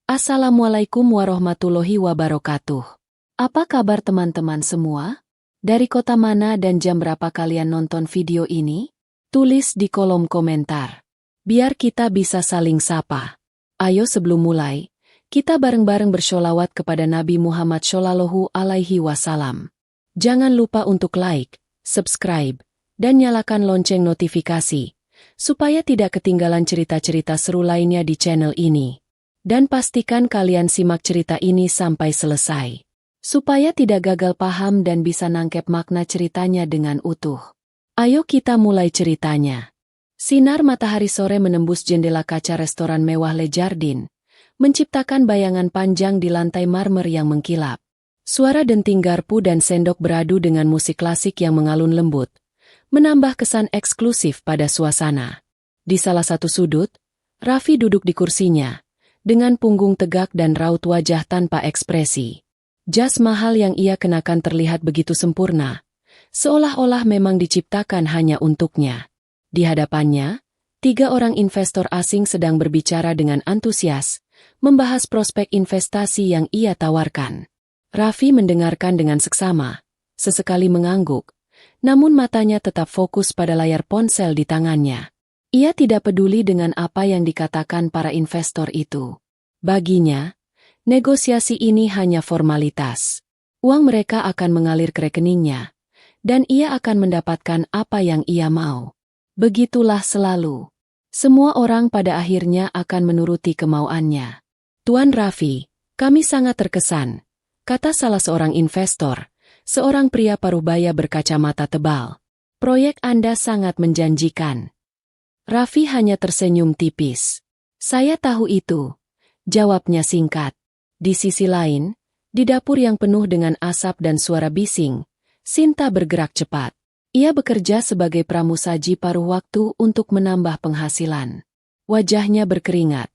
Assalamualaikum warahmatullahi wabarakatuh. Apa kabar teman-teman semua? Dari kota mana dan jam berapa kalian nonton video ini? Tulis di kolom komentar. Biar kita bisa saling sapa. Ayo sebelum mulai, kita bareng-bareng bersholawat kepada Nabi Muhammad Shallallahu Alaihi Wasallam. Jangan lupa untuk like, subscribe, dan nyalakan lonceng notifikasi, supaya tidak ketinggalan cerita-cerita seru lainnya di channel ini. Dan pastikan kalian simak cerita ini sampai selesai, supaya tidak gagal paham dan bisa nangkep makna ceritanya dengan utuh. Ayo kita mulai ceritanya. Sinar matahari sore menembus jendela kaca restoran mewah Le Jardin, menciptakan bayangan panjang di lantai marmer yang mengkilap. Suara denting garpu dan sendok beradu dengan musik klasik yang mengalun lembut, menambah kesan eksklusif pada suasana. Di salah satu sudut, Raffi duduk di kursinya, dengan punggung tegak dan raut wajah tanpa ekspresi. Jas mahal yang ia kenakan terlihat begitu sempurna, seolah-olah memang diciptakan hanya untuknya. Di hadapannya, 3 orang investor asing sedang berbicara dengan antusias, membahas prospek investasi yang ia tawarkan. Raffi mendengarkan dengan seksama, sesekali mengangguk, namun matanya tetap fokus pada layar ponsel di tangannya. Ia tidak peduli dengan apa yang dikatakan para investor itu. Baginya, negosiasi ini hanya formalitas. Uang mereka akan mengalir ke rekeningnya, dan ia akan mendapatkan apa yang ia mau. Begitulah selalu. Semua orang pada akhirnya akan menuruti kemauannya. Tuan Raffi, kami sangat terkesan, kata salah seorang investor, seorang pria parubaya berkacamata tebal. Proyek Anda sangat menjanjikan. Raffi hanya tersenyum tipis. Saya tahu itu, jawabnya singkat. Di sisi lain, di dapur yang penuh dengan asap dan suara bising, Sinta bergerak cepat. Ia bekerja sebagai pramusaji paruh waktu untuk menambah penghasilan. Wajahnya berkeringat,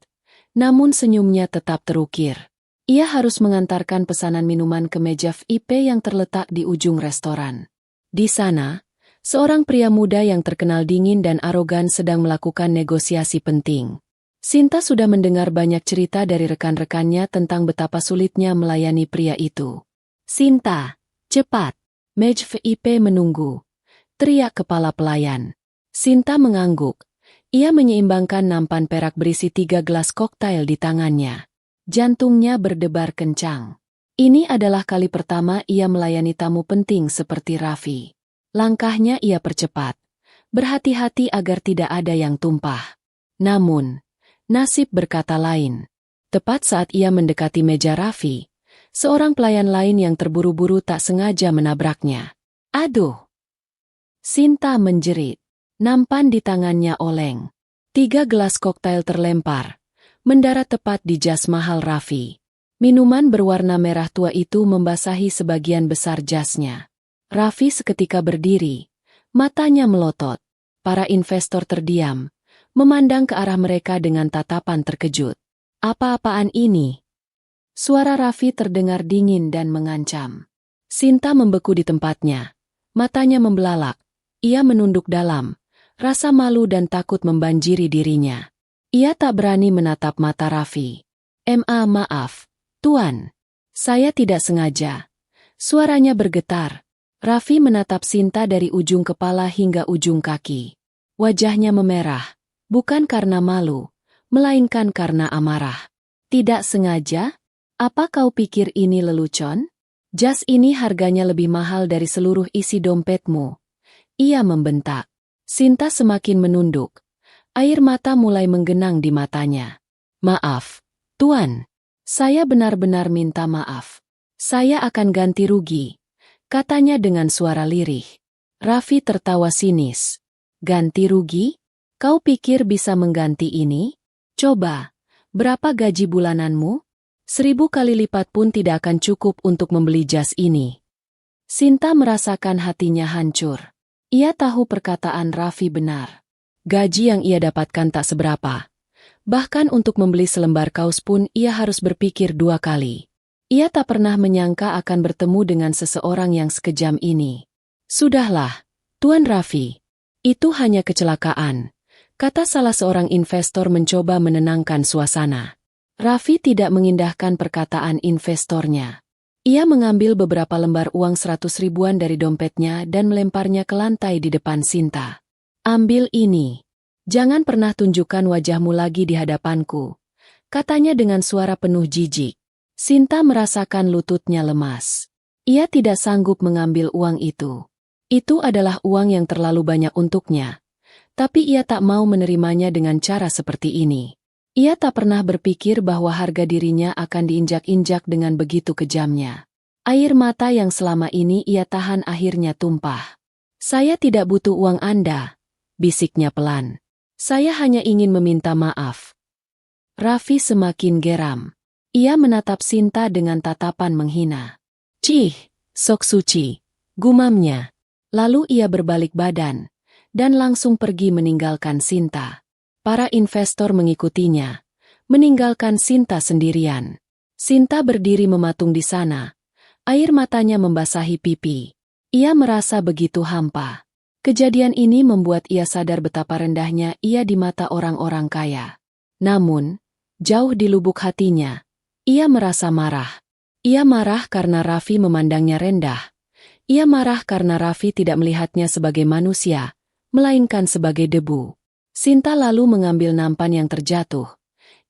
namun senyumnya tetap terukir. Ia harus mengantarkan pesanan minuman ke meja VIP yang terletak di ujung restoran. Di sana, seorang pria muda yang terkenal dingin dan arogan sedang melakukan negosiasi penting. Sinta sudah mendengar banyak cerita dari rekan-rekannya tentang betapa sulitnya melayani pria itu. Sinta, cepat, meja VIP menunggu, teriak kepala pelayan. Sinta mengangguk. Ia menyeimbangkan nampan perak berisi 3 gelas koktail di tangannya. Jantungnya berdebar kencang. Ini adalah kali pertama ia melayani tamu penting seperti Raffi. Langkahnya ia percepat, berhati-hati agar tidak ada yang tumpah. Namun, nasib berkata lain. Tepat saat ia mendekati meja Raffi, seorang pelayan lain yang terburu-buru tak sengaja menabraknya. Aduh! Sinta menjerit. Nampan di tangannya oleng. 3 gelas koktail terlempar, mendarat tepat di jas mahal Raffi. Minuman berwarna merah tua itu membasahi sebagian besar jasnya. Raffi seketika berdiri, matanya melotot. Para investor terdiam, memandang ke arah mereka dengan tatapan terkejut. Apa-apaan ini? Suara Raffi terdengar dingin dan mengancam. Sinta membeku di tempatnya, matanya membelalak. Ia menunduk dalam, rasa malu dan takut membanjiri dirinya. Ia tak berani menatap mata Raffi. Maaf, Tuan. Saya tidak sengaja. Suaranya bergetar. Raffi menatap Sinta dari ujung kepala hingga ujung kaki. Wajahnya memerah, bukan karena malu, melainkan karena amarah. Tidak sengaja? Apa kau pikir ini lelucon? Jas ini harganya lebih mahal dari seluruh isi dompetmu. Ia membentak. Sinta semakin menunduk. Air mata mulai menggenang di matanya. Maaf, Tuan. Saya benar-benar minta maaf. Saya akan ganti rugi, katanya dengan suara lirih. Raffi tertawa sinis. Ganti rugi? Kau pikir bisa mengganti ini? Coba, berapa gaji bulananmu? 1000 kali lipat pun tidak akan cukup untuk membeli jas ini. Sinta merasakan hatinya hancur. Ia tahu perkataan Raffi benar. Gaji yang ia dapatkan tak seberapa. Bahkan untuk membeli selembar kaos pun ia harus berpikir 2 kali. Ia tak pernah menyangka akan bertemu dengan seseorang yang sekejam ini. Sudahlah, Tuan Raffi. Itu hanya kecelakaan, kata salah seorang investor mencoba menenangkan suasana. Raffi tidak mengindahkan perkataan investornya. Ia mengambil beberapa lembar uang 100 ribuan dari dompetnya dan melemparnya ke lantai di depan Sinta. "Ambil ini. Jangan pernah tunjukkan wajahmu lagi di hadapanku," katanya dengan suara penuh jijik. Sinta merasakan lututnya lemas. Ia tidak sanggup mengambil uang itu. Itu adalah uang yang terlalu banyak untuknya. Tapi ia tak mau menerimanya dengan cara seperti ini. Ia tak pernah berpikir bahwa harga dirinya akan diinjak-injak dengan begitu kejamnya. Air mata yang selama ini ia tahan akhirnya tumpah. "Saya tidak butuh uang Anda," bisiknya pelan. "Saya hanya ingin meminta maaf." Raffi semakin geram. Ia menatap Sinta dengan tatapan menghina. "Cih, sok suci," gumamnya. Lalu ia berbalik badan dan langsung pergi meninggalkan Sinta. Para investor mengikutinya, meninggalkan Sinta sendirian. Sinta berdiri mematung di sana. Air matanya membasahi pipi. Ia merasa begitu hampa. Kejadian ini membuat ia sadar betapa rendahnya ia di mata orang-orang kaya. Namun, jauh di lubuk hatinya, ia merasa marah. Ia marah karena Raffi memandangnya rendah. Ia marah karena Raffi tidak melihatnya sebagai manusia, melainkan sebagai debu. Sinta lalu mengambil nampan yang terjatuh.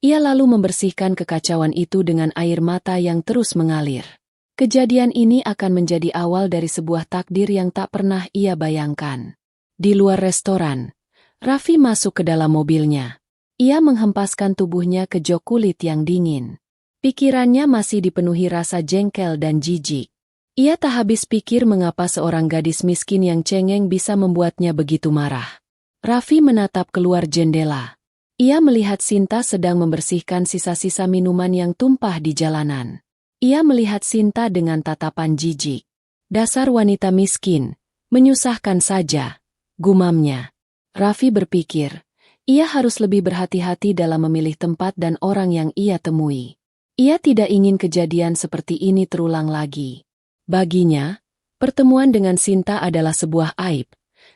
Ia lalu membersihkan kekacauan itu dengan air mata yang terus mengalir. Kejadian ini akan menjadi awal dari sebuah takdir yang tak pernah ia bayangkan. Di luar restoran, Raffi masuk ke dalam mobilnya. Ia menghempaskan tubuhnya ke jok kulit yang dingin. Pikirannya masih dipenuhi rasa jengkel dan jijik. Ia tak habis pikir mengapa seorang gadis miskin yang cengeng bisa membuatnya begitu marah. Raffi menatap keluar jendela. Ia melihat Sinta sedang membersihkan sisa-sisa minuman yang tumpah di jalanan. Ia melihat Sinta dengan tatapan jijik. "Dasar wanita miskin, menyusahkan saja," gumamnya. Raffi berpikir, ia harus lebih berhati-hati dalam memilih tempat dan orang yang ia temui. Ia tidak ingin kejadian seperti ini terulang lagi. Baginya, pertemuan dengan Sinta adalah sebuah aib,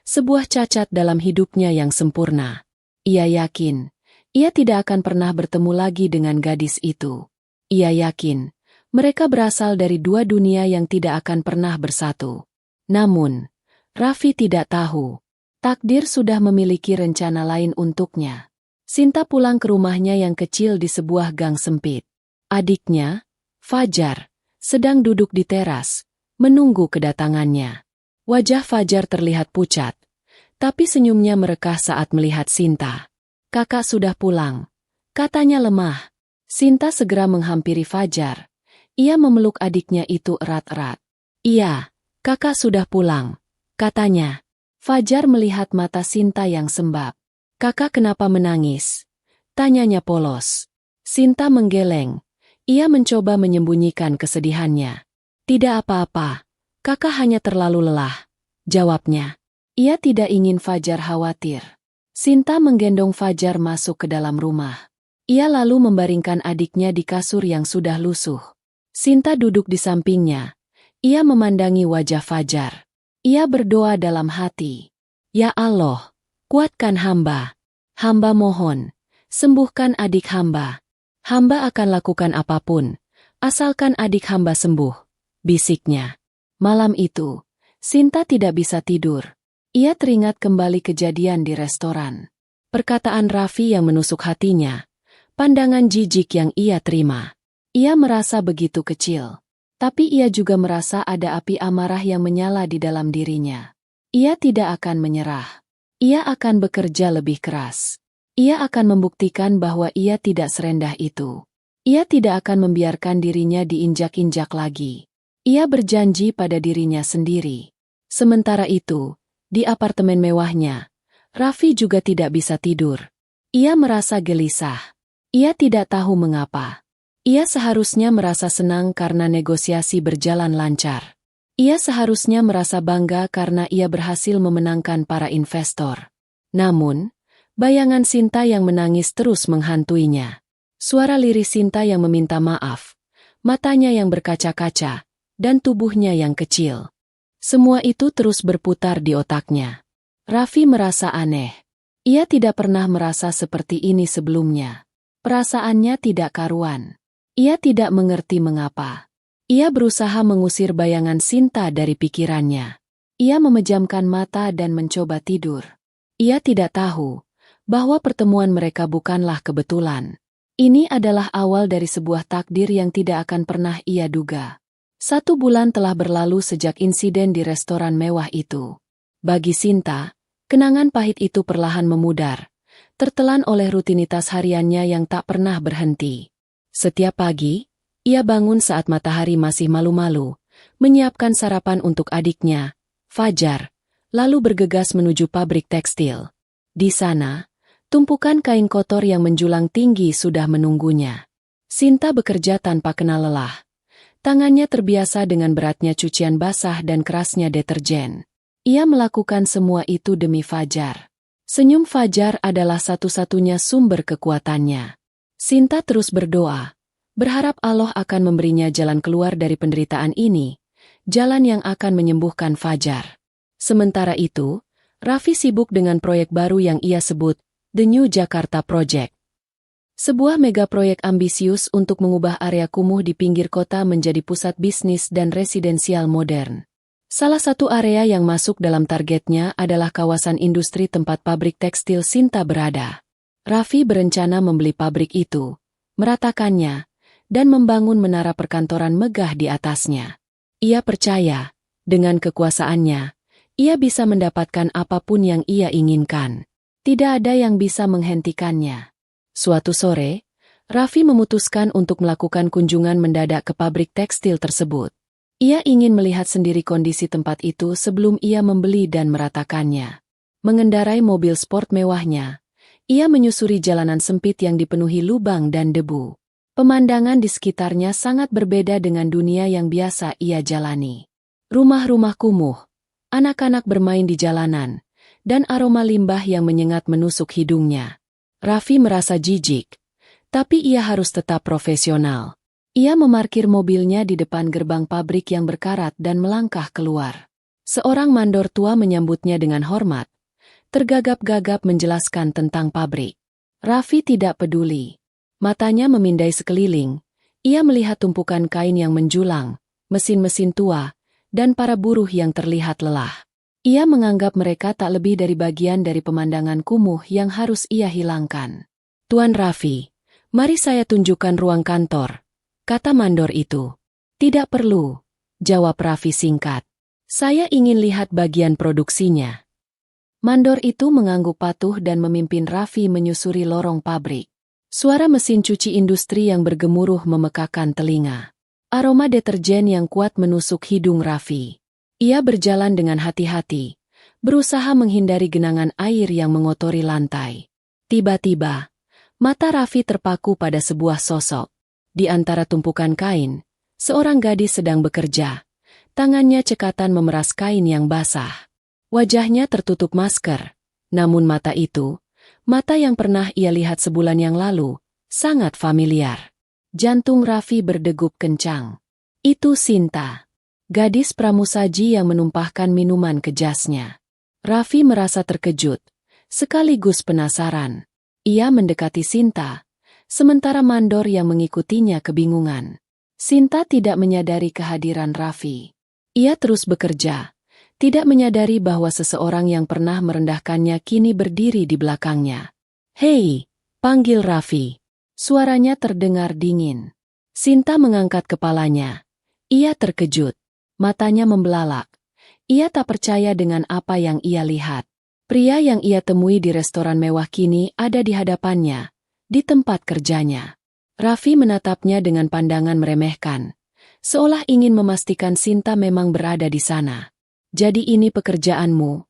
sebuah cacat dalam hidupnya yang sempurna. Ia yakin, ia tidak akan pernah bertemu lagi dengan gadis itu. Ia yakin, mereka berasal dari dua dunia yang tidak akan pernah bersatu. Namun, Raffi tidak tahu, takdir sudah memiliki rencana lain untuknya. Sinta pulang ke rumahnya yang kecil di sebuah gang sempit. Adiknya, Fajar, sedang duduk di teras, menunggu kedatangannya. Wajah Fajar terlihat pucat, tapi senyumnya merekah saat melihat Sinta. "Kakak sudah pulang," katanya lemah. Sinta segera menghampiri Fajar. Ia memeluk adiknya itu erat-erat. "Iya, kakak sudah pulang," katanya. Fajar melihat mata Sinta yang sembab. "Kakak kenapa menangis?" tanyanya polos. Sinta menggeleng. Ia mencoba menyembunyikan kesedihannya. "Tidak apa-apa, kakak hanya terlalu lelah," jawabnya. Ia tidak ingin Fajar khawatir. Sinta menggendong Fajar masuk ke dalam rumah. Ia lalu membaringkan adiknya di kasur yang sudah lusuh. Sinta duduk di sampingnya. Ia memandangi wajah Fajar. Ia berdoa dalam hati. "Ya Allah, kuatkan hamba. Hamba mohon, sembuhkan adik hamba. Hamba akan lakukan apapun, asalkan adik hamba sembuh," bisiknya. Malam itu, Sinta tidak bisa tidur. Ia teringat kembali kejadian di restoran. Perkataan Raffi yang menusuk hatinya. Pandangan jijik yang ia terima. Ia merasa begitu kecil. Tapi ia juga merasa ada api amarah yang menyala di dalam dirinya. Ia tidak akan menyerah. Ia akan bekerja lebih keras. Ia akan membuktikan bahwa ia tidak serendah itu. Ia tidak akan membiarkan dirinya diinjak-injak lagi. Ia berjanji pada dirinya sendiri. Sementara itu, di apartemen mewahnya, Raffi juga tidak bisa tidur. Ia merasa gelisah. Ia tidak tahu mengapa. Ia seharusnya merasa senang karena negosiasi berjalan lancar. Ia seharusnya merasa bangga karena ia berhasil memenangkan para investor. Namun, bayangan Sinta yang menangis terus menghantuinya. Suara lirih Sinta yang meminta maaf, matanya yang berkaca-kaca, dan tubuhnya yang kecil. Semua itu terus berputar di otaknya. Raffi merasa aneh. Ia tidak pernah merasa seperti ini sebelumnya. Perasaannya tidak karuan. Ia tidak mengerti mengapa. Ia berusaha mengusir bayangan Sinta dari pikirannya. Ia memejamkan mata dan mencoba tidur. Ia tidak tahu bahwa pertemuan mereka bukanlah kebetulan. Ini adalah awal dari sebuah takdir yang tidak akan pernah ia duga. 1 bulan telah berlalu sejak insiden di restoran mewah itu. Bagi Sinta, kenangan pahit itu perlahan memudar, tertelan oleh rutinitas hariannya yang tak pernah berhenti. Setiap pagi, ia bangun saat matahari masih malu-malu, menyiapkan sarapan untuk adiknya, Fajar, lalu bergegas menuju pabrik tekstil. Di sana, tumpukan kain kotor yang menjulang tinggi sudah menunggunya. Sinta bekerja tanpa kenal lelah. Tangannya terbiasa dengan beratnya cucian basah dan kerasnya deterjen. Ia melakukan semua itu demi Fajar. Senyum Fajar adalah satu-satunya sumber kekuatannya. Sinta terus berdoa, berharap Allah akan memberinya jalan keluar dari penderitaan ini, jalan yang akan menyembuhkan Fajar. Sementara itu, Raffi sibuk dengan proyek baru yang ia sebut The New Jakarta Project. Sebuah mega proyek ambisius untuk mengubah area kumuh di pinggir kota menjadi pusat bisnis dan residensial modern. Salah satu area yang masuk dalam targetnya adalah kawasan industri tempat pabrik tekstil Sinta berada. Raffi berencana membeli pabrik itu, meratakannya, dan membangun menara perkantoran megah di atasnya. Ia percaya, dengan kekuasaannya, ia bisa mendapatkan apapun yang ia inginkan. Tidak ada yang bisa menghentikannya. Suatu sore, Raffi memutuskan untuk melakukan kunjungan mendadak ke pabrik tekstil tersebut. Ia ingin melihat sendiri kondisi tempat itu sebelum ia membeli dan meratakannya. Mengendarai mobil sport mewahnya, ia menyusuri jalanan sempit yang dipenuhi lubang dan debu. Pemandangan di sekitarnya sangat berbeda dengan dunia yang biasa ia jalani. Rumah-rumah kumuh, anak-anak bermain di jalanan, dan aroma limbah yang menyengat menusuk hidungnya. Raffi merasa jijik, tapi ia harus tetap profesional. Ia memarkir mobilnya di depan gerbang pabrik yang berkarat dan melangkah keluar. Seorang mandor tua menyambutnya dengan hormat, tergagap-gagap menjelaskan tentang pabrik. Raffi tidak peduli. Matanya memindai sekeliling. Ia melihat tumpukan kain yang menjulang, mesin-mesin tua, dan para buruh yang terlihat lelah. Ia menganggap mereka tak lebih dari bagian dari pemandangan kumuh yang harus ia hilangkan. "Tuan Raffi, mari saya tunjukkan ruang kantor," kata mandor itu. "Tidak perlu," jawab Raffi singkat. "Saya ingin lihat bagian produksinya." Mandor itu mengangguk patuh dan memimpin Raffi menyusuri lorong pabrik. Suara mesin cuci industri yang bergemuruh memekakan telinga. Aroma deterjen yang kuat menusuk hidung Raffi. Ia berjalan dengan hati-hati, berusaha menghindari genangan air yang mengotori lantai. Tiba-tiba, mata Raffi terpaku pada sebuah sosok. Di antara tumpukan kain, seorang gadis sedang bekerja. Tangannya cekatan memeras kain yang basah. Wajahnya tertutup masker, namun mata itu, mata yang pernah ia lihat sebulan yang lalu, sangat familiar. Jantung Raffi berdegup kencang. Itu Sinta, gadis pramusaji yang menumpahkan minuman ke jasnya. Raffi merasa terkejut, sekaligus penasaran. Ia mendekati Sinta, sementara mandor yang mengikutinya kebingungan. Sinta tidak menyadari kehadiran Raffi. Ia terus bekerja, tidak menyadari bahwa seseorang yang pernah merendahkannya kini berdiri di belakangnya. "Hei," panggil Raffi. Suaranya terdengar dingin. Sinta mengangkat kepalanya. Ia terkejut. Matanya membelalak. Ia tak percaya dengan apa yang ia lihat. Pria yang ia temui di restoran mewah kini ada di hadapannya, di tempat kerjanya. Raffi menatapnya dengan pandangan meremehkan, seolah ingin memastikan Sinta memang berada di sana. "Jadi ini pekerjaanmu?"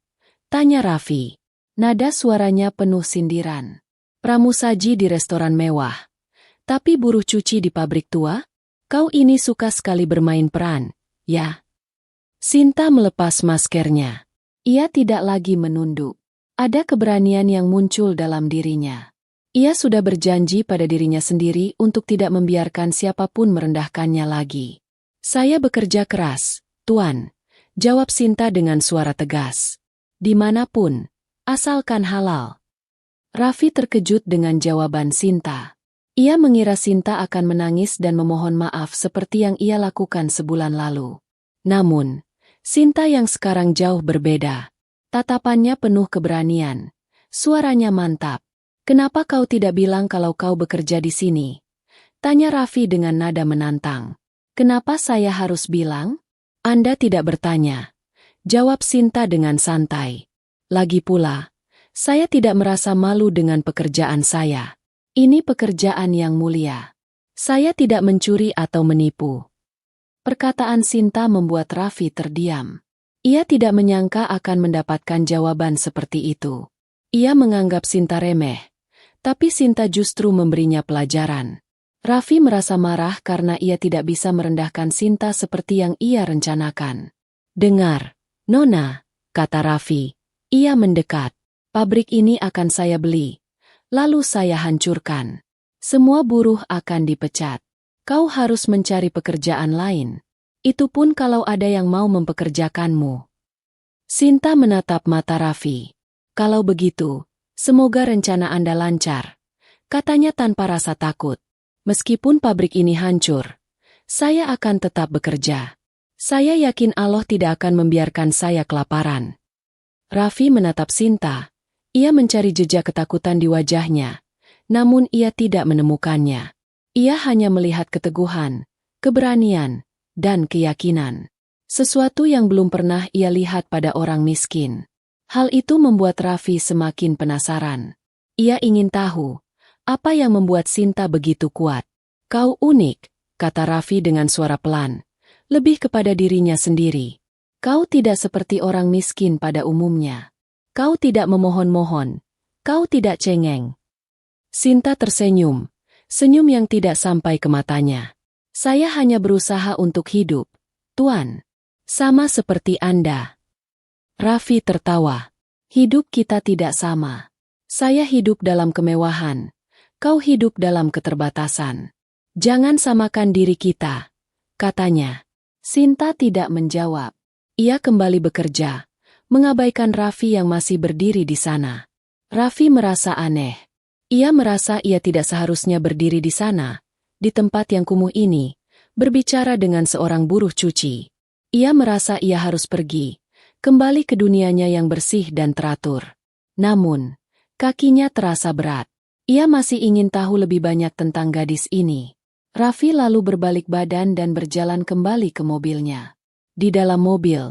tanya Raffi. Nada suaranya penuh sindiran. "Pramusaji di restoran mewah, tapi buruh cuci di pabrik tua? Kau ini suka sekali bermain peran, ya?" Sinta melepas maskernya. Ia tidak lagi menunduk. Ada keberanian yang muncul dalam dirinya. Ia sudah berjanji pada dirinya sendiri untuk tidak membiarkan siapapun merendahkannya lagi. "Saya bekerja keras, Tuan," jawab Sinta dengan suara tegas. "Dimanapun, asalkan halal." Raffi terkejut dengan jawaban Sinta. Ia mengira Sinta akan menangis dan memohon maaf seperti yang ia lakukan sebulan lalu. Namun, Sinta yang sekarang jauh berbeda. Tatapannya penuh keberanian. Suaranya mantap. "Kenapa kau tidak bilang kalau kau bekerja di sini?" tanya Raffi dengan nada menantang. "Kenapa saya harus bilang?" "Anda tidak bertanya," jawab Sinta dengan santai. "Lagi pula, saya tidak merasa malu dengan pekerjaan saya. Ini pekerjaan yang mulia. Saya tidak mencuri atau menipu." Perkataan Sinta membuat Raffi terdiam. Ia tidak menyangka akan mendapatkan jawaban seperti itu. Ia menganggap Sinta remeh, tapi Sinta justru memberinya pelajaran. Raffi merasa marah karena ia tidak bisa merendahkan Sinta seperti yang ia rencanakan. "Dengar, Nona," kata Raffi. Ia mendekat. "Pabrik ini akan saya beli. Lalu saya hancurkan. Semua buruh akan dipecat. Kau harus mencari pekerjaan lain. Itu pun kalau ada yang mau mempekerjakanmu." Sinta menatap mata Raffi. "Kalau begitu, semoga rencana Anda lancar," katanya tanpa rasa takut. "Meskipun pabrik ini hancur, saya akan tetap bekerja. Saya yakin Allah tidak akan membiarkan saya kelaparan." Raffi menatap Sinta. Ia mencari jejak ketakutan di wajahnya, namun ia tidak menemukannya. Ia hanya melihat keteguhan, keberanian, dan keyakinan. Sesuatu yang belum pernah ia lihat pada orang miskin. Hal itu membuat Raffi semakin penasaran. Ia ingin tahu, apa yang membuat Sinta begitu kuat. "Kau unik," kata Raffi dengan suara pelan, lebih kepada dirinya sendiri. "Kau tidak seperti orang miskin pada umumnya. Kau tidak memohon-mohon. Kau tidak cengeng." Sinta tersenyum, senyum yang tidak sampai ke matanya. "Saya hanya berusaha untuk hidup, Tuan. Sama seperti Anda." Raffi tertawa. "Hidup kita tidak sama. Saya hidup dalam kemewahan. Kau hidup dalam keterbatasan. Jangan samakan diri kita," katanya. Sinta tidak menjawab. Ia kembali bekerja, mengabaikan Raffi yang masih berdiri di sana. Raffi merasa aneh. Ia merasa ia tidak seharusnya berdiri di sana, di tempat yang kumuh ini, berbicara dengan seorang buruh cuci. Ia merasa ia harus pergi, kembali ke dunianya yang bersih dan teratur. Namun, kakinya terasa berat. Ia masih ingin tahu lebih banyak tentang gadis ini. Raffi lalu berbalik badan dan berjalan kembali ke mobilnya. Di dalam mobil,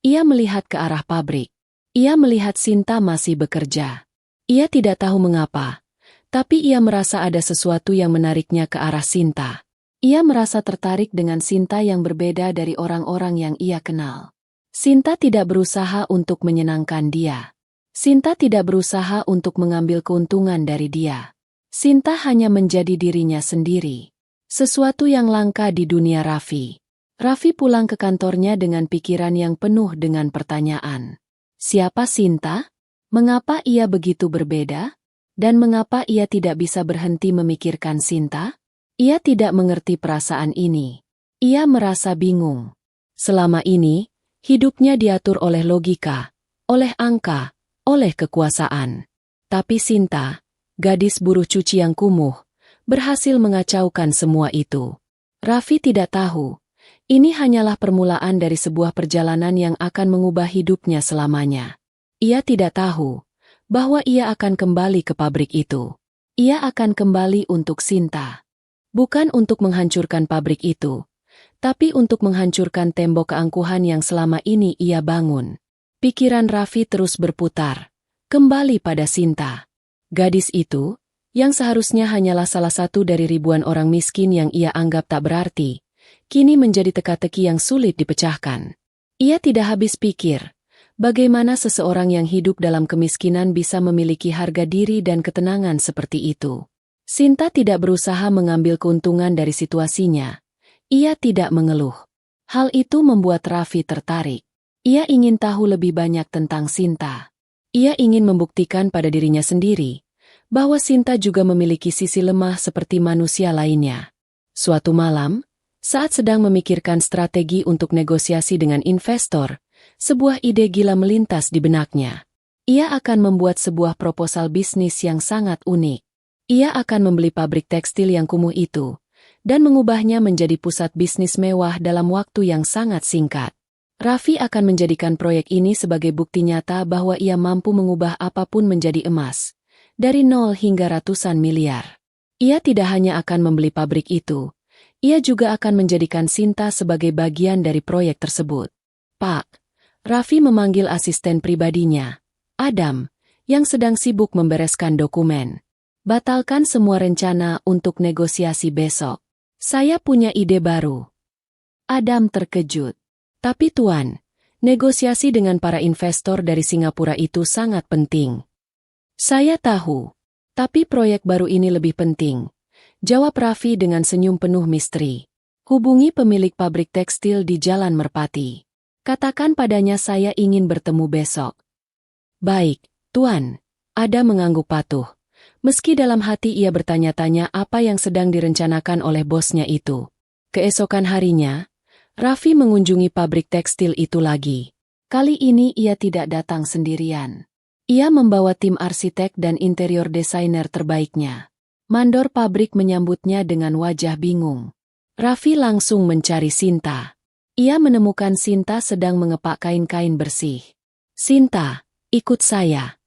ia melihat ke arah pabrik. Ia melihat Sinta masih bekerja. Ia tidak tahu mengapa, tapi ia merasa ada sesuatu yang menariknya ke arah Sinta. Ia merasa tertarik dengan Sinta yang berbeda dari orang-orang yang ia kenal. Sinta tidak berusaha untuk menyenangkan dia. Sinta tidak berusaha untuk mengambil keuntungan dari dia. Sinta hanya menjadi dirinya sendiri. Sesuatu yang langka di dunia Raffi. Raffi pulang ke kantornya dengan pikiran yang penuh dengan pertanyaan. Siapa Sinta? Mengapa ia begitu berbeda? Dan mengapa ia tidak bisa berhenti memikirkan Sinta? Ia tidak mengerti perasaan ini. Ia merasa bingung. Selama ini, hidupnya diatur oleh logika, oleh angka, oleh kekuasaan. Tapi Sinta, gadis buruh cuci yang kumuh, berhasil mengacaukan semua itu. Raffi tidak tahu. Ini hanyalah permulaan dari sebuah perjalanan yang akan mengubah hidupnya selamanya. Ia tidak tahu bahwa ia akan kembali ke pabrik itu. Ia akan kembali untuk Sinta. Bukan untuk menghancurkan pabrik itu, tapi untuk menghancurkan tembok keangkuhan yang selama ini ia bangun. Pikiran Raffi terus berputar, kembali pada Sinta. Gadis itu, yang seharusnya hanyalah salah satu dari ribuan orang miskin yang ia anggap tak berarti, kini menjadi teka-teki yang sulit dipecahkan. Ia tidak habis pikir, bagaimana seseorang yang hidup dalam kemiskinan bisa memiliki harga diri dan ketenangan seperti itu. Sinta tidak berusaha mengambil keuntungan dari situasinya. Ia tidak mengeluh. Hal itu membuat Raffi tertarik. Ia ingin tahu lebih banyak tentang Sinta. Ia ingin membuktikan pada dirinya sendiri bahwa Sinta juga memiliki sisi lemah seperti manusia lainnya. Suatu malam, saat sedang memikirkan strategi untuk negosiasi dengan investor, sebuah ide gila melintas di benaknya. Ia akan membuat sebuah proposal bisnis yang sangat unik. Ia akan membeli pabrik tekstil yang kumuh itu dan mengubahnya menjadi pusat bisnis mewah dalam waktu yang sangat singkat. Raffi akan menjadikan proyek ini sebagai bukti nyata bahwa ia mampu mengubah apapun menjadi emas, dari nol hingga ratusan miliar. Ia tidak hanya akan membeli pabrik itu, ia juga akan menjadikan Sinta sebagai bagian dari proyek tersebut. Pak, Raffi memanggil asisten pribadinya, Adam, yang sedang sibuk membereskan dokumen. Batalkan semua rencana untuk negosiasi besok. Saya punya ide baru. Adam terkejut. Tapi Tuan, negosiasi dengan para investor dari Singapura itu sangat penting. Saya tahu, tapi proyek baru ini lebih penting. Jawab Raffi dengan senyum penuh misteri. Hubungi pemilik pabrik tekstil di Jalan Merpati. Katakan padanya saya ingin bertemu besok. Baik, Tuan. Adam mengangguk patuh. Meski dalam hati ia bertanya-tanya apa yang sedang direncanakan oleh bosnya itu. Keesokan harinya, Raffi mengunjungi pabrik tekstil itu lagi. Kali ini ia tidak datang sendirian. Ia membawa tim arsitek dan interior desainer terbaiknya. Mandor pabrik menyambutnya dengan wajah bingung. Raffi langsung mencari Sinta. Ia menemukan Sinta sedang mengepak kain-kain bersih. Sinta, ikut saya,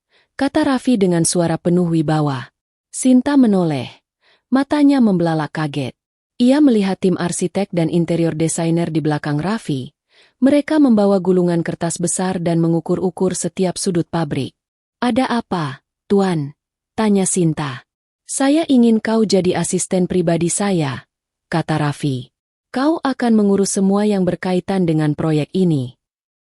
kata Raffi dengan suara penuh wibawa. Sinta menoleh. Matanya membelalak kaget. Ia melihat tim arsitek dan interior desainer di belakang Raffi. Mereka membawa gulungan kertas besar dan mengukur-ukur setiap sudut pabrik. Ada apa, Tuan? Tanya Sinta. Saya ingin kau jadi asisten pribadi saya, kata Raffi. Kau akan mengurus semua yang berkaitan dengan proyek ini.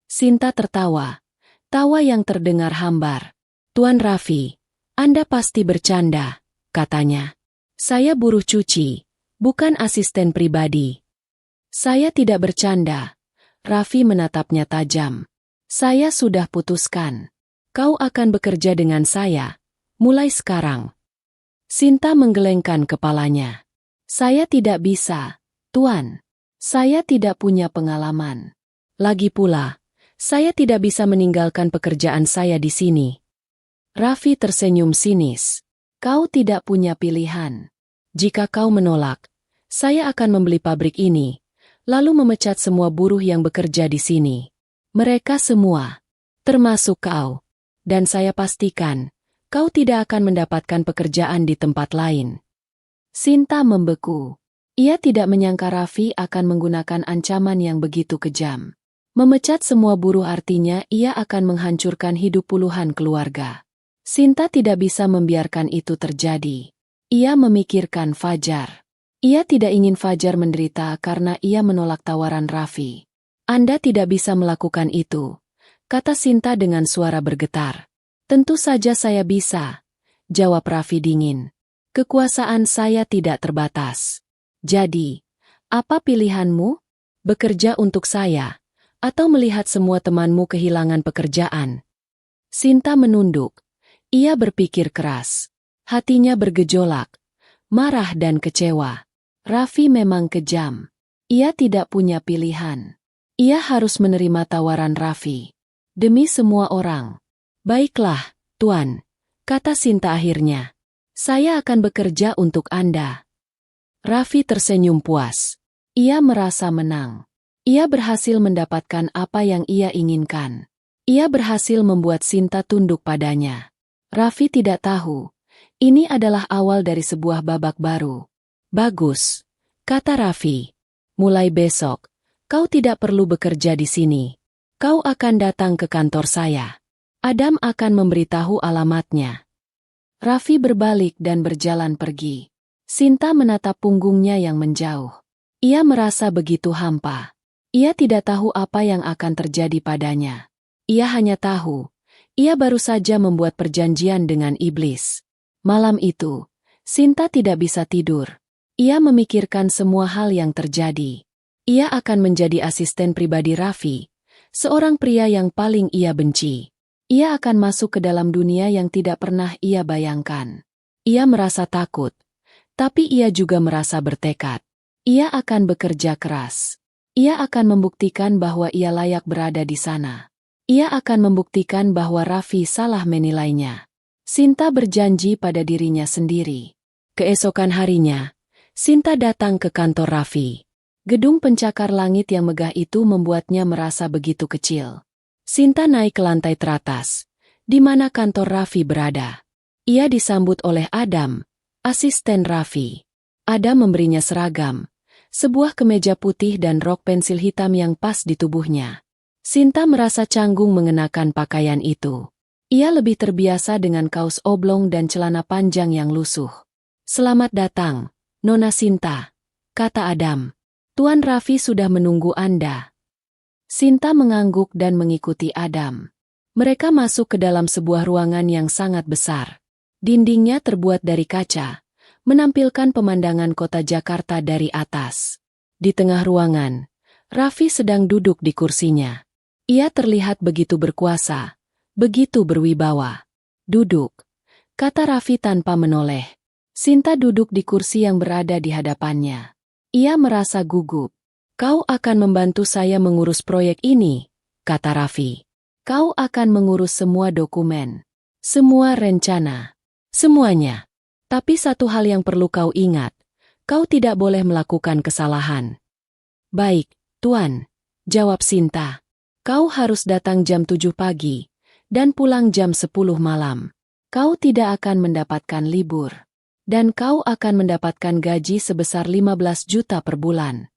Sinta tertawa. Tawa yang terdengar hambar. Tuan Raffi, Anda pasti bercanda, katanya. Saya buruh cuci, bukan asisten pribadi. Saya tidak bercanda. Raffi menatapnya tajam. Saya sudah putuskan. Kau akan bekerja dengan saya, mulai sekarang. Sinta menggelengkan kepalanya. Saya tidak bisa, Tuan. Saya tidak punya pengalaman. Lagi pula, saya tidak bisa meninggalkan pekerjaan saya di sini. Raffi tersenyum sinis. Kau tidak punya pilihan. Jika kau menolak, saya akan membeli pabrik ini, lalu memecat semua buruh yang bekerja di sini. Mereka semua, termasuk kau. Dan saya pastikan, kau tidak akan mendapatkan pekerjaan di tempat lain. Sinta membeku. Ia tidak menyangka Raffi akan menggunakan ancaman yang begitu kejam. Memecat semua buruh artinya ia akan menghancurkan hidup puluhan keluarga. Sinta tidak bisa membiarkan itu terjadi. Ia memikirkan Fajar. Ia tidak ingin Fajar menderita karena ia menolak tawaran Raffi. Anda tidak bisa melakukan itu, kata Sinta dengan suara bergetar. Tentu saja saya bisa, jawab Raffi dingin. Kekuasaan saya tidak terbatas. Jadi, apa pilihanmu? Bekerja untuk saya, atau melihat semua temanmu kehilangan pekerjaan? Sinta menunduk. Ia berpikir keras. Hatinya bergejolak, marah dan kecewa. Raffi memang kejam. Ia tidak punya pilihan. Ia harus menerima tawaran Raffi. Demi semua orang. Baiklah, Tuan, kata Sinta akhirnya. Saya akan bekerja untuk Anda. Raffi tersenyum puas. Ia merasa menang. Ia berhasil mendapatkan apa yang ia inginkan. Ia berhasil membuat Sinta tunduk padanya. Raffi tidak tahu. Ini adalah awal dari sebuah babak baru. Bagus, kata Raffi. Mulai besok, kau tidak perlu bekerja di sini. Kau akan datang ke kantor saya. Adam akan memberitahu alamatnya. Raffi berbalik dan berjalan pergi. Sinta menatap punggungnya yang menjauh. Ia merasa begitu hampa. Ia tidak tahu apa yang akan terjadi padanya. Ia hanya tahu, ia baru saja membuat perjanjian dengan iblis. Malam itu, Sinta tidak bisa tidur. Ia memikirkan semua hal yang terjadi. Ia akan menjadi asisten pribadi Raffi, seorang pria yang paling ia benci. Ia akan masuk ke dalam dunia yang tidak pernah ia bayangkan. Ia merasa takut, tapi ia juga merasa bertekad. Ia akan bekerja keras. Ia akan membuktikan bahwa ia layak berada di sana. Ia akan membuktikan bahwa Raffi salah menilainya. Sinta berjanji pada dirinya sendiri. Keesokan harinya, Sinta datang ke kantor Raffi. Gedung pencakar langit yang megah itu membuatnya merasa begitu kecil. Sinta naik ke lantai teratas, di mana kantor Raffi berada. Ia disambut oleh Adam, asisten Raffi. Adam memberinya seragam, sebuah kemeja putih dan rok pensil hitam yang pas di tubuhnya. Sinta merasa canggung mengenakan pakaian itu. Ia lebih terbiasa dengan kaos oblong dan celana panjang yang lusuh. "Selamat datang, Nona Sinta," kata Adam. "Tuan Raffi sudah menunggu Anda." Sinta mengangguk dan mengikuti Adam. Mereka masuk ke dalam sebuah ruangan yang sangat besar. Dindingnya terbuat dari kaca, menampilkan pemandangan kota Jakarta dari atas. Di tengah ruangan, Raffi sedang duduk di kursinya. Ia terlihat begitu berkuasa, begitu berwibawa. "Duduk," kata Raffi tanpa menoleh. Sinta duduk di kursi yang berada di hadapannya. Ia merasa gugup. "Kau akan membantu saya mengurus proyek ini," kata Raffi. "Kau akan mengurus semua dokumen, semua rencana, semuanya. Tapi satu hal yang perlu kau ingat, kau tidak boleh melakukan kesalahan." "Baik, Tuan," jawab Sinta. "Kau harus datang jam 7 pagi, dan pulang jam 10 malam. Kau tidak akan mendapatkan libur. Dan kau akan mendapatkan gaji sebesar 15 juta per bulan."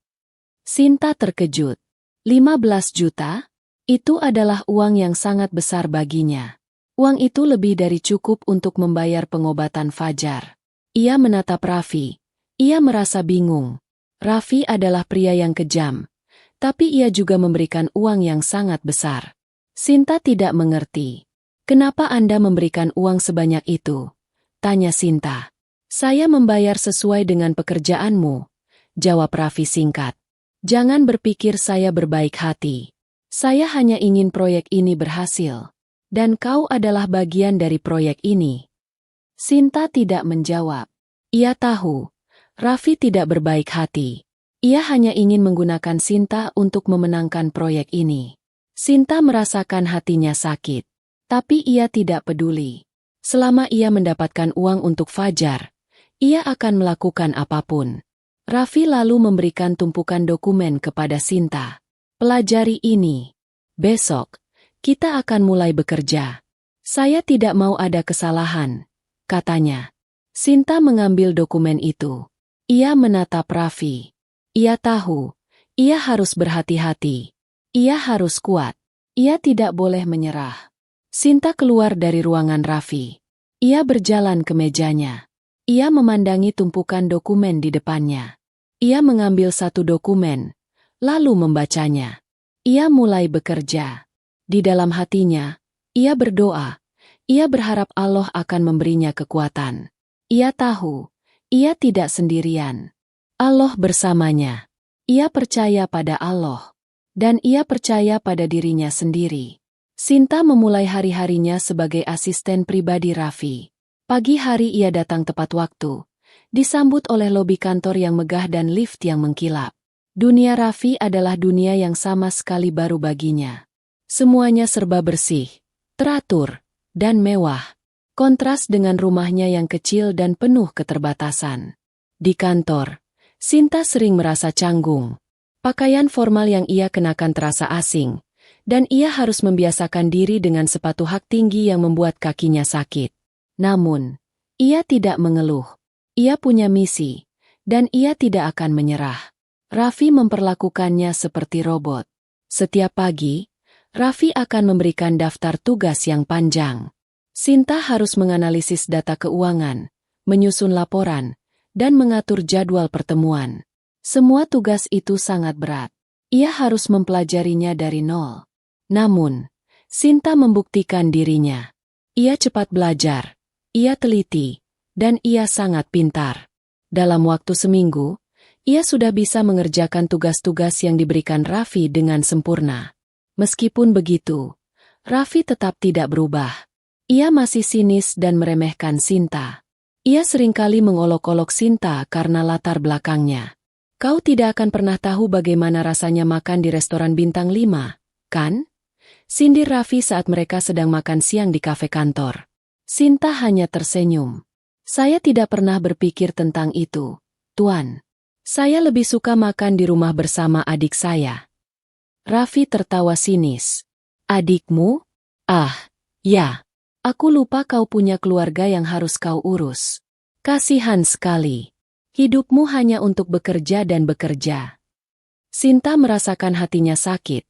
Sinta terkejut. 15 juta? Itu adalah uang yang sangat besar baginya. Uang itu lebih dari cukup untuk membayar pengobatan Fajar. Ia menatap Raffi. Ia merasa bingung. Raffi adalah pria yang kejam, tapi ia juga memberikan uang yang sangat besar. Sinta tidak mengerti. "Kenapa Anda memberikan uang sebanyak itu?" tanya Sinta. "Saya membayar sesuai dengan pekerjaanmu," jawab Raffi singkat. "Jangan berpikir saya berbaik hati. Saya hanya ingin proyek ini berhasil. Dan kau adalah bagian dari proyek ini." Sinta tidak menjawab. Ia tahu, Raffi tidak berbaik hati. Ia hanya ingin menggunakan Sinta untuk memenangkan proyek ini. Sinta merasakan hatinya sakit. Tapi ia tidak peduli. Selama ia mendapatkan uang untuk Fajar, ia akan melakukan apapun. Raffi lalu memberikan tumpukan dokumen kepada Sinta. "Pelajari ini. Besok, kita akan mulai bekerja. Saya tidak mau ada kesalahan," katanya. Sinta mengambil dokumen itu. Ia menatap Raffi. Ia tahu, ia harus berhati-hati. Ia harus kuat. Ia tidak boleh menyerah. Sinta keluar dari ruangan Raffi. Ia berjalan ke mejanya. Ia memandangi tumpukan dokumen di depannya. Ia mengambil satu dokumen, lalu membacanya. Ia mulai bekerja. Di dalam hatinya, ia berdoa. Ia berharap Allah akan memberinya kekuatan. Ia tahu, ia tidak sendirian. Allah bersamanya. Ia percaya pada Allah. Dan ia percaya pada dirinya sendiri. Sinta memulai hari-harinya sebagai asisten pribadi Raffi. Pagi hari ia datang tepat waktu. Disambut oleh lobi kantor yang megah dan lift yang mengkilap. Dunia Raffi adalah dunia yang sama sekali baru baginya. Semuanya serba bersih, teratur, dan mewah. Kontras dengan rumahnya yang kecil dan penuh keterbatasan. Di kantor, Sinta sering merasa canggung. Pakaian formal yang ia kenakan terasa asing, dan ia harus membiasakan diri dengan sepatu hak tinggi yang membuat kakinya sakit. Namun, ia tidak mengeluh. Ia punya misi, dan ia tidak akan menyerah. Raffi memperlakukannya seperti robot. Setiap pagi, Raffi akan memberikan daftar tugas yang panjang. Sinta harus menganalisis data keuangan, menyusun laporan, dan mengatur jadwal pertemuan. Semua tugas itu sangat berat. Ia harus mempelajarinya dari nol. Namun, Sinta membuktikan dirinya. Ia cepat belajar, ia teliti, dan ia sangat pintar. Dalam waktu seminggu, ia sudah bisa mengerjakan tugas-tugas yang diberikan Raffi dengan sempurna. Meskipun begitu, Raffi tetap tidak berubah. Ia masih sinis dan meremehkan Sinta. Ia seringkali mengolok-olok Sinta karena latar belakangnya. "Kau tidak akan pernah tahu bagaimana rasanya makan di restoran bintang 5, kan?" sindir Raffi saat mereka sedang makan siang di kafe kantor. Sinta hanya tersenyum. Saya tidak pernah berpikir tentang itu, Tuan. Saya lebih suka makan di rumah bersama adik saya. Raffi tertawa sinis. Adikmu? Ah, ya. Aku lupa kau punya keluarga yang harus kau urus. Kasihan sekali. Hidupmu hanya untuk bekerja dan bekerja. Sinta merasakan hatinya sakit,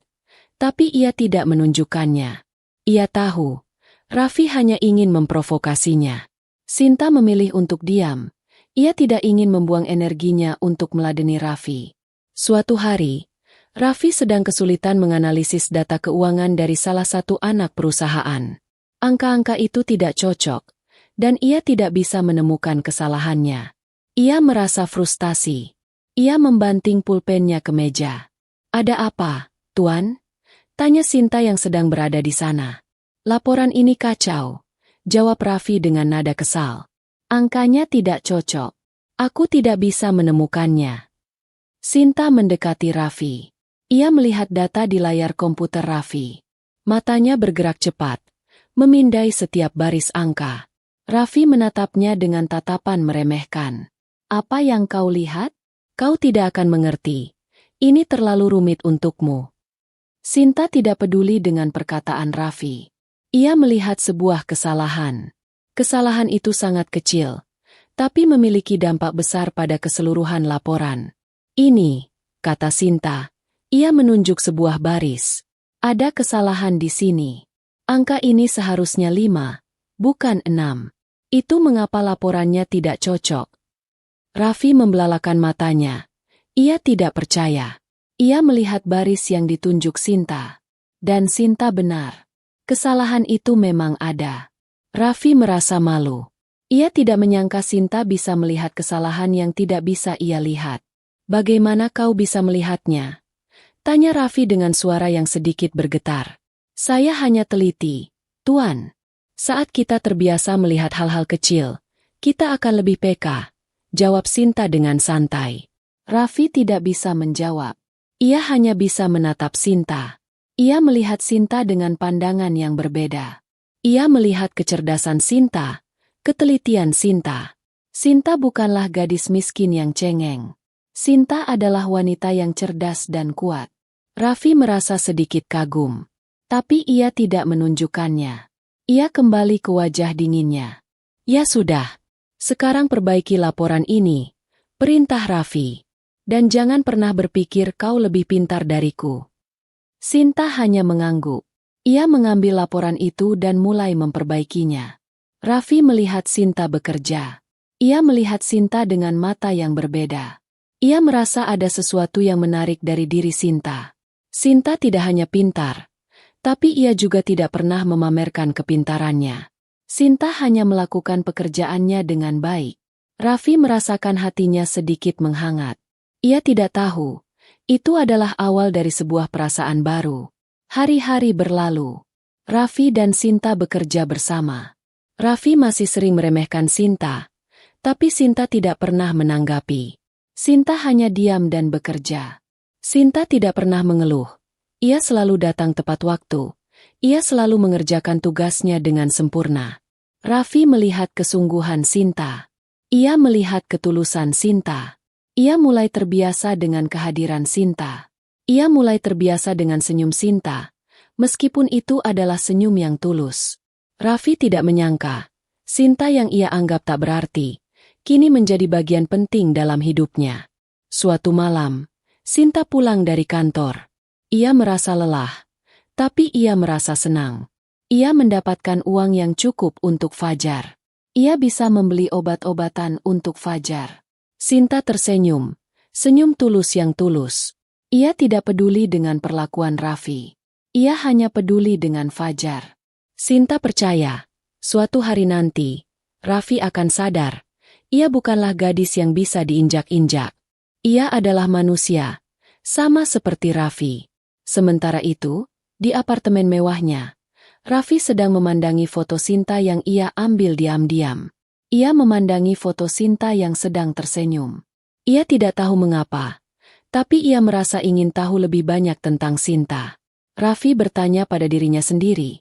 tapi ia tidak menunjukkannya. Ia tahu, Raffi hanya ingin memprovokasinya. Sinta memilih untuk diam. Ia tidak ingin membuang energinya untuk meladeni Raffi. Suatu hari, Raffi sedang kesulitan menganalisis data keuangan dari salah satu anak perusahaan. Angka-angka itu tidak cocok, dan ia tidak bisa menemukan kesalahannya. Ia merasa frustasi. Ia membanting pulpennya ke meja. Ada apa, Tuan? Tanya Sinta yang sedang berada di sana. Laporan ini kacau, jawab Raffi dengan nada kesal. Angkanya tidak cocok. Aku tidak bisa menemukannya. Sinta mendekati Raffi. Ia melihat data di layar komputer Raffi. Matanya bergerak cepat, memindai setiap baris angka. Raffi menatapnya dengan tatapan meremehkan. Apa yang kau lihat? Kau tidak akan mengerti. Ini terlalu rumit untukmu. Sinta tidak peduli dengan perkataan Raffi. Ia melihat sebuah kesalahan. Kesalahan itu sangat kecil, tapi memiliki dampak besar pada keseluruhan laporan. Ini, kata Sinta. Ia menunjuk sebuah baris. Ada kesalahan di sini. Angka ini seharusnya 5, bukan 6. Itu mengapa laporannya tidak cocok. Raffi membelalakan matanya. Ia tidak percaya. Ia melihat baris yang ditunjuk Sinta. Dan Sinta benar. Kesalahan itu memang ada. Raffi merasa malu. Ia tidak menyangka Sinta bisa melihat kesalahan yang tidak bisa ia lihat. Bagaimana kau bisa melihatnya? Tanya Raffi dengan suara yang sedikit bergetar. Saya hanya teliti, Tuan. Saat kita terbiasa melihat hal-hal kecil, kita akan lebih peka, jawab Sinta dengan santai. Raffi tidak bisa menjawab. Ia hanya bisa menatap Sinta. Ia melihat Sinta dengan pandangan yang berbeda. Ia melihat kecerdasan Sinta, ketelitian Sinta. Sinta bukanlah gadis miskin yang cengeng. Sinta adalah wanita yang cerdas dan kuat. Raffi merasa sedikit kagum, tapi ia tidak menunjukkannya. Ia kembali ke wajah dinginnya. Ya sudah, sekarang perbaiki laporan ini, perintah Raffi. Dan jangan pernah berpikir kau lebih pintar dariku. Sinta hanya mengangguk. Ia mengambil laporan itu dan mulai memperbaikinya. Raffi melihat Sinta bekerja. Ia melihat Sinta dengan mata yang berbeda. Ia merasa ada sesuatu yang menarik dari diri Sinta. Sinta tidak hanya pintar, tapi ia juga tidak pernah memamerkan kepintarannya. Sinta hanya melakukan pekerjaannya dengan baik. Raffi merasakan hatinya sedikit menghangat. Ia tidak tahu, itu adalah awal dari sebuah perasaan baru. Hari-hari berlalu. Raffi dan Sinta bekerja bersama. Raffi masih sering meremehkan Sinta, tapi Sinta tidak pernah menanggapi. Sinta hanya diam dan bekerja. Sinta tidak pernah mengeluh. Ia selalu datang tepat waktu. Ia selalu mengerjakan tugasnya dengan sempurna. Raffi melihat kesungguhan Sinta. Ia melihat ketulusan Sinta. Ia mulai terbiasa dengan kehadiran Sinta. Ia mulai terbiasa dengan senyum Sinta, meskipun itu adalah senyum yang tulus. Raffi tidak menyangka, Sinta yang ia anggap tak berarti, kini menjadi bagian penting dalam hidupnya. Suatu malam, Sinta pulang dari kantor. Ia merasa lelah, tapi ia merasa senang. Ia mendapatkan uang yang cukup untuk Fajar. Ia bisa membeli obat-obatan untuk Fajar. Sinta tersenyum, senyum tulus yang tulus. Ia tidak peduli dengan perlakuan Raffi. Ia hanya peduli dengan Fajar. Sinta percaya, suatu hari nanti, Raffi akan sadar. Ia bukanlah gadis yang bisa diinjak-injak. Ia adalah manusia, sama seperti Raffi. Sementara itu, di apartemen mewahnya, Raffi sedang memandangi foto Sinta yang ia ambil diam-diam. Ia memandangi foto Sinta yang sedang tersenyum. Ia tidak tahu mengapa, tapi ia merasa ingin tahu lebih banyak tentang Sinta. Raffi bertanya pada dirinya sendiri,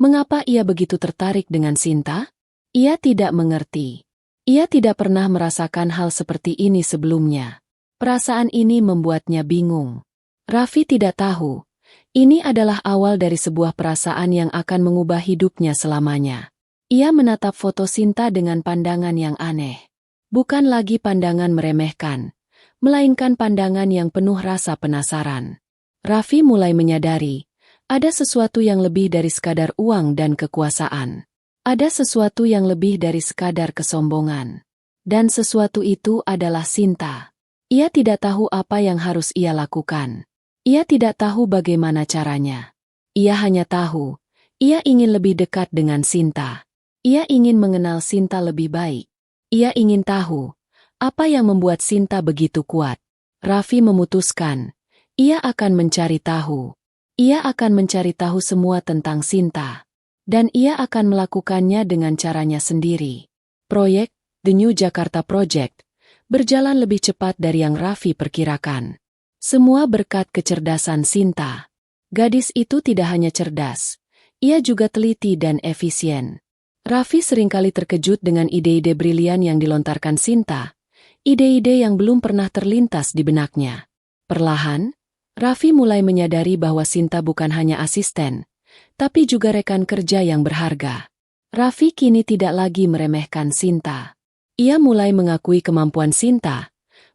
mengapa ia begitu tertarik dengan Sinta? Ia tidak mengerti. Ia tidak pernah merasakan hal seperti ini sebelumnya. Perasaan ini membuatnya bingung. Raffi tidak tahu. Ini adalah awal dari sebuah perasaan yang akan mengubah hidupnya selamanya. Ia menatap foto Sinta dengan pandangan yang aneh. Bukan lagi pandangan meremehkan, melainkan pandangan yang penuh rasa penasaran. Raffi mulai menyadari, ada sesuatu yang lebih dari sekadar uang dan kekuasaan. Ada sesuatu yang lebih dari sekadar kesombongan. Dan sesuatu itu adalah Sinta. Ia tidak tahu apa yang harus ia lakukan. Ia tidak tahu bagaimana caranya. Ia hanya tahu, ia ingin lebih dekat dengan Sinta. Ia ingin mengenal Sinta lebih baik. Ia ingin tahu, apa yang membuat Sinta begitu kuat. Raffi memutuskan, ia akan mencari tahu. Ia akan mencari tahu semua tentang Sinta. Dan ia akan melakukannya dengan caranya sendiri. Proyek, The New Jakarta Project, berjalan lebih cepat dari yang Raffi perkirakan. Semua berkat kecerdasan Sinta. Gadis itu tidak hanya cerdas, ia juga teliti dan efisien. Raffi seringkali terkejut dengan ide-ide brilian yang dilontarkan Sinta, ide-ide yang belum pernah terlintas di benaknya. Perlahan, Raffi mulai menyadari bahwa Sinta bukan hanya asisten, tapi juga rekan kerja yang berharga. Raffi kini tidak lagi meremehkan Sinta. Ia mulai mengakui kemampuan Sinta,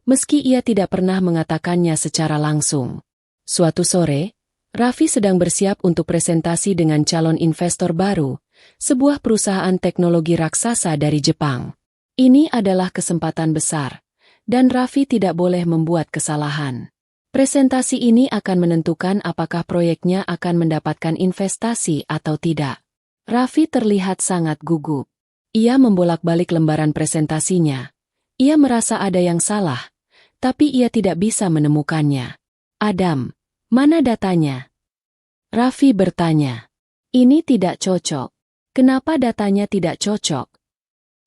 meski ia tidak pernah mengatakannya secara langsung. Suatu sore, Raffi sedang bersiap untuk presentasi dengan calon investor baru, sebuah perusahaan teknologi raksasa dari Jepang. Ini adalah kesempatan besar, dan Raffi tidak boleh membuat kesalahan. Presentasi ini akan menentukan apakah proyeknya akan mendapatkan investasi atau tidak. Raffi terlihat sangat gugup. Ia membolak-balik lembaran presentasinya. Ia merasa ada yang salah, tapi ia tidak bisa menemukannya. Adam, mana datanya? Raffi bertanya. Ini tidak cocok. Kenapa datanya tidak cocok?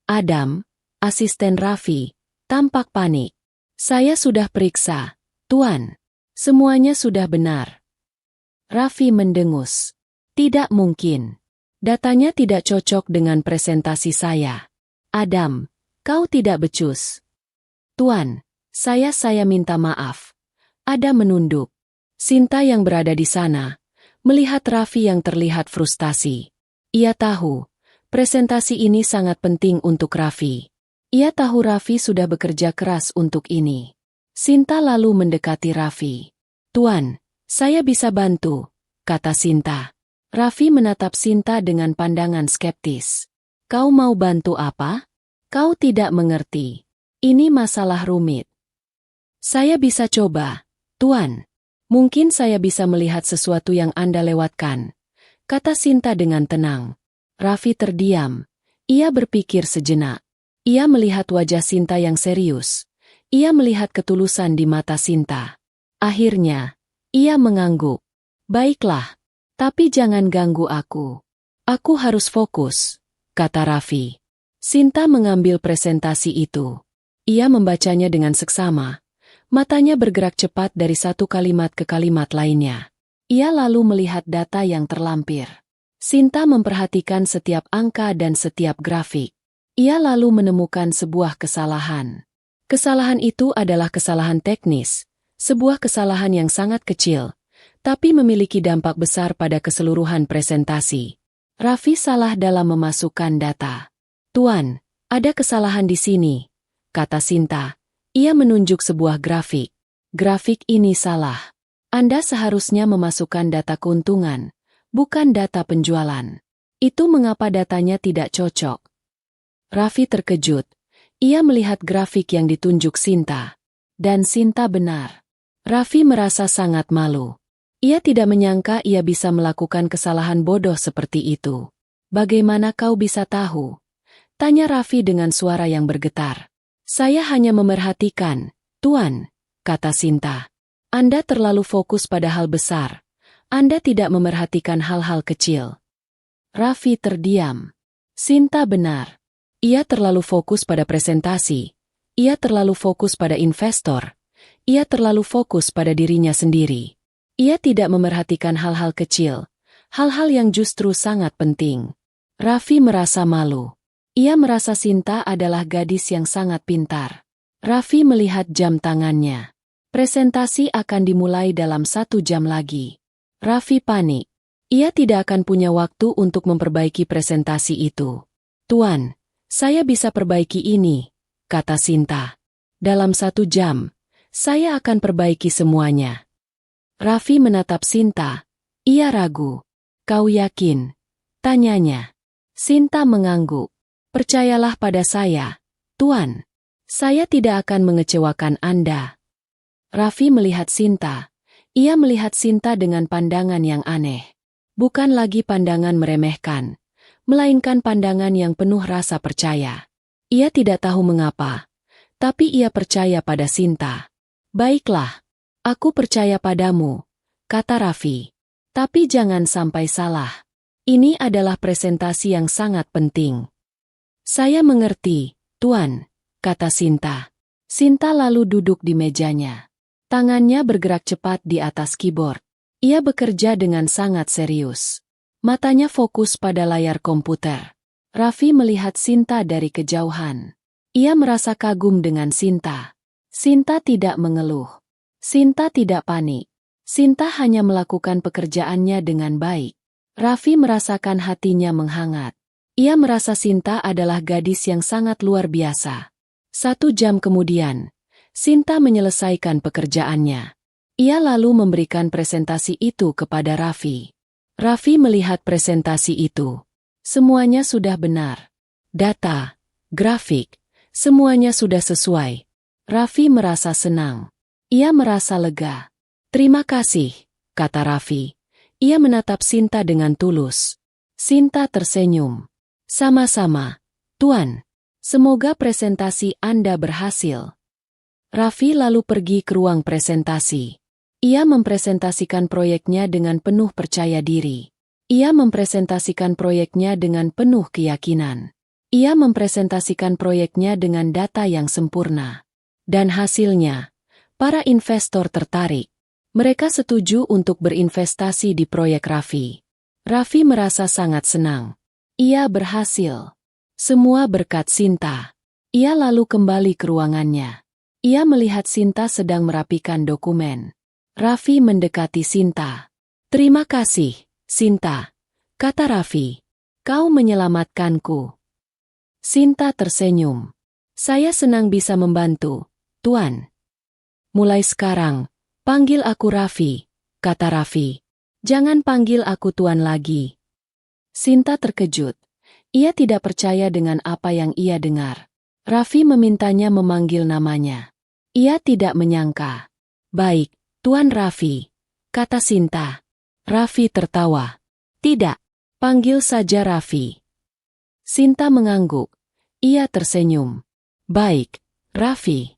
Adam, asisten Raffi, tampak panik. Saya sudah periksa, Tuan. Semuanya sudah benar. Raffi mendengus. Tidak mungkin. Datanya tidak cocok dengan presentasi saya. Adam, kau tidak becus. Tuan, saya minta maaf. Adam menunduk. Sinta yang berada di sana, melihat Raffi yang terlihat frustasi. Ia tahu, presentasi ini sangat penting untuk Raffi. Ia tahu Raffi sudah bekerja keras untuk ini. Sinta lalu mendekati Raffi. Tuan, saya bisa bantu, kata Sinta. Raffi menatap Sinta dengan pandangan skeptis. Kau mau bantu apa? Kau tidak mengerti. Ini masalah rumit. Saya bisa coba, Tuan. Mungkin saya bisa melihat sesuatu yang Anda lewatkan, kata Sinta dengan tenang. Raffi terdiam. Ia berpikir sejenak. Ia melihat wajah Sinta yang serius. Ia melihat ketulusan di mata Sinta. Akhirnya, ia mengangguk. Baiklah, tapi jangan ganggu aku. Aku harus fokus, kata Raffi. Sinta mengambil presentasi itu. Ia membacanya dengan seksama. Matanya bergerak cepat dari satu kalimat ke kalimat lainnya. Ia lalu melihat data yang terlampir. Sinta memperhatikan setiap angka dan setiap grafik. Ia lalu menemukan sebuah kesalahan. Kesalahan itu adalah kesalahan teknis, sebuah kesalahan yang sangat kecil, tapi memiliki dampak besar pada keseluruhan presentasi. Raffi salah dalam memasukkan data. Tuan, ada kesalahan di sini, kata Sinta. Ia menunjuk sebuah grafik. Grafik ini salah. Anda seharusnya memasukkan data keuntungan, bukan data penjualan. Itu mengapa datanya tidak cocok. Raffi terkejut. Ia melihat grafik yang ditunjuk Sinta. Dan Sinta benar. Raffi merasa sangat malu. Ia tidak menyangka ia bisa melakukan kesalahan bodoh seperti itu. Bagaimana kau bisa tahu? Tanya Raffi dengan suara yang bergetar. Saya hanya memerhatikan, Tuan, kata Sinta. Anda terlalu fokus pada hal besar. Anda tidak memerhatikan hal-hal kecil. Raffi terdiam. Sinta benar. Ia terlalu fokus pada presentasi. Ia terlalu fokus pada investor. Ia terlalu fokus pada dirinya sendiri. Ia tidak memerhatikan hal-hal kecil. Hal-hal yang justru sangat penting. Raffi merasa malu. Ia merasa Sinta adalah gadis yang sangat pintar. Raffi melihat jam tangannya. Presentasi akan dimulai dalam 1 jam lagi. Raffi panik. Ia tidak akan punya waktu untuk memperbaiki presentasi itu. Tuan, saya bisa perbaiki ini, kata Sinta. Dalam 1 jam, saya akan perbaiki semuanya. Raffi menatap Sinta. Ia ragu. Kau yakin? Tanyanya. Sinta mengangguk. Percayalah pada saya, Tuan. Saya tidak akan mengecewakan Anda. Raffi melihat Sinta. Ia melihat Sinta dengan pandangan yang aneh. Bukan lagi pandangan meremehkan, melainkan pandangan yang penuh rasa percaya. Ia tidak tahu mengapa, tapi ia percaya pada Sinta. Baiklah, aku percaya padamu, kata Raffi. Tapi jangan sampai salah. Ini adalah presentasi yang sangat penting. Saya mengerti, Tuan, kata Sinta. Sinta lalu duduk di mejanya. Tangannya bergerak cepat di atas keyboard. Ia bekerja dengan sangat serius. Matanya fokus pada layar komputer. Raffi melihat Sinta dari kejauhan. Ia merasa kagum dengan Sinta. Sinta tidak mengeluh. Sinta tidak panik. Sinta hanya melakukan pekerjaannya dengan baik. Raffi merasakan hatinya menghangat. Ia merasa Sinta adalah gadis yang sangat luar biasa. 1 jam kemudian, Sinta menyelesaikan pekerjaannya. Ia lalu memberikan presentasi itu kepada Raffi. Raffi melihat presentasi itu. Semuanya sudah benar. Data, grafik, semuanya sudah sesuai. Raffi merasa senang. Ia merasa lega. Terima kasih, kata Raffi. Ia menatap Sinta dengan tulus. Sinta tersenyum. Sama-sama, Tuan. Semoga presentasi Anda berhasil. Raffi lalu pergi ke ruang presentasi. Ia mempresentasikan proyeknya dengan penuh percaya diri. Ia mempresentasikan proyeknya dengan penuh keyakinan. Ia mempresentasikan proyeknya dengan data yang sempurna. Dan hasilnya, para investor tertarik. Mereka setuju untuk berinvestasi di proyek Raffi. Raffi merasa sangat senang. Ia berhasil. Semua berkat Sinta. Ia lalu kembali ke ruangannya. Ia melihat Sinta sedang merapikan dokumen. Raffi mendekati Sinta. Terima kasih, Sinta, kata Raffi. Kau menyelamatkanku. Sinta tersenyum. Saya senang bisa membantu, Tuan. Mulai sekarang, panggil aku Raffi, kata Raffi. Jangan panggil aku Tuan lagi. Sinta terkejut. Ia tidak percaya dengan apa yang ia dengar. Raffi memintanya memanggil namanya. Ia tidak menyangka. Baik, Tuan Raffi, kata Sinta. Raffi tertawa. Tidak, panggil saja Raffi. Sinta mengangguk. Ia tersenyum. Baik, Raffi.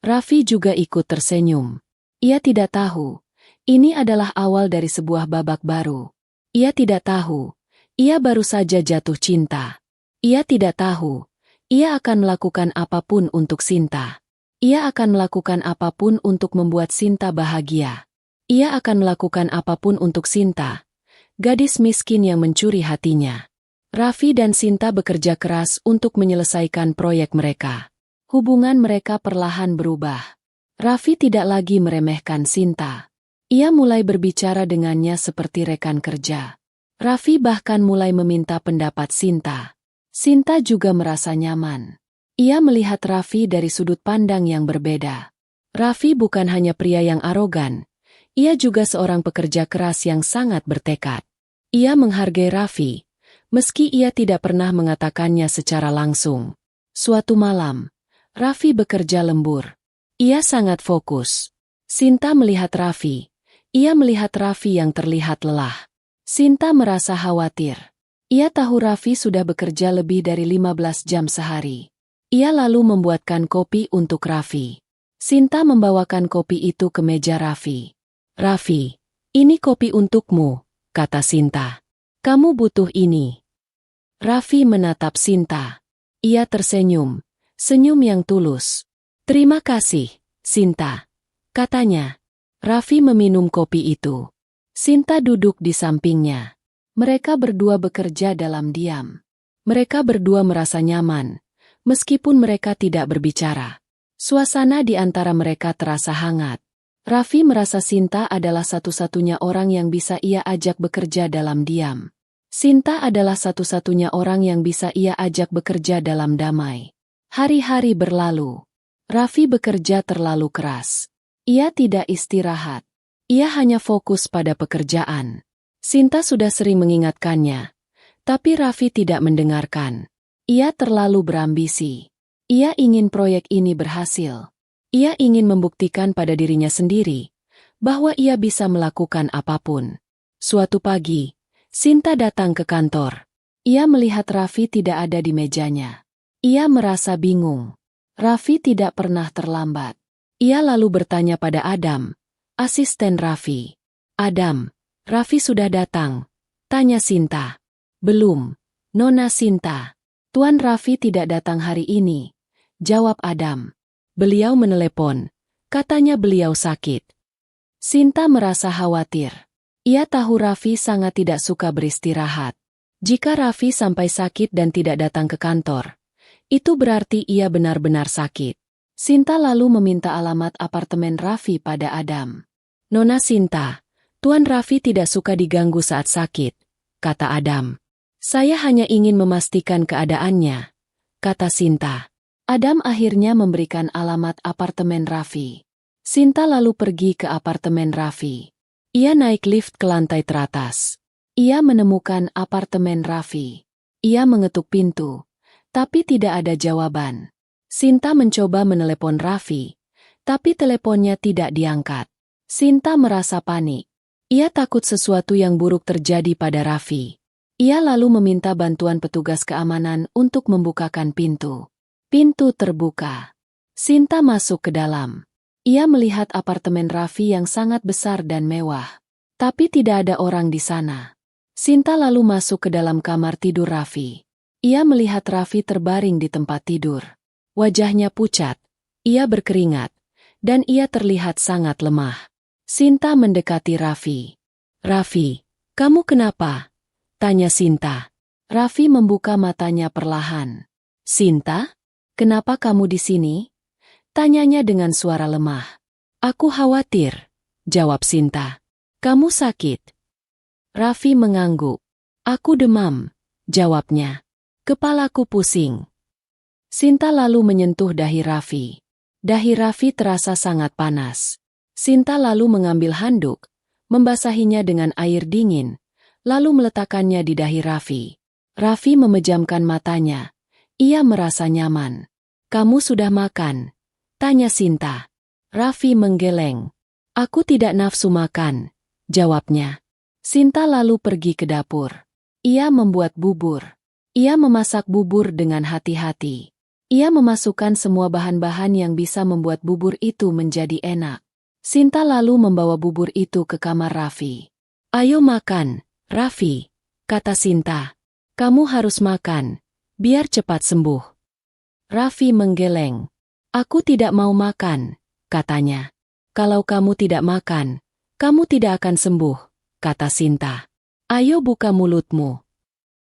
Raffi juga ikut tersenyum. Ia tidak tahu. Ini adalah awal dari sebuah babak baru. Ia tidak tahu. Ia baru saja jatuh cinta. Ia tidak tahu. Ia akan melakukan apapun untuk Sinta. Ia akan melakukan apapun untuk membuat Sinta bahagia. Ia akan melakukan apapun untuk Sinta, gadis miskin yang mencuri hatinya. Raffi dan Sinta bekerja keras untuk menyelesaikan proyek mereka. Hubungan mereka perlahan berubah. Raffi tidak lagi meremehkan Sinta. Ia mulai berbicara dengannya seperti rekan kerja. Raffi bahkan mulai meminta pendapat Sinta. Sinta juga merasa nyaman. Ia melihat Raffi dari sudut pandang yang berbeda. Raffi bukan hanya pria yang arogan. Ia juga seorang pekerja keras yang sangat bertekad. Ia menghargai Raffi, meski ia tidak pernah mengatakannya secara langsung. Suatu malam, Raffi bekerja lembur. Ia sangat fokus. Sinta melihat Raffi. Ia melihat Raffi yang terlihat lelah. Sinta merasa khawatir. Ia tahu Raffi sudah bekerja lebih dari 15 jam sehari. Ia lalu membuatkan kopi untuk Raffi. Sinta membawakan kopi itu ke meja Raffi. Raffi, ini kopi untukmu, kata Sinta. Kamu butuh ini. Raffi menatap Sinta. Ia tersenyum, senyum yang tulus. Terima kasih, Sinta, katanya. Raffi meminum kopi itu. Sinta duduk di sampingnya. Mereka berdua bekerja dalam diam. Mereka berdua merasa nyaman, meskipun mereka tidak berbicara. Suasana di antara mereka terasa hangat. Raffi merasa Sinta adalah satu-satunya orang yang bisa ia ajak bekerja dalam diam. Sinta adalah satu-satunya orang yang bisa ia ajak bekerja dalam damai. Hari-hari berlalu. Raffi bekerja terlalu keras. Ia tidak istirahat. Ia hanya fokus pada pekerjaan. Sinta sudah sering mengingatkannya, tapi Raffi tidak mendengarkan. Ia terlalu berambisi. Ia ingin proyek ini berhasil. Ia ingin membuktikan pada dirinya sendiri bahwa ia bisa melakukan apapun. Suatu pagi, Sinta datang ke kantor. Ia melihat Raffi tidak ada di mejanya. Ia merasa bingung. Raffi tidak pernah terlambat. Ia lalu bertanya pada Adam, asisten Raffi. Adam, Raffi sudah datang? Tanya Sinta. Belum, Nona Sinta. Tuan Raffi tidak datang hari ini, jawab Adam. Beliau menelepon, katanya beliau sakit. Sinta merasa khawatir. Ia tahu Raffi sangat tidak suka beristirahat. Jika Raffi sampai sakit dan tidak datang ke kantor, itu berarti ia benar-benar sakit. Sinta lalu meminta alamat apartemen Raffi pada Adam. Nona Sinta, Tuan Raffi tidak suka diganggu saat sakit, kata Adam. Saya hanya ingin memastikan keadaannya, kata Sinta. Adam akhirnya memberikan alamat apartemen Raffi. Sinta lalu pergi ke apartemen Raffi. Ia naik lift ke lantai teratas. Ia menemukan apartemen Raffi. Ia mengetuk pintu, tapi tidak ada jawaban. Sinta mencoba menelepon Raffi, tapi teleponnya tidak diangkat. Sinta merasa panik. Ia takut sesuatu yang buruk terjadi pada Raffi. Ia lalu meminta bantuan petugas keamanan untuk membukakan pintu. Pintu terbuka. Sinta masuk ke dalam. Ia melihat apartemen Raffi yang sangat besar dan mewah. Tapi tidak ada orang di sana. Sinta lalu masuk ke dalam kamar tidur Raffi. Ia melihat Raffi terbaring di tempat tidur. Wajahnya pucat, ia berkeringat, dan ia terlihat sangat lemah. Sinta mendekati Raffi. Raffi, kamu kenapa? Tanya Sinta. Raffi membuka matanya perlahan. Sinta, kenapa kamu di sini? Tanyanya dengan suara lemah. Aku khawatir, jawab Sinta. Kamu sakit? Raffi mengangguk. Aku demam, jawabnya. Kepalaku pusing. Sinta lalu menyentuh dahi Raffi. Dahi Raffi terasa sangat panas. Sinta lalu mengambil handuk, membasahinya dengan air dingin, lalu meletakkannya di dahi Raffi. Raffi memejamkan matanya. Ia merasa nyaman. Kamu sudah makan? Tanya Sinta. Raffi menggeleng. Aku tidak nafsu makan, jawabnya. Sinta lalu pergi ke dapur. Ia membuat bubur. Ia memasak bubur dengan hati-hati. Ia memasukkan semua bahan-bahan yang bisa membuat bubur itu menjadi enak. Sinta lalu membawa bubur itu ke kamar Raffi. Ayo makan, Raffi, kata Sinta. Kamu harus makan, biar cepat sembuh. Raffi menggeleng. Aku tidak mau makan, katanya. Kalau kamu tidak makan, kamu tidak akan sembuh, kata Sinta. Ayo buka mulutmu.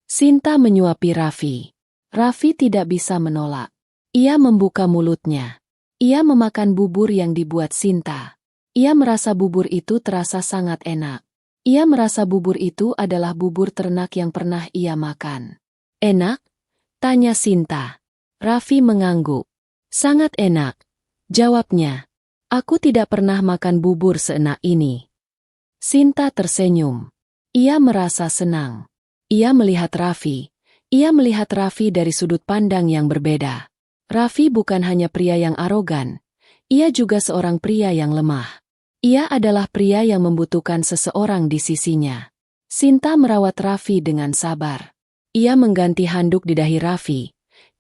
Sinta menyuapi Raffi. Raffi tidak bisa menolak. Ia membuka mulutnya. Ia memakan bubur yang dibuat Sinta. Ia merasa bubur itu terasa sangat enak. Ia merasa bubur itu adalah bubur ternak yang pernah ia makan. Enak? Tanya Sinta. Raffi mengangguk. Sangat enak, jawabnya. Aku tidak pernah makan bubur seenak ini. Sinta tersenyum. Ia merasa senang. Ia melihat Raffi. Ia melihat Raffi dari sudut pandang yang berbeda. Raffi bukan hanya pria yang arogan. Ia juga seorang pria yang lemah. Ia adalah pria yang membutuhkan seseorang di sisinya. Sinta merawat Raffi dengan sabar. Ia mengganti handuk di dahi Raffi.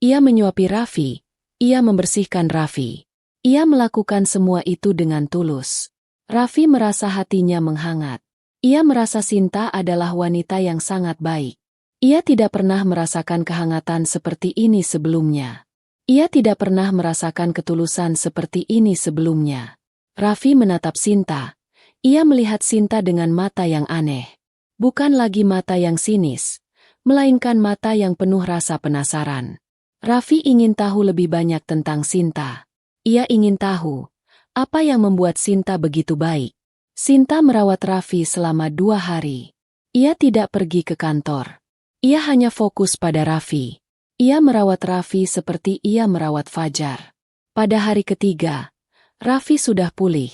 Ia menyuapi Raffi. Ia membersihkan Raffi. Ia melakukan semua itu dengan tulus. Raffi merasa hatinya menghangat. Ia merasa Sinta adalah wanita yang sangat baik. Ia tidak pernah merasakan kehangatan seperti ini sebelumnya. Ia tidak pernah merasakan ketulusan seperti ini sebelumnya. Raffi menatap Sinta. Ia melihat Sinta dengan mata yang aneh. Bukan lagi mata yang sinis, melainkan mata yang penuh rasa penasaran. Raffi ingin tahu lebih banyak tentang Sinta. Ia ingin tahu, apa yang membuat Sinta begitu baik. Sinta merawat Raffi selama 2 hari. Ia tidak pergi ke kantor. Ia hanya fokus pada Raffi. Ia merawat Raffi seperti ia merawat Fajar. Pada hari ketiga, Raffi sudah pulih.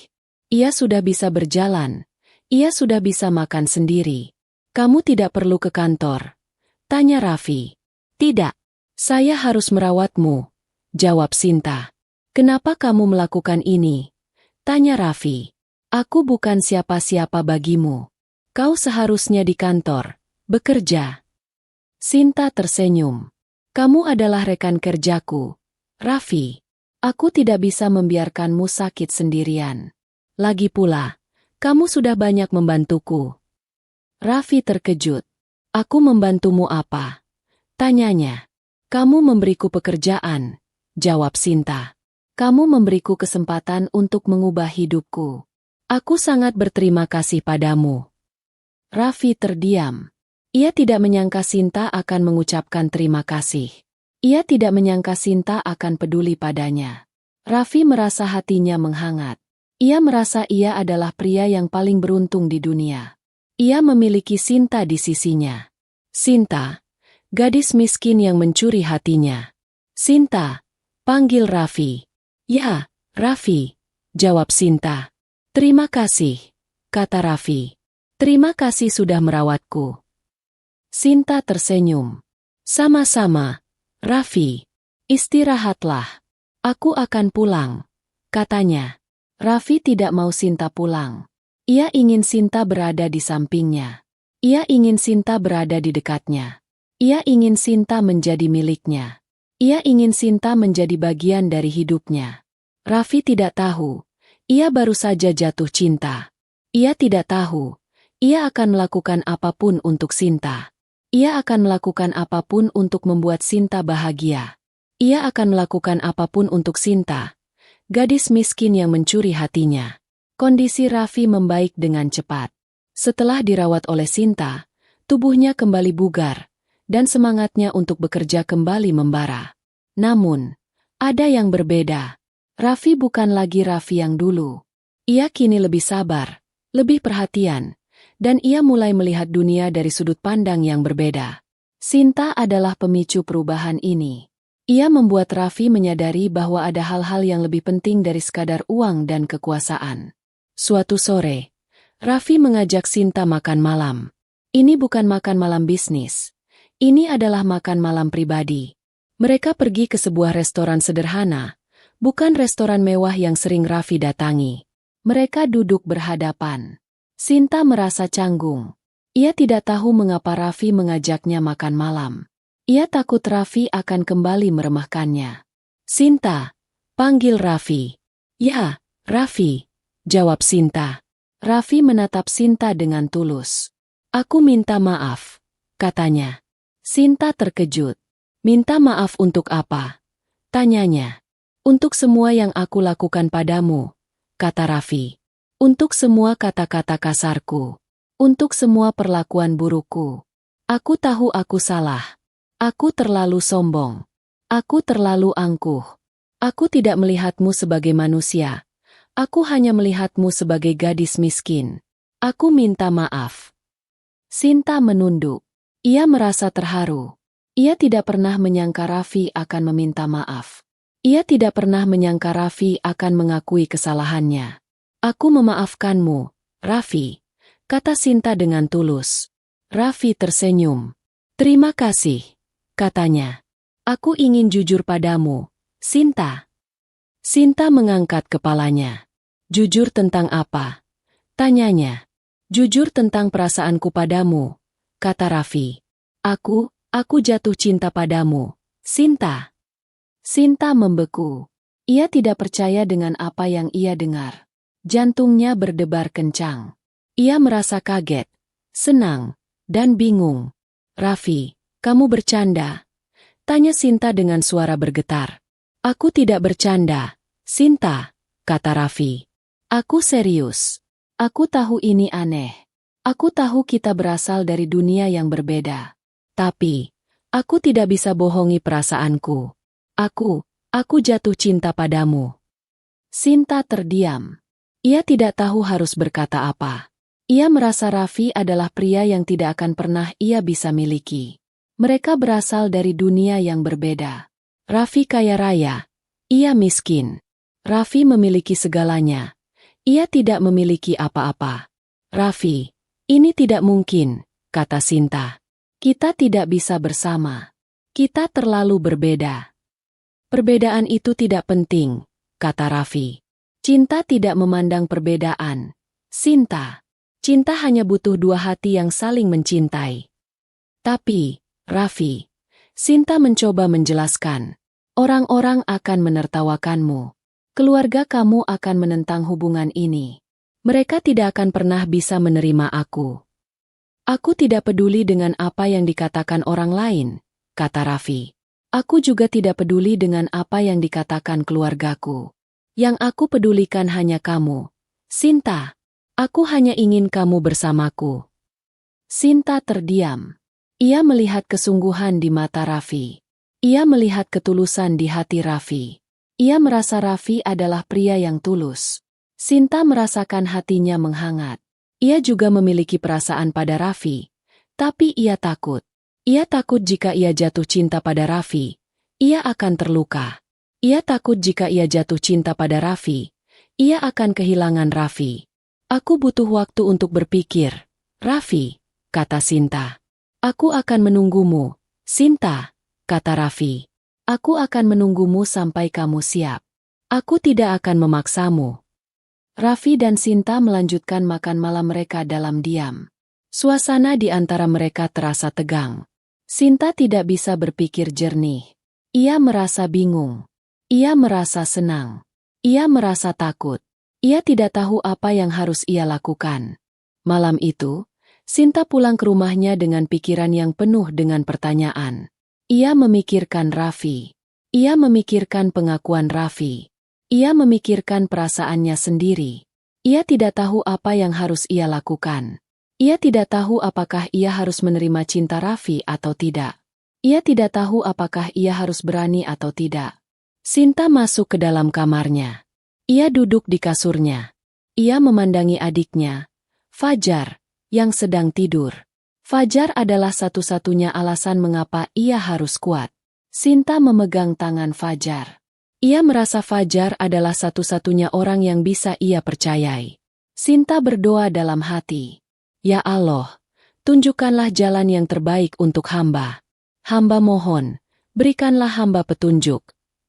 Ia sudah bisa berjalan. Ia sudah bisa makan sendiri. "Kamu tidak perlu ke kantor?" tanya Raffi. "Tidak. Saya harus merawatmu," jawab Sinta. "Kenapa kamu melakukan ini?" tanya Raffi. "Aku bukan siapa-siapa bagimu. Kau seharusnya di kantor, bekerja." Sinta tersenyum. "Kamu adalah rekan kerjaku, Raffi. Aku tidak bisa membiarkanmu sakit sendirian. Lagi pula, kamu sudah banyak membantuku." Raffi terkejut. "Aku membantumu apa?" tanyanya. "Kamu memberiku pekerjaan," jawab Sinta. "Kamu memberiku kesempatan untuk mengubah hidupku. Aku sangat berterima kasih padamu." Raffi terdiam. Ia tidak menyangka Sinta akan mengucapkan terima kasih. Ia tidak menyangka Sinta akan peduli padanya. Raffi merasa hatinya menghangat. Ia merasa ia adalah pria yang paling beruntung di dunia. Ia memiliki Sinta di sisinya. Sinta, gadis miskin yang mencuri hatinya. "Sinta," panggil Raffi. "Ya, Raffi," jawab Sinta. "Terima kasih," kata Raffi. "Terima kasih sudah merawatku." Sinta tersenyum. "Sama-sama, Raffi. Istirahatlah. Aku akan pulang," katanya. Raffi tidak mau Sinta pulang. Ia ingin Sinta berada di sampingnya. Ia ingin Sinta berada di dekatnya. Ia ingin Sinta menjadi miliknya. Ia ingin Sinta menjadi bagian dari hidupnya. Raffi tidak tahu. Ia baru saja jatuh cinta. Ia tidak tahu. Ia akan melakukan apapun untuk Sinta. Ia akan melakukan apapun untuk membuat Sinta bahagia. Ia akan melakukan apapun untuk Sinta, gadis miskin yang mencuri hatinya. Kondisi Raffi membaik dengan cepat. Setelah dirawat oleh Sinta, tubuhnya kembali bugar, dan semangatnya untuk bekerja kembali membara. Namun, ada yang berbeda. Raffi bukan lagi Raffi yang dulu. Ia kini lebih sabar, lebih perhatian, dan ia mulai melihat dunia dari sudut pandang yang berbeda. Sinta adalah pemicu perubahan ini. Ia membuat Raffi menyadari bahwa ada hal-hal yang lebih penting dari sekadar uang dan kekuasaan. Suatu sore, Raffi mengajak Sinta makan malam. Ini bukan makan malam bisnis. Ini adalah makan malam pribadi. Mereka pergi ke sebuah restoran sederhana, bukan restoran mewah yang sering Raffi datangi. Mereka duduk berhadapan. Sinta merasa canggung. Ia tidak tahu mengapa Raffi mengajaknya makan malam. Ia takut Raffi akan kembali meremehkannya. "Sinta," panggil Raffi. "Ya, Raffi," jawab Sinta. Raffi menatap Sinta dengan tulus. "Aku minta maaf," katanya. Sinta terkejut. "Minta maaf untuk apa?" tanyanya. "Untuk semua yang aku lakukan padamu," kata Raffi. "Untuk semua kata-kata kasarku. Untuk semua perlakuan burukku. Aku tahu aku salah. Aku terlalu sombong. Aku terlalu angkuh. Aku tidak melihatmu sebagai manusia. Aku hanya melihatmu sebagai gadis miskin. Aku minta maaf." Sinta menunduk. Ia merasa terharu. Ia tidak pernah menyangka Raffi akan meminta maaf. Ia tidak pernah menyangka Raffi akan mengakui kesalahannya. "Aku memaafkanmu, Raffi," kata Sinta dengan tulus. Raffi tersenyum. "Terima kasih," katanya. "Aku ingin jujur padamu, Sinta." Sinta mengangkat kepalanya. "Jujur tentang apa?" tanyanya. "Jujur tentang perasaanku padamu," kata Raffi. Aku jatuh cinta padamu, Sinta." Sinta membeku. Ia tidak percaya dengan apa yang ia dengar. Jantungnya berdebar kencang. Ia merasa kaget, senang, dan bingung. "Raffi, kamu bercanda?" tanya Sinta dengan suara bergetar. "Aku tidak bercanda, Sinta," kata Raffi. "Aku serius. Aku tahu ini aneh. Aku tahu kita berasal dari dunia yang berbeda. Tapi, aku tidak bisa bohongi perasaanku. Aku jatuh cinta padamu. Sinta terdiam. Ia tidak tahu harus berkata apa. Ia merasa Raffi adalah pria yang tidak akan pernah ia bisa miliki. Mereka berasal dari dunia yang berbeda. Raffi kaya raya. Ia miskin. Raffi memiliki segalanya. Ia tidak memiliki apa-apa. Raffi, ini tidak mungkin, kata Sinta. Kita tidak bisa bersama. Kita terlalu berbeda. Perbedaan itu tidak penting, kata Raffi. Cinta tidak memandang perbedaan. Sinta. Cinta hanya butuh dua hati yang saling mencintai. Tapi, Raffi, Sinta mencoba menjelaskan. Orang-orang akan menertawakanmu. Keluarga kamu akan menentang hubungan ini. Mereka tidak akan pernah bisa menerima aku. Aku tidak peduli dengan apa yang dikatakan orang lain, kata Raffi. Aku juga tidak peduli dengan apa yang dikatakan keluargaku. Yang aku pedulikan hanya kamu. Sinta, aku hanya ingin kamu bersamaku. Sinta terdiam. Ia melihat kesungguhan di mata Raffi. Ia melihat ketulusan di hati Raffi. Ia merasa Raffi adalah pria yang tulus. Sinta merasakan hatinya menghangat. Ia juga memiliki perasaan pada Raffi. Tapi ia takut. Ia takut jika ia jatuh cinta pada Raffi, ia akan terluka. Ia takut jika ia jatuh cinta pada Raffi, ia akan kehilangan Raffi. Aku butuh waktu untuk berpikir. Raffi, kata Sinta. Aku akan menunggumu, Sinta, kata Raffi. Aku akan menunggumu sampai kamu siap. Aku tidak akan memaksamu. Raffi dan Sinta melanjutkan makan malam mereka dalam diam. Suasana di antara mereka terasa tegang. Sinta tidak bisa berpikir jernih. Ia merasa bingung. Ia merasa senang. Ia merasa takut. Ia tidak tahu apa yang harus ia lakukan. Malam itu, Sinta pulang ke rumahnya dengan pikiran yang penuh dengan pertanyaan. Ia memikirkan Raffi. Ia memikirkan pengakuan Raffi. Ia memikirkan perasaannya sendiri. Ia tidak tahu apa yang harus ia lakukan. Ia tidak tahu apakah ia harus menerima cinta Raffi atau tidak. Ia tidak tahu apakah ia harus berani atau tidak. Sinta masuk ke dalam kamarnya. Ia duduk di kasurnya. Ia memandangi adiknya, Fajar, yang sedang tidur. Fajar adalah satu-satunya alasan mengapa ia harus kuat. Sinta memegang tangan Fajar. Ia merasa Fajar adalah satu-satunya orang yang bisa ia percayai. Sinta berdoa dalam hati. Ya Allah, tunjukkanlah jalan yang terbaik untuk hamba. Hamba mohon, berikanlah hamba petunjuk,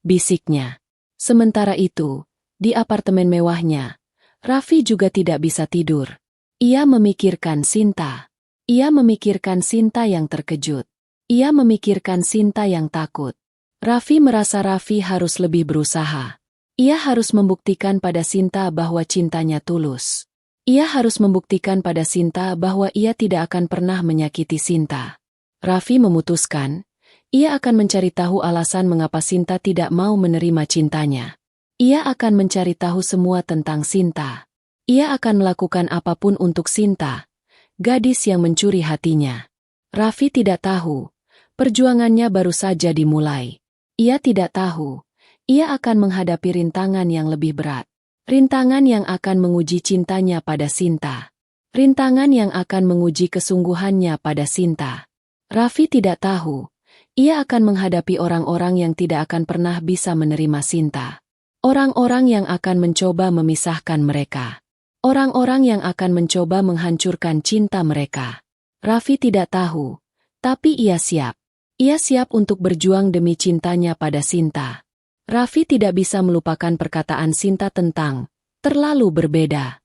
bisiknya. Sementara itu, di apartemen mewahnya, Raffi juga tidak bisa tidur. Ia memikirkan Sinta. Ia memikirkan Sinta yang terkejut. Ia memikirkan Sinta yang takut. Raffi merasa Raffi harus lebih berusaha. Ia harus membuktikan pada Sinta bahwa cintanya tulus. Ia harus membuktikan pada Sinta bahwa ia tidak akan pernah menyakiti Sinta. Raffi memutuskan, ia akan mencari tahu alasan mengapa Sinta tidak mau menerima cintanya. Ia akan mencari tahu semua tentang Sinta. Ia akan melakukan apapun untuk Sinta, gadis yang mencuri hatinya. Raffi tidak tahu, perjuangannya baru saja dimulai. Ia tidak tahu, ia akan menghadapi rintangan yang lebih berat. Rintangan yang akan menguji cintanya pada Sinta. Rintangan yang akan menguji kesungguhannya pada Sinta. Raffi tidak tahu, ia akan menghadapi orang-orang yang tidak akan pernah bisa menerima Sinta. Orang-orang yang akan mencoba memisahkan mereka. Orang-orang yang akan mencoba menghancurkan cinta mereka. Raffi tidak tahu, tapi ia siap. Ia siap untuk berjuang demi cintanya pada Sinta. Raffi tidak bisa melupakan perkataan Sinta tentang terlalu berbeda.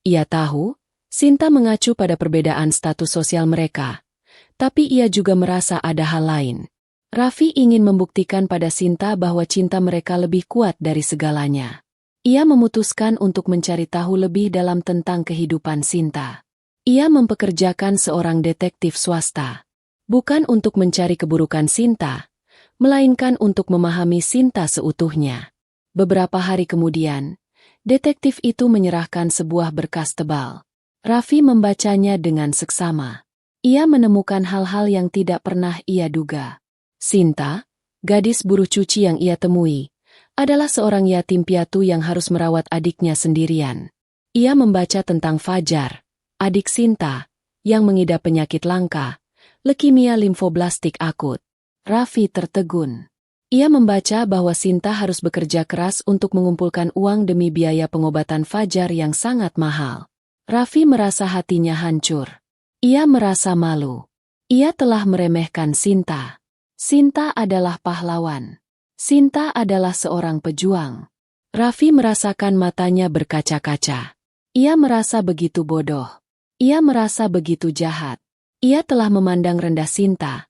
Ia tahu, Sinta mengacu pada perbedaan status sosial mereka. Tapi ia juga merasa ada hal lain. Raffi ingin membuktikan pada Sinta bahwa cinta mereka lebih kuat dari segalanya. Ia memutuskan untuk mencari tahu lebih dalam tentang kehidupan Sinta. Ia mempekerjakan seorang detektif swasta. Bukan untuk mencari keburukan Sinta, melainkan untuk memahami Sinta seutuhnya. Beberapa hari kemudian, detektif itu menyerahkan sebuah berkas tebal. Raffi membacanya dengan seksama. Ia menemukan hal-hal yang tidak pernah ia duga. Sinta, gadis buruh cuci yang ia temui, adalah seorang yatim piatu yang harus merawat adiknya sendirian. Ia membaca tentang Fajar, adik Sinta, yang mengidap penyakit langka, leukemia limfoblastik akut. Raffi tertegun. Ia membaca bahwa Sinta harus bekerja keras untuk mengumpulkan uang demi biaya pengobatan Fajar yang sangat mahal. Raffi merasa hatinya hancur. Ia merasa malu. Ia telah meremehkan Sinta. Sinta adalah pahlawan. Sinta adalah seorang pejuang. Raffi merasakan matanya berkaca-kaca. Ia merasa begitu bodoh. Ia merasa begitu jahat. Ia telah memandang rendah Sinta.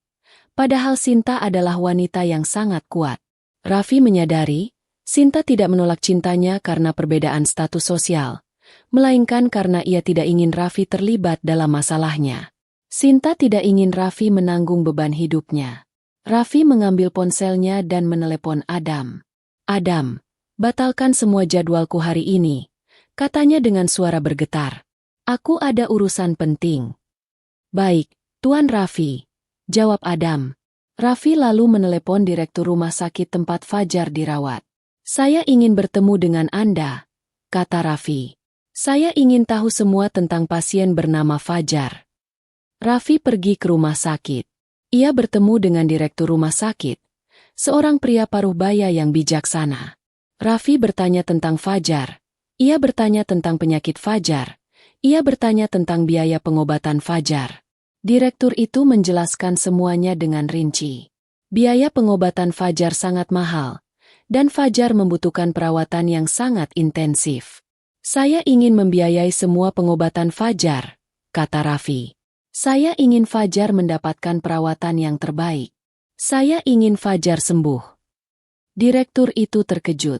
Padahal Sinta adalah wanita yang sangat kuat. Raffi menyadari, Sinta tidak menolak cintanya karena perbedaan status sosial, melainkan karena ia tidak ingin Raffi terlibat dalam masalahnya. Sinta tidak ingin Raffi menanggung beban hidupnya. Raffi mengambil ponselnya dan menelepon Adam. "Adam, batalkan semua jadwalku hari ini," katanya dengan suara bergetar. "Aku ada urusan penting." "Baik, Tuan Raffi," jawab Adam. Raffi lalu menelepon direktur rumah sakit tempat Fajar dirawat. "Saya ingin bertemu dengan Anda," kata Raffi. "Saya ingin tahu semua tentang pasien bernama Fajar." Raffi pergi ke rumah sakit. Ia bertemu dengan direktur rumah sakit, seorang pria paruh baya yang bijaksana. Raffi bertanya tentang Fajar. Ia bertanya tentang penyakit Fajar. Ia bertanya tentang biaya pengobatan Fajar. Direktur itu menjelaskan semuanya dengan rinci. Biaya pengobatan Fajar sangat mahal, dan Fajar membutuhkan perawatan yang sangat intensif. "Saya ingin membiayai semua pengobatan Fajar," kata Raffi. "Saya ingin Fajar mendapatkan perawatan yang terbaik. Saya ingin Fajar sembuh." Direktur itu terkejut.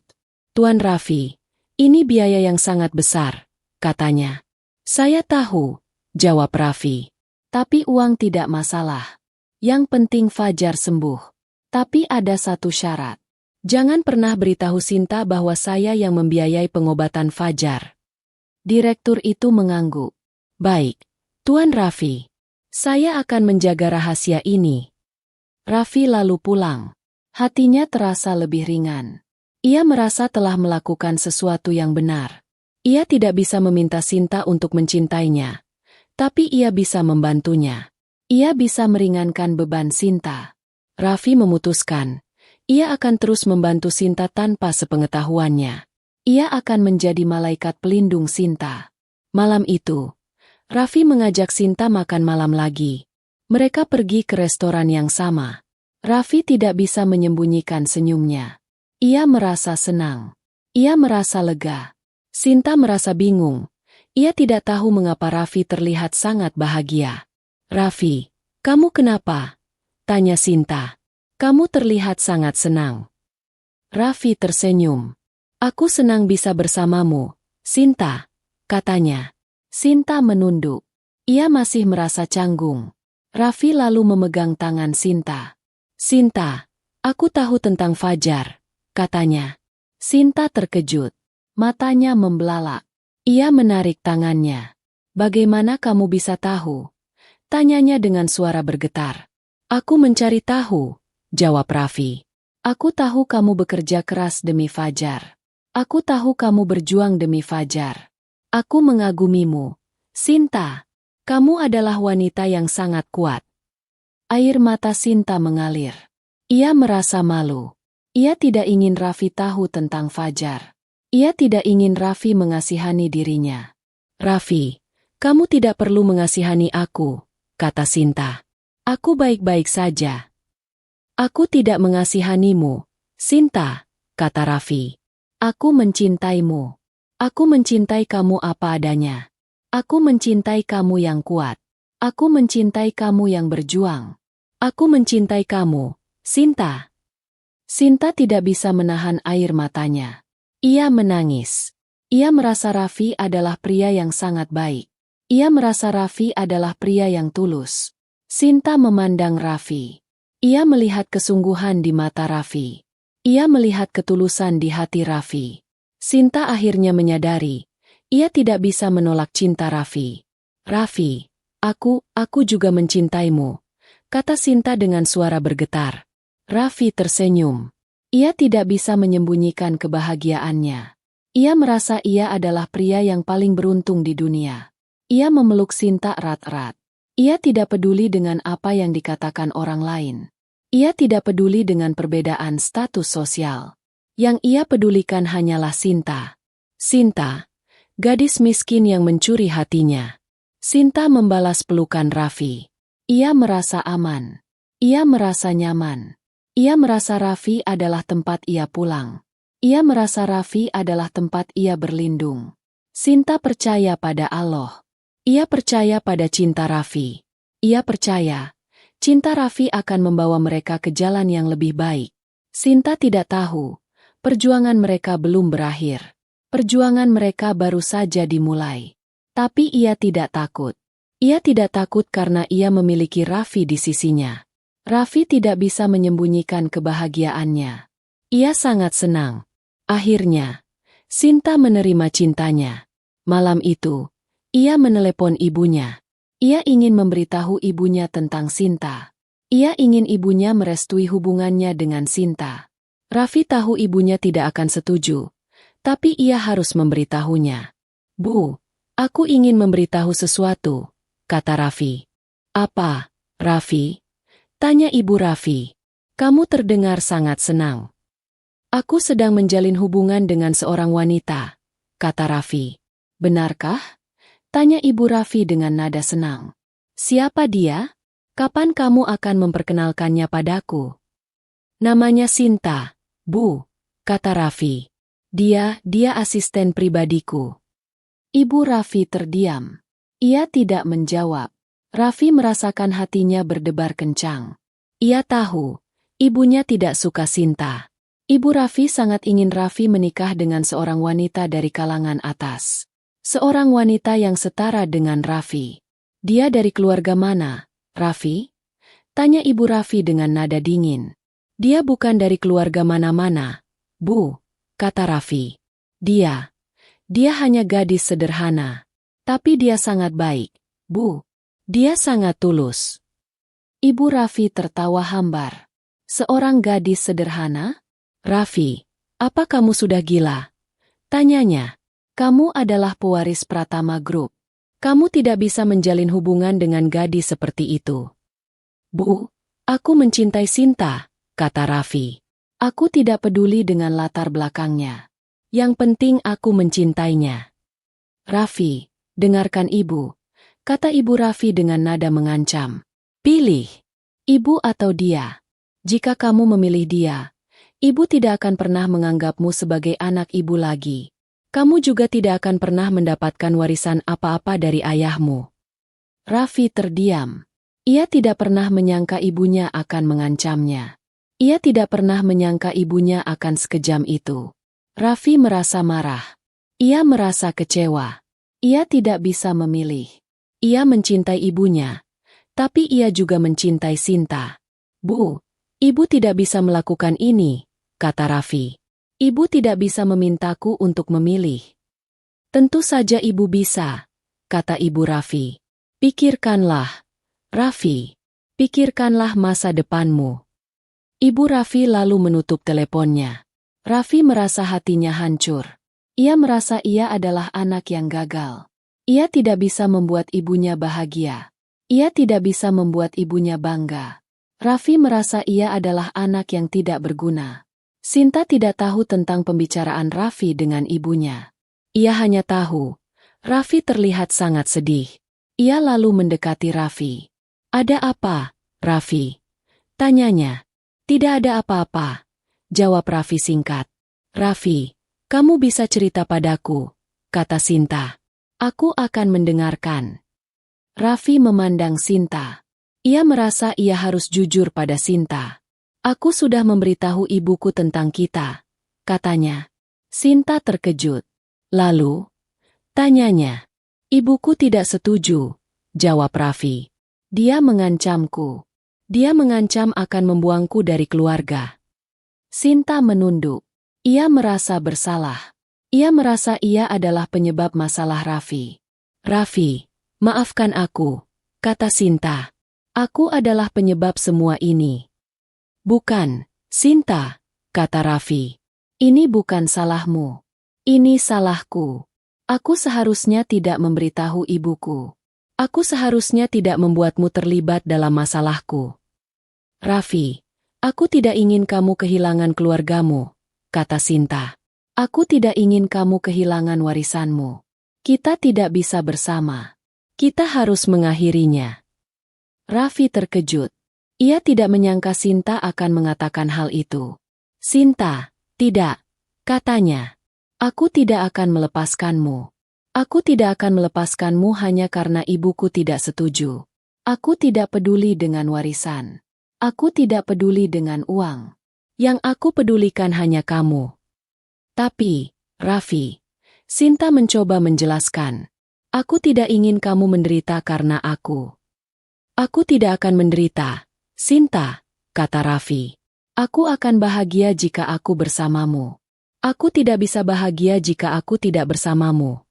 "Tuan Raffi, ini biaya yang sangat besar," katanya. "Saya tahu," jawab Raffi. "Tapi uang tidak masalah. Yang penting Fajar sembuh. Tapi ada satu syarat. Jangan pernah beritahu Sinta bahwa saya yang membiayai pengobatan Fajar." Direktur itu mengangguk. "Baik, Tuan Raffi. Saya akan menjaga rahasia ini." Raffi lalu pulang. Hatinya terasa lebih ringan. Ia merasa telah melakukan sesuatu yang benar. Ia tidak bisa meminta Sinta untuk mencintainya. Tapi ia bisa membantunya. Ia bisa meringankan beban Sinta. Raffi memutuskan, ia akan terus membantu Sinta tanpa sepengetahuannya. Ia akan menjadi malaikat pelindung Sinta. Malam itu, Raffi mengajak Sinta makan malam lagi. Mereka pergi ke restoran yang sama. Raffi tidak bisa menyembunyikan senyumnya. Ia merasa senang. Ia merasa lega. Sinta merasa bingung. Ia tidak tahu mengapa Raffi terlihat sangat bahagia. "Raffi, kamu kenapa?" tanya Sinta. "Kamu terlihat sangat senang." Raffi tersenyum. "Aku senang bisa bersamamu, Sinta," katanya. Sinta menunduk. Ia masih merasa canggung. Raffi lalu memegang tangan Sinta. "Sinta, aku tahu tentang Fajar," katanya. Sinta terkejut. Matanya membelalak. Ia menarik tangannya. "Bagaimana kamu bisa tahu?" tanyanya dengan suara bergetar. "Aku mencari tahu," jawab Raffi. "Aku tahu kamu bekerja keras demi Fajar. Aku tahu kamu berjuang demi Fajar. Aku mengagumimu, Sinta. Kamu adalah wanita yang sangat kuat." Air mata Sinta mengalir. Ia merasa malu. Ia tidak ingin Raffi tahu tentang Fajar. Ia tidak ingin Raffi mengasihani dirinya. "Raffi, kamu tidak perlu mengasihani aku," kata Sinta. "Aku baik-baik saja." "Aku tidak mengasihanimu, Sinta," kata Raffi. "Aku mencintaimu. Aku mencintai kamu apa adanya. Aku mencintai kamu yang kuat. Aku mencintai kamu yang berjuang. Aku mencintai kamu, Sinta." Sinta tidak bisa menahan air matanya. Ia menangis. Ia merasa Raffi adalah pria yang sangat baik. Ia merasa Raffi adalah pria yang tulus. Sinta memandang Raffi. Ia melihat kesungguhan di mata Raffi. Ia melihat ketulusan di hati Raffi. Sinta akhirnya menyadari, ia tidak bisa menolak cinta Raffi. "Raffi, Aku juga mencintaimu, kata Sinta dengan suara bergetar. Raffi tersenyum. Ia tidak bisa menyembunyikan kebahagiaannya. Ia merasa ia adalah pria yang paling beruntung di dunia. Ia memeluk Sinta erat-erat. Ia tidak peduli dengan apa yang dikatakan orang lain. Ia tidak peduli dengan perbedaan status sosial. Yang ia pedulikan hanyalah Sinta. Sinta, gadis miskin yang mencuri hatinya. Sinta membalas pelukan Raffi. Ia merasa aman. Ia merasa nyaman. Ia merasa Raffi adalah tempat ia pulang. Ia merasa Raffi adalah tempat ia berlindung. Sinta percaya pada Allah. Ia percaya pada cinta Raffi. Ia percaya cinta Raffi akan membawa mereka ke jalan yang lebih baik. Sinta tidak tahu, perjuangan mereka belum berakhir. Perjuangan mereka baru saja dimulai. Tapi ia tidak takut. Ia tidak takut karena ia memiliki Raffi di sisinya. Raffi tidak bisa menyembunyikan kebahagiaannya. Ia sangat senang. Akhirnya, Sinta menerima cintanya. Malam itu, ia menelepon ibunya. Ia ingin memberitahu ibunya tentang Sinta. Ia ingin ibunya merestui hubungannya dengan Sinta. Raffi tahu ibunya tidak akan setuju, tapi ia harus memberitahunya. Bu, aku ingin memberitahu sesuatu, kata Raffi. Apa, Raffi? Tanya ibu Raffi. Kamu terdengar sangat senang. Aku sedang menjalin hubungan dengan seorang wanita, kata Raffi. Benarkah? Tanya ibu Raffi dengan nada senang. Siapa dia? Kapan kamu akan memperkenalkannya padaku? Namanya Sinta, Bu, kata Raffi. Dia asisten pribadiku. Ibu Raffi terdiam. Ia tidak menjawab. Raffi merasakan hatinya berdebar kencang. Ia tahu, ibunya tidak suka Sinta. Ibu Raffi sangat ingin Raffi menikah dengan seorang wanita dari kalangan atas. Seorang wanita yang setara dengan Raffi. Dia dari keluarga mana, Raffi? Tanya ibu Raffi dengan nada dingin. Dia bukan dari keluarga mana-mana, Bu, kata Raffi. Dia hanya gadis sederhana. Tapi dia sangat baik, Bu. Dia sangat tulus. Ibu Raffi tertawa hambar. Seorang gadis sederhana? Raffi, apa kamu sudah gila? Tanyanya. Kamu adalah pewaris Pratama Group. Kamu tidak bisa menjalin hubungan dengan gadis seperti itu. Bu, aku mencintai Sinta, kata Raffi. Aku tidak peduli dengan latar belakangnya. Yang penting aku mencintainya. Raffi, dengarkan ibu, kata ibu Raffi dengan nada mengancam. Pilih, ibu atau dia. Jika kamu memilih dia, ibu tidak akan pernah menganggapmu sebagai anak ibu lagi. Kamu juga tidak akan pernah mendapatkan warisan apa-apa dari ayahmu. Raffi terdiam. Ia tidak pernah menyangka ibunya akan mengancamnya. Ia tidak pernah menyangka ibunya akan sekejam itu. Raffi merasa marah. Ia merasa kecewa. Ia tidak bisa memilih. Ia mencintai ibunya, tapi ia juga mencintai Sinta. Bu, ibu tidak bisa melakukan ini, kata Raffi. Ibu tidak bisa memintaku untuk memilih. Tentu saja ibu bisa, kata ibu Raffi. Pikirkanlah, Raffi. Pikirkanlah masa depanmu. Ibu Raffi lalu menutup teleponnya. Raffi merasa hatinya hancur. Ia merasa ia adalah anak yang gagal. Ia tidak bisa membuat ibunya bahagia. Ia tidak bisa membuat ibunya bangga. Raffi merasa ia adalah anak yang tidak berguna. Sinta tidak tahu tentang pembicaraan Raffi dengan ibunya. Ia hanya tahu, Raffi terlihat sangat sedih. Ia lalu mendekati Raffi. Ada apa, Raffi? Tanyanya. Tidak ada apa-apa, jawab Raffi singkat. Raffi, kamu bisa cerita padaku, kata Sinta. Aku akan mendengarkan. Raffi memandang Sinta. Ia merasa ia harus jujur pada Sinta. Aku sudah memberitahu ibuku tentang kita, katanya. Sinta terkejut. Lalu, tanyanya. Ibuku tidak setuju, jawab Raffi. Dia mengancamku. Dia mengancam akan membuangku dari keluarga. Sinta menunduk. Ia merasa bersalah. Ia merasa ia adalah penyebab masalah Raffi. Raffi, maafkan aku, kata Sinta. Aku adalah penyebab semua ini. Bukan, Sinta, kata Raffi. Ini bukan salahmu. Ini salahku. Aku seharusnya tidak memberitahu ibuku. Aku seharusnya tidak membuatmu terlibat dalam masalahku. Raffi, aku tidak ingin kamu kehilangan keluargamu, kata Sinta. Aku tidak ingin kamu kehilangan warisanmu. Kita tidak bisa bersama. Kita harus mengakhirinya. Raffi terkejut. Ia tidak menyangka Sinta akan mengatakan hal itu. Sinta, tidak, katanya. Aku tidak akan melepaskanmu. Aku tidak akan melepaskanmu hanya karena ibuku tidak setuju. Aku tidak peduli dengan warisan. Aku tidak peduli dengan uang. Yang aku pedulikan hanya kamu. Tapi, Raffi, Sinta mencoba menjelaskan. Aku tidak ingin kamu menderita karena aku. Aku tidak akan menderita, Sinta, kata Raffi. Aku akan bahagia jika aku bersamamu. Aku tidak bisa bahagia jika aku tidak bersamamu.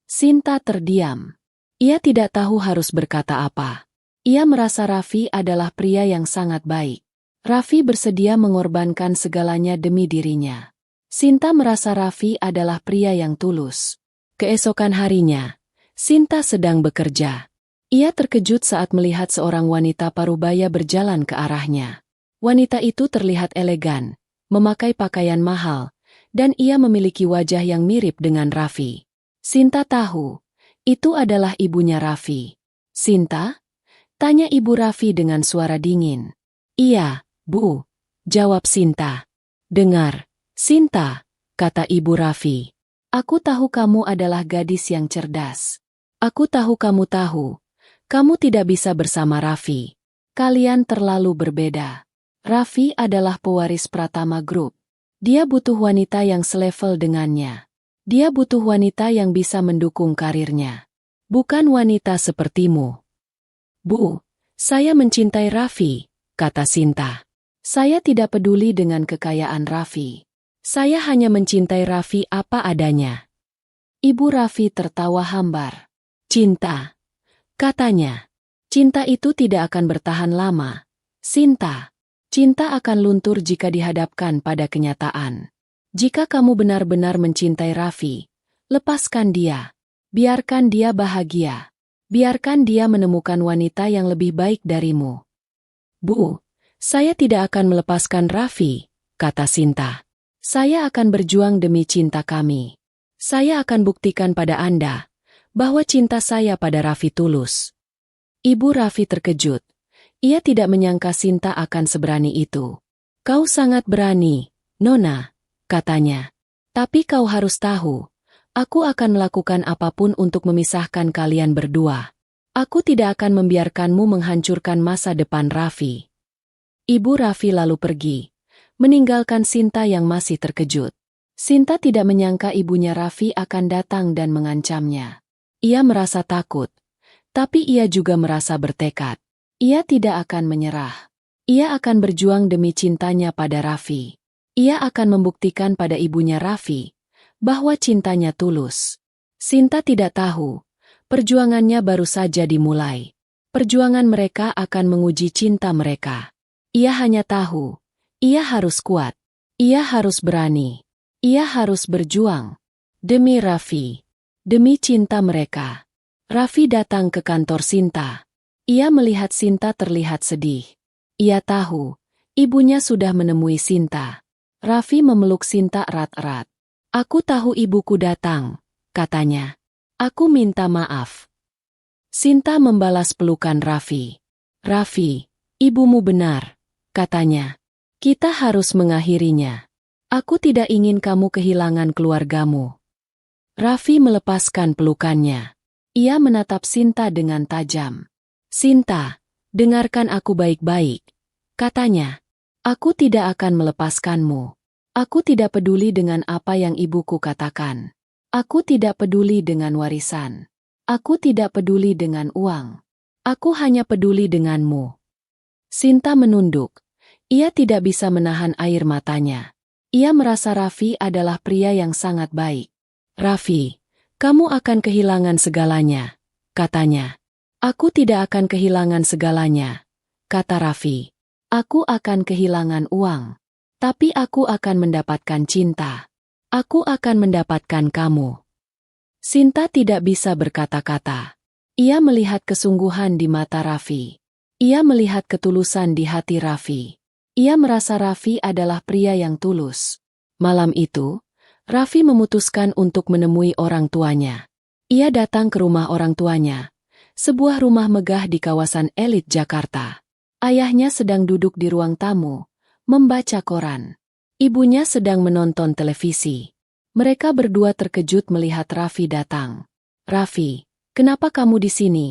Sinta terdiam. Ia tidak tahu harus berkata apa. Ia merasa Raffi adalah pria yang sangat baik. Raffi bersedia mengorbankan segalanya demi dirinya. Sinta merasa Raffi adalah pria yang tulus. Keesokan harinya, Sinta sedang bekerja. Ia terkejut saat melihat seorang wanita parubaya berjalan ke arahnya. Wanita itu terlihat elegan, memakai pakaian mahal, dan ia memiliki wajah yang mirip dengan Raffi. Sinta tahu, itu adalah ibunya Raffi. Sinta? Tanya ibu Raffi dengan suara dingin. Iya, Bu, jawab Sinta. Dengar, Sinta, kata ibu Raffi. Aku tahu kamu adalah gadis yang cerdas. Aku tahu kamu tahu. Kamu tidak bisa bersama Raffi. Kalian terlalu berbeda. Raffi adalah pewaris Pratama Group. Dia butuh wanita yang selevel dengannya. Dia butuh wanita yang bisa mendukung karirnya. Bukan wanita sepertimu. Bu, saya mencintai Raffi, kata Sinta. Saya tidak peduli dengan kekayaan Raffi. Saya hanya mencintai Raffi apa adanya. Ibu Raffi tertawa hambar. Cinta, katanya. Cinta itu tidak akan bertahan lama. Sinta, cinta akan luntur jika dihadapkan pada kenyataan. Jika kamu benar-benar mencintai Raffi, lepaskan dia. Biarkan dia bahagia. Biarkan dia menemukan wanita yang lebih baik darimu. Bu, saya tidak akan melepaskan Raffi, kata Sinta. Saya akan berjuang demi cinta kami. Saya akan buktikan pada Anda bahwa cinta saya pada Raffi tulus. Ibu Raffi terkejut. Ia tidak menyangka Sinta akan seberani itu. Kau sangat berani, Nona, katanya. Tapi kau harus tahu, aku akan melakukan apapun untuk memisahkan kalian berdua. Aku tidak akan membiarkanmu menghancurkan masa depan Raffi. Ibu Raffi lalu pergi, meninggalkan Sinta yang masih terkejut. Sinta tidak menyangka ibunya Raffi akan datang dan mengancamnya. Ia merasa takut, tapi ia juga merasa bertekad. Ia tidak akan menyerah. Ia akan berjuang demi cintanya pada Raffi. Ia akan membuktikan pada ibunya Raffi bahwa cintanya tulus. Sinta tidak tahu, perjuangannya baru saja dimulai. Perjuangan mereka akan menguji cinta mereka. Ia hanya tahu, ia harus kuat. Ia harus berani. Ia harus berjuang. Demi Raffi. Demi cinta mereka. Raffi datang ke kantor Sinta. Ia melihat Sinta terlihat sedih. Ia tahu, ibunya sudah menemui Sinta. Raffi memeluk Sinta erat-erat. Aku tahu ibuku datang, katanya. Aku minta maaf. Sinta membalas pelukan Raffi. Raffi, ibumu benar, katanya. Kita harus mengakhirinya. Aku tidak ingin kamu kehilangan keluargamu. Raffi melepaskan pelukannya. Ia menatap Sinta dengan tajam. Sinta, dengarkan aku baik-baik, katanya. Aku tidak akan melepaskanmu. Aku tidak peduli dengan apa yang ibuku katakan. Aku tidak peduli dengan warisan. Aku tidak peduli dengan uang. Aku hanya peduli denganmu. Sinta menunduk. Ia tidak bisa menahan air matanya. Ia merasa Raffi adalah pria yang sangat baik. Raffi, kamu akan kehilangan segalanya, katanya. Aku tidak akan kehilangan segalanya, kata Raffi. Aku akan kehilangan uang. Tapi aku akan mendapatkan cinta. Aku akan mendapatkan kamu. Sinta tidak bisa berkata-kata. Ia melihat kesungguhan di mata Raffi. Ia melihat ketulusan di hati Raffi. Ia merasa Raffi adalah pria yang tulus. Malam itu, Raffi memutuskan untuk menemui orang tuanya. Ia datang ke rumah orang tuanya, sebuah rumah megah di kawasan elit Jakarta. Ayahnya sedang duduk di ruang tamu, membaca koran. Ibunya sedang menonton televisi. Mereka berdua terkejut melihat Raffi datang. "Raffi, kenapa kamu di sini?"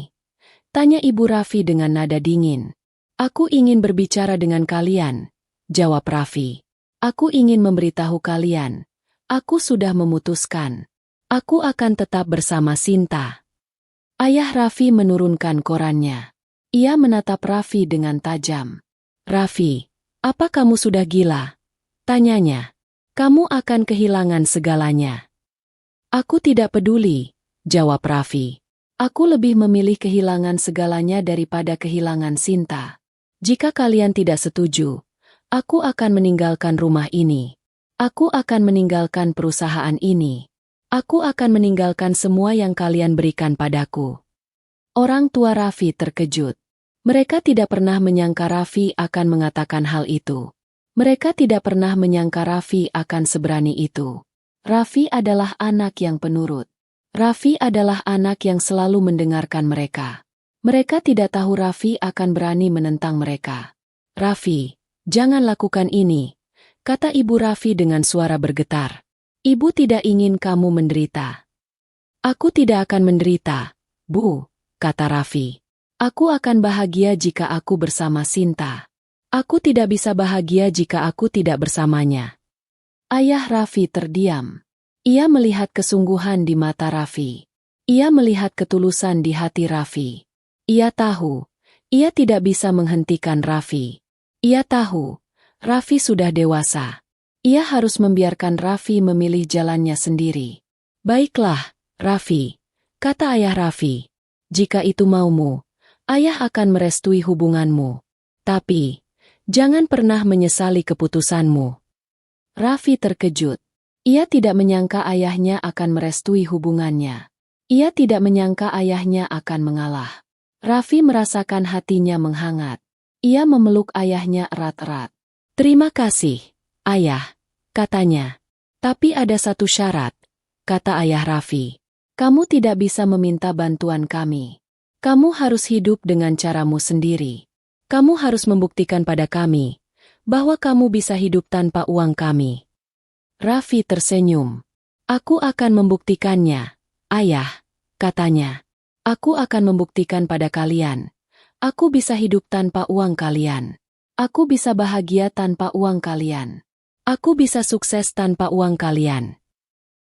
tanya ibu Raffi dengan nada dingin. "Aku ingin berbicara dengan kalian," jawab Raffi. "Aku ingin memberitahu kalian. Aku sudah memutuskan. Aku akan tetap bersama Sinta." Ayah Raffi menurunkan korannya. Ia menatap Raffi dengan tajam. "Raffi, apa kamu sudah gila?" tanyanya. "Kamu akan kehilangan segalanya." "Aku tidak peduli," jawab Raffi. "Aku lebih memilih kehilangan segalanya daripada kehilangan Sinta. Jika kalian tidak setuju, aku akan meninggalkan rumah ini. Aku akan meninggalkan perusahaan ini. Aku akan meninggalkan semua yang kalian berikan padaku." Orang tua Raffi terkejut. Mereka tidak pernah menyangka Raffi akan mengatakan hal itu. Mereka tidak pernah menyangka Raffi akan seberani itu. Raffi adalah anak yang penurut. Raffi adalah anak yang selalu mendengarkan mereka. Mereka tidak tahu Raffi akan berani menentang mereka. "Raffi, jangan lakukan ini," kata ibu Raffi dengan suara bergetar. "Ibu tidak ingin kamu menderita." "Aku tidak akan menderita, Bu," kata Raffi. "Aku akan bahagia jika aku bersama Sinta. Aku tidak bisa bahagia jika aku tidak bersamanya." Ayah Raffi terdiam. Ia melihat kesungguhan di mata Raffi. Ia melihat ketulusan di hati Raffi. Ia tahu, ia tidak bisa menghentikan Raffi. Ia tahu, Raffi sudah dewasa. Ia harus membiarkan Raffi memilih jalannya sendiri. "Baiklah, Raffi," kata ayah Raffi. "Jika itu maumu, ayah akan merestui hubunganmu. Tapi, jangan pernah menyesali keputusanmu." Raffi terkejut. Ia tidak menyangka ayahnya akan merestui hubungannya. Ia tidak menyangka ayahnya akan mengalah. Raffi merasakan hatinya menghangat. Ia memeluk ayahnya erat-erat. "Terima kasih, Ayah," katanya. "Tapi ada satu syarat," kata ayah Raffi. "Kamu tidak bisa meminta bantuan kami. Kamu harus hidup dengan caramu sendiri. Kamu harus membuktikan pada kami bahwa kamu bisa hidup tanpa uang kami." Raffi tersenyum. "Aku akan membuktikannya, Ayah," katanya. "Aku akan membuktikan pada kalian. Aku bisa hidup tanpa uang kalian. Aku bisa bahagia tanpa uang kalian. Aku bisa sukses tanpa uang kalian."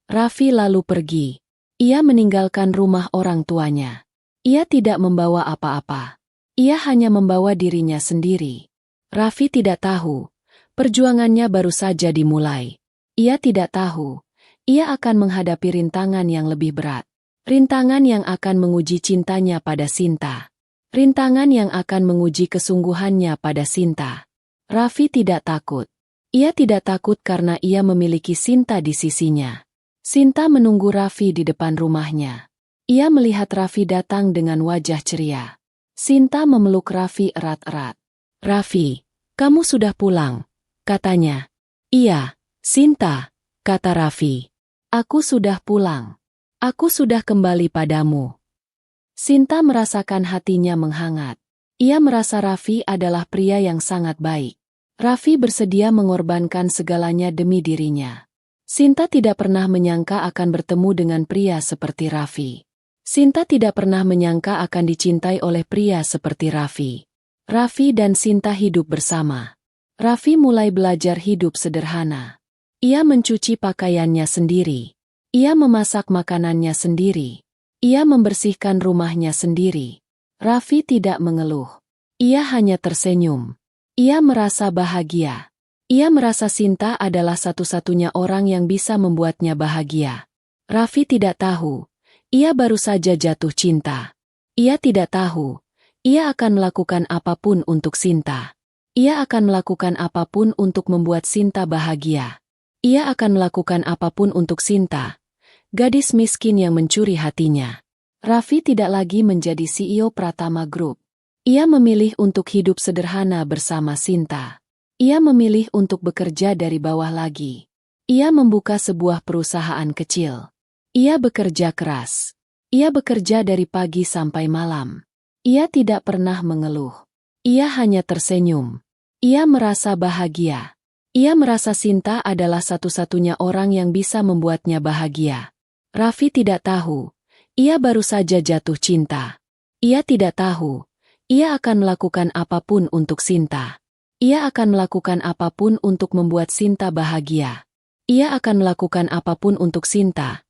Raffi lalu pergi. Ia meninggalkan rumah orang tuanya. Ia tidak membawa apa-apa. Ia hanya membawa dirinya sendiri. Raffi tidak tahu, perjuangannya baru saja dimulai. Ia tidak tahu, ia akan menghadapi rintangan yang lebih berat. Rintangan yang akan menguji cintanya pada Sinta. Rintangan yang akan menguji kesungguhannya pada Sinta. Raffi tidak takut. Ia tidak takut karena ia memiliki Sinta di sisinya. Sinta menunggu Raffi di depan rumahnya. Ia melihat Raffi datang dengan wajah ceria. Sinta memeluk Raffi erat-erat. "Raffi, kamu sudah pulang," katanya. "Iya, Sinta," kata Raffi. "Aku sudah pulang. Aku sudah kembali padamu." Sinta merasakan hatinya menghangat. Ia merasa Raffi adalah pria yang sangat baik. Raffi bersedia mengorbankan segalanya demi dirinya. Sinta tidak pernah menyangka akan bertemu dengan pria seperti Raffi. Sinta tidak pernah menyangka akan dicintai oleh pria seperti Raffi. Raffi dan Sinta hidup bersama. Raffi mulai belajar hidup sederhana. Ia mencuci pakaiannya sendiri. Ia memasak makanannya sendiri. Ia membersihkan rumahnya sendiri. Raffi tidak mengeluh. Ia hanya tersenyum. Ia merasa bahagia. Ia merasa Sinta adalah satu-satunya orang yang bisa membuatnya bahagia. Raffi tidak tahu, ia baru saja jatuh cinta. Ia tidak tahu. Ia akan melakukan apapun untuk Sinta. Ia akan melakukan apapun untuk membuat Sinta bahagia. Ia akan melakukan apapun untuk Sinta, gadis miskin yang mencuri hatinya. Raffi tidak lagi menjadi CEO Pratama Group. Ia memilih untuk hidup sederhana bersama Sinta. Ia memilih untuk bekerja dari bawah lagi. Ia membuka sebuah perusahaan kecil. Ia bekerja keras. Ia bekerja dari pagi sampai malam. Ia tidak pernah mengeluh. Ia hanya tersenyum. Ia merasa bahagia. Ia merasa Sinta adalah satu-satunya orang yang bisa membuatnya bahagia. Raffi tidak tahu. Ia baru saja jatuh cinta. Ia tidak tahu. Ia akan melakukan apapun untuk Sinta. Ia akan melakukan apapun untuk membuat Sinta bahagia. Ia akan melakukan apapun untuk Sinta,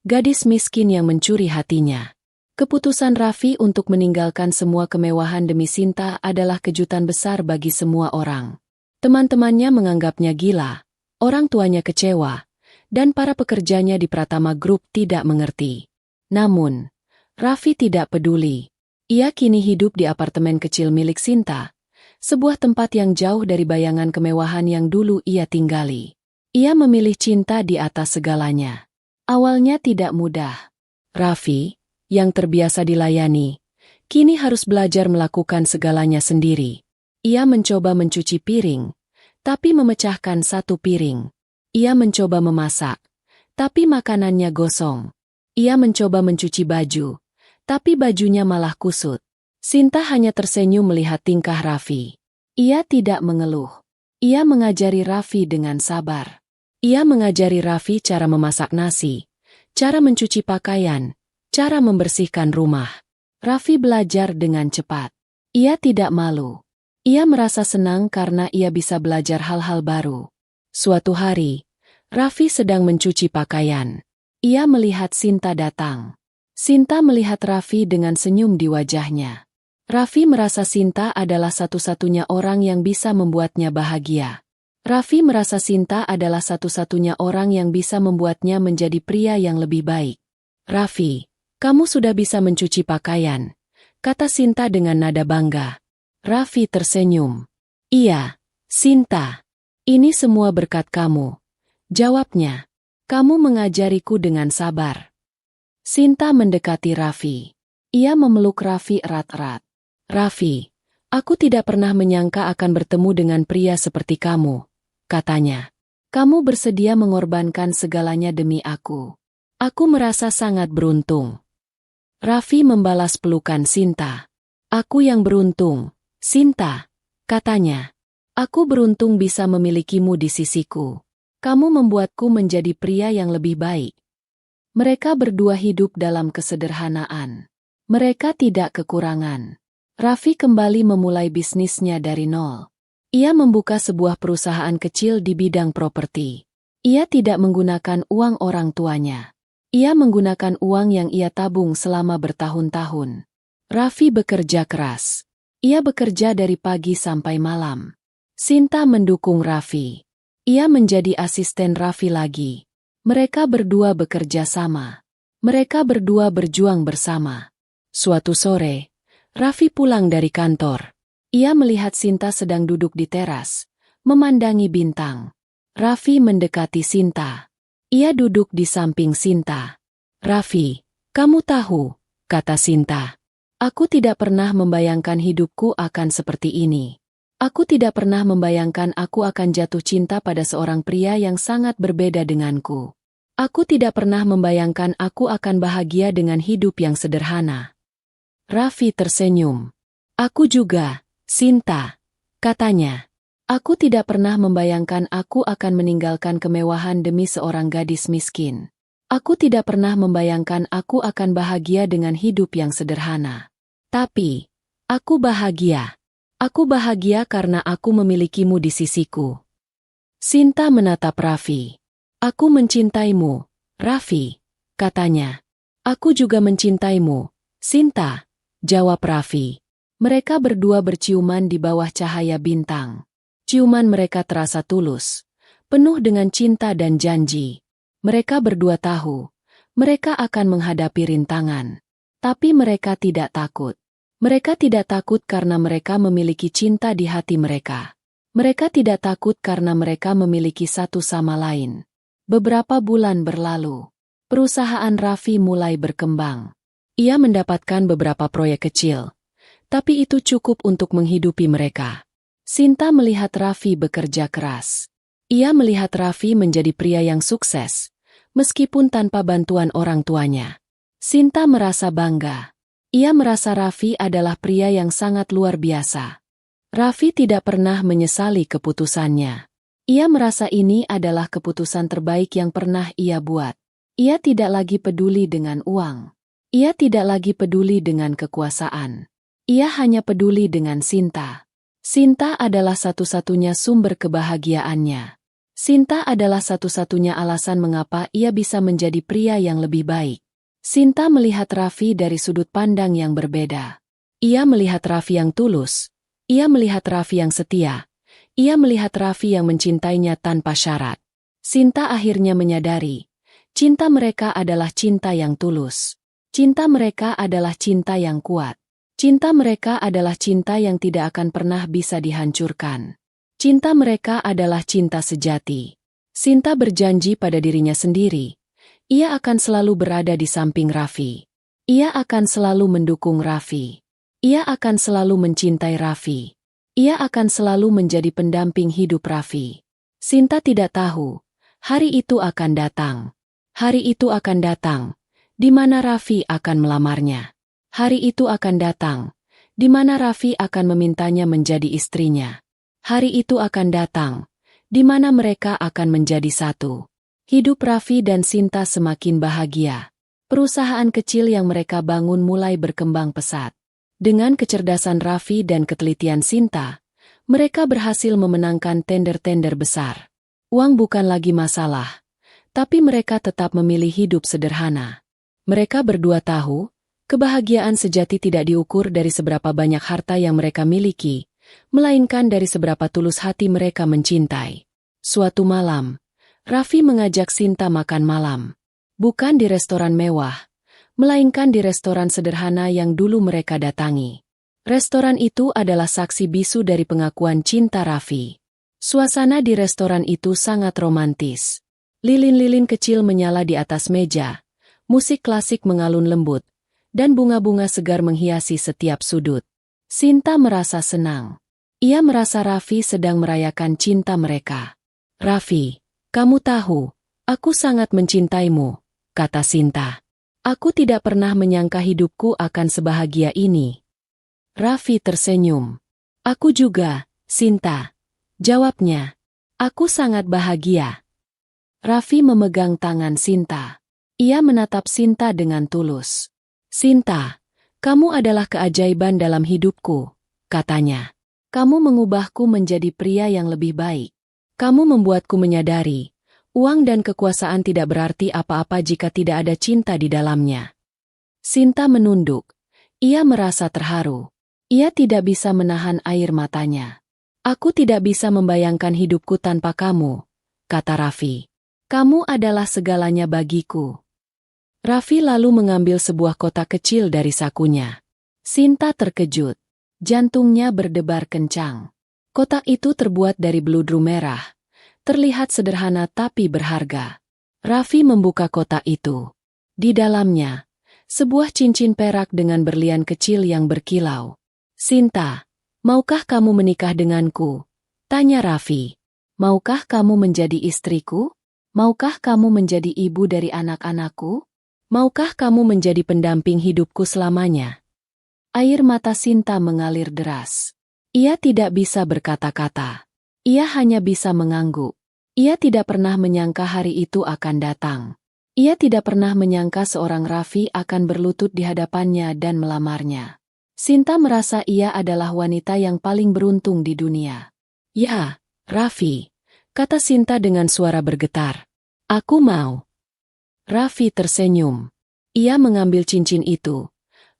gadis miskin yang mencuri hatinya. Keputusan Raffi untuk meninggalkan semua kemewahan demi Sinta adalah kejutan besar bagi semua orang. Teman-temannya menganggapnya gila, orang tuanya kecewa, dan para pekerjanya di Pratama Group tidak mengerti. Namun, Raffi tidak peduli. Ia kini hidup di apartemen kecil milik Sinta, sebuah tempat yang jauh dari bayangan kemewahan yang dulu ia tinggali. Ia memilih cinta di atas segalanya. Awalnya tidak mudah. Raffi, yang terbiasa dilayani, kini harus belajar melakukan segalanya sendiri. Ia mencoba mencuci piring, tapi memecahkan satu piring. Ia mencoba memasak, tapi makanannya gosong. Ia mencoba mencuci baju, tapi bajunya malah kusut. Sinta hanya tersenyum melihat tingkah Raffi. Ia tidak mengeluh. Ia mengajari Raffi dengan sabar. Ia mengajari Raffi cara memasak nasi, cara mencuci pakaian, cara membersihkan rumah. Raffi belajar dengan cepat. Ia tidak malu. Ia merasa senang karena ia bisa belajar hal-hal baru. Suatu hari, Raffi sedang mencuci pakaian. Ia melihat Sinta datang. Sinta melihat Raffi dengan senyum di wajahnya. Raffi merasa Sinta adalah satu-satunya orang yang bisa membuatnya bahagia. Raffi merasa Sinta adalah satu-satunya orang yang bisa membuatnya menjadi pria yang lebih baik. "Raffi, kamu sudah bisa mencuci pakaian," kata Sinta dengan nada bangga. Raffi tersenyum. "Iya, Sinta. Ini semua berkat kamu," jawabnya. "Kamu mengajariku dengan sabar." Sinta mendekati Raffi. Ia memeluk Raffi erat-erat. "Raffi, aku tidak pernah menyangka akan bertemu dengan pria seperti kamu," katanya. "Kamu bersedia mengorbankan segalanya demi aku. Aku merasa sangat beruntung." Raffi membalas pelukan Sinta. "Aku yang beruntung, Sinta," katanya. "Aku beruntung bisa memilikimu di sisiku. Kamu membuatku menjadi pria yang lebih baik." Mereka berdua hidup dalam kesederhanaan. Mereka tidak kekurangan. Raffi kembali memulai bisnisnya dari nol. Ia membuka sebuah perusahaan kecil di bidang properti. Ia tidak menggunakan uang orang tuanya. Ia menggunakan uang yang ia tabung selama bertahun-tahun. Raffi bekerja keras. Ia bekerja dari pagi sampai malam. Sinta mendukung Raffi. Ia menjadi asisten Raffi lagi. Mereka berdua bekerja sama. Mereka berdua berjuang bersama. Suatu sore, Raffi pulang dari kantor. Ia melihat Sinta sedang duduk di teras, memandangi bintang. Raffi mendekati Sinta. Ia duduk di samping Sinta. "Raffi, kamu tahu," kata Sinta. "Aku tidak pernah membayangkan hidupku akan seperti ini. Aku tidak pernah membayangkan aku akan jatuh cinta pada seorang pria yang sangat berbeda denganku. Aku tidak pernah membayangkan aku akan bahagia dengan hidup yang sederhana." Raffi tersenyum. "Aku juga, Sinta," katanya. "Aku tidak pernah membayangkan aku akan meninggalkan kemewahan demi seorang gadis miskin. Aku tidak pernah membayangkan aku akan bahagia dengan hidup yang sederhana. Tapi, aku bahagia. Aku bahagia karena aku memilikimu di sisiku." Sinta menatap Raffi. "Aku mencintaimu, Raffi," katanya. "Aku juga mencintaimu, Sinta," jawab Raffi. Mereka berdua berciuman di bawah cahaya bintang. Ciuman mereka terasa tulus, penuh dengan cinta dan janji. Mereka berdua tahu, mereka akan menghadapi rintangan. Tapi mereka tidak takut. Mereka tidak takut karena mereka memiliki cinta di hati mereka. Mereka tidak takut karena mereka memiliki satu sama lain. Beberapa bulan berlalu. Perusahaan Raffi mulai berkembang. Ia mendapatkan beberapa proyek kecil. Tapi itu cukup untuk menghidupi mereka. Sinta melihat Raffi bekerja keras. Ia melihat Raffi menjadi pria yang sukses, meskipun tanpa bantuan orang tuanya. Sinta merasa bangga. Ia merasa Raffi adalah pria yang sangat luar biasa. Raffi tidak pernah menyesali keputusannya. Ia merasa ini adalah keputusan terbaik yang pernah ia buat. Ia tidak lagi peduli dengan uang. Ia tidak lagi peduli dengan kekuasaan. Ia hanya peduli dengan Sinta. Sinta adalah satu-satunya sumber kebahagiaannya. Sinta adalah satu-satunya alasan mengapa ia bisa menjadi pria yang lebih baik. Sinta melihat Raffi dari sudut pandang yang berbeda. Ia melihat Raffi yang tulus. Ia melihat Raffi yang setia. Ia melihat Raffi yang mencintainya tanpa syarat. Sinta akhirnya menyadari, cinta mereka adalah cinta yang tulus. Cinta mereka adalah cinta yang kuat. Cinta mereka adalah cinta yang tidak akan pernah bisa dihancurkan. Cinta mereka adalah cinta sejati. Sinta berjanji pada dirinya sendiri. Ia akan selalu berada di samping Raffi. Ia akan selalu mendukung Raffi. Ia akan selalu mencintai Raffi. Ia akan selalu menjadi pendamping hidup Raffi. Sinta tidak tahu, hari itu akan datang. Hari itu akan datang, di mana Raffi akan melamarnya. Hari itu akan datang, di mana Raffi akan memintanya menjadi istrinya. Hari itu akan datang, di mana mereka akan menjadi satu. Hidup Raffi dan Sinta semakin bahagia. Perusahaan kecil yang mereka bangun mulai berkembang pesat. Dengan kecerdasan Raffi dan ketelitian Sinta, mereka berhasil memenangkan tender-tender besar. Uang bukan lagi masalah, tapi mereka tetap memilih hidup sederhana. Mereka berdua tahu, kebahagiaan sejati tidak diukur dari seberapa banyak harta yang mereka miliki, melainkan dari seberapa tulus hati mereka mencintai. Suatu malam, Raffi mengajak Sinta makan malam. Bukan di restoran mewah, melainkan di restoran sederhana yang dulu mereka datangi. Restoran itu adalah saksi bisu dari pengakuan cinta Raffi. Suasana di restoran itu sangat romantis. Lilin-lilin kecil menyala di atas meja, musik klasik mengalun lembut, dan bunga-bunga segar menghiasi setiap sudut. Sinta merasa senang. Ia merasa Raffi sedang merayakan cinta mereka. "Raffi, kamu tahu, aku sangat mencintaimu," kata Sinta. "Aku tidak pernah menyangka hidupku akan sebahagia ini." Raffi tersenyum. "Aku juga, Sinta," jawabnya. "Aku sangat bahagia." Raffi memegang tangan Sinta. Ia menatap Sinta dengan tulus. "Sinta, kamu adalah keajaiban dalam hidupku," katanya. "Kamu mengubahku menjadi pria yang lebih baik. Kamu membuatku menyadari, uang dan kekuasaan tidak berarti apa-apa jika tidak ada cinta di dalamnya." Sinta menunduk. Ia merasa terharu. Ia tidak bisa menahan air matanya. "Aku tidak bisa membayangkan hidupku tanpa kamu," kata Raffi. "Kamu adalah segalanya bagiku." Raffi lalu mengambil sebuah kotak kecil dari sakunya. Sinta terkejut. Jantungnya berdebar kencang. Kotak itu terbuat dari beludru merah. Terlihat sederhana tapi berharga. Raffi membuka kotak itu. Di dalamnya, sebuah cincin perak dengan berlian kecil yang berkilau. "Sinta, maukah kamu menikah denganku?" tanya Raffi. "Maukah kamu menjadi istriku? Maukah kamu menjadi ibu dari anak-anakku? Maukah kamu menjadi pendamping hidupku selamanya?" Air mata Sinta mengalir deras. Ia tidak bisa berkata-kata. Ia hanya bisa mengangguk. Ia tidak pernah menyangka hari itu akan datang. Ia tidak pernah menyangka seorang Raffi akan berlutut di hadapannya dan melamarnya. Sinta merasa ia adalah wanita yang paling beruntung di dunia. "Ya, Raffi," kata Sinta dengan suara bergetar. "Aku mau." Raffi tersenyum. Ia mengambil cincin itu,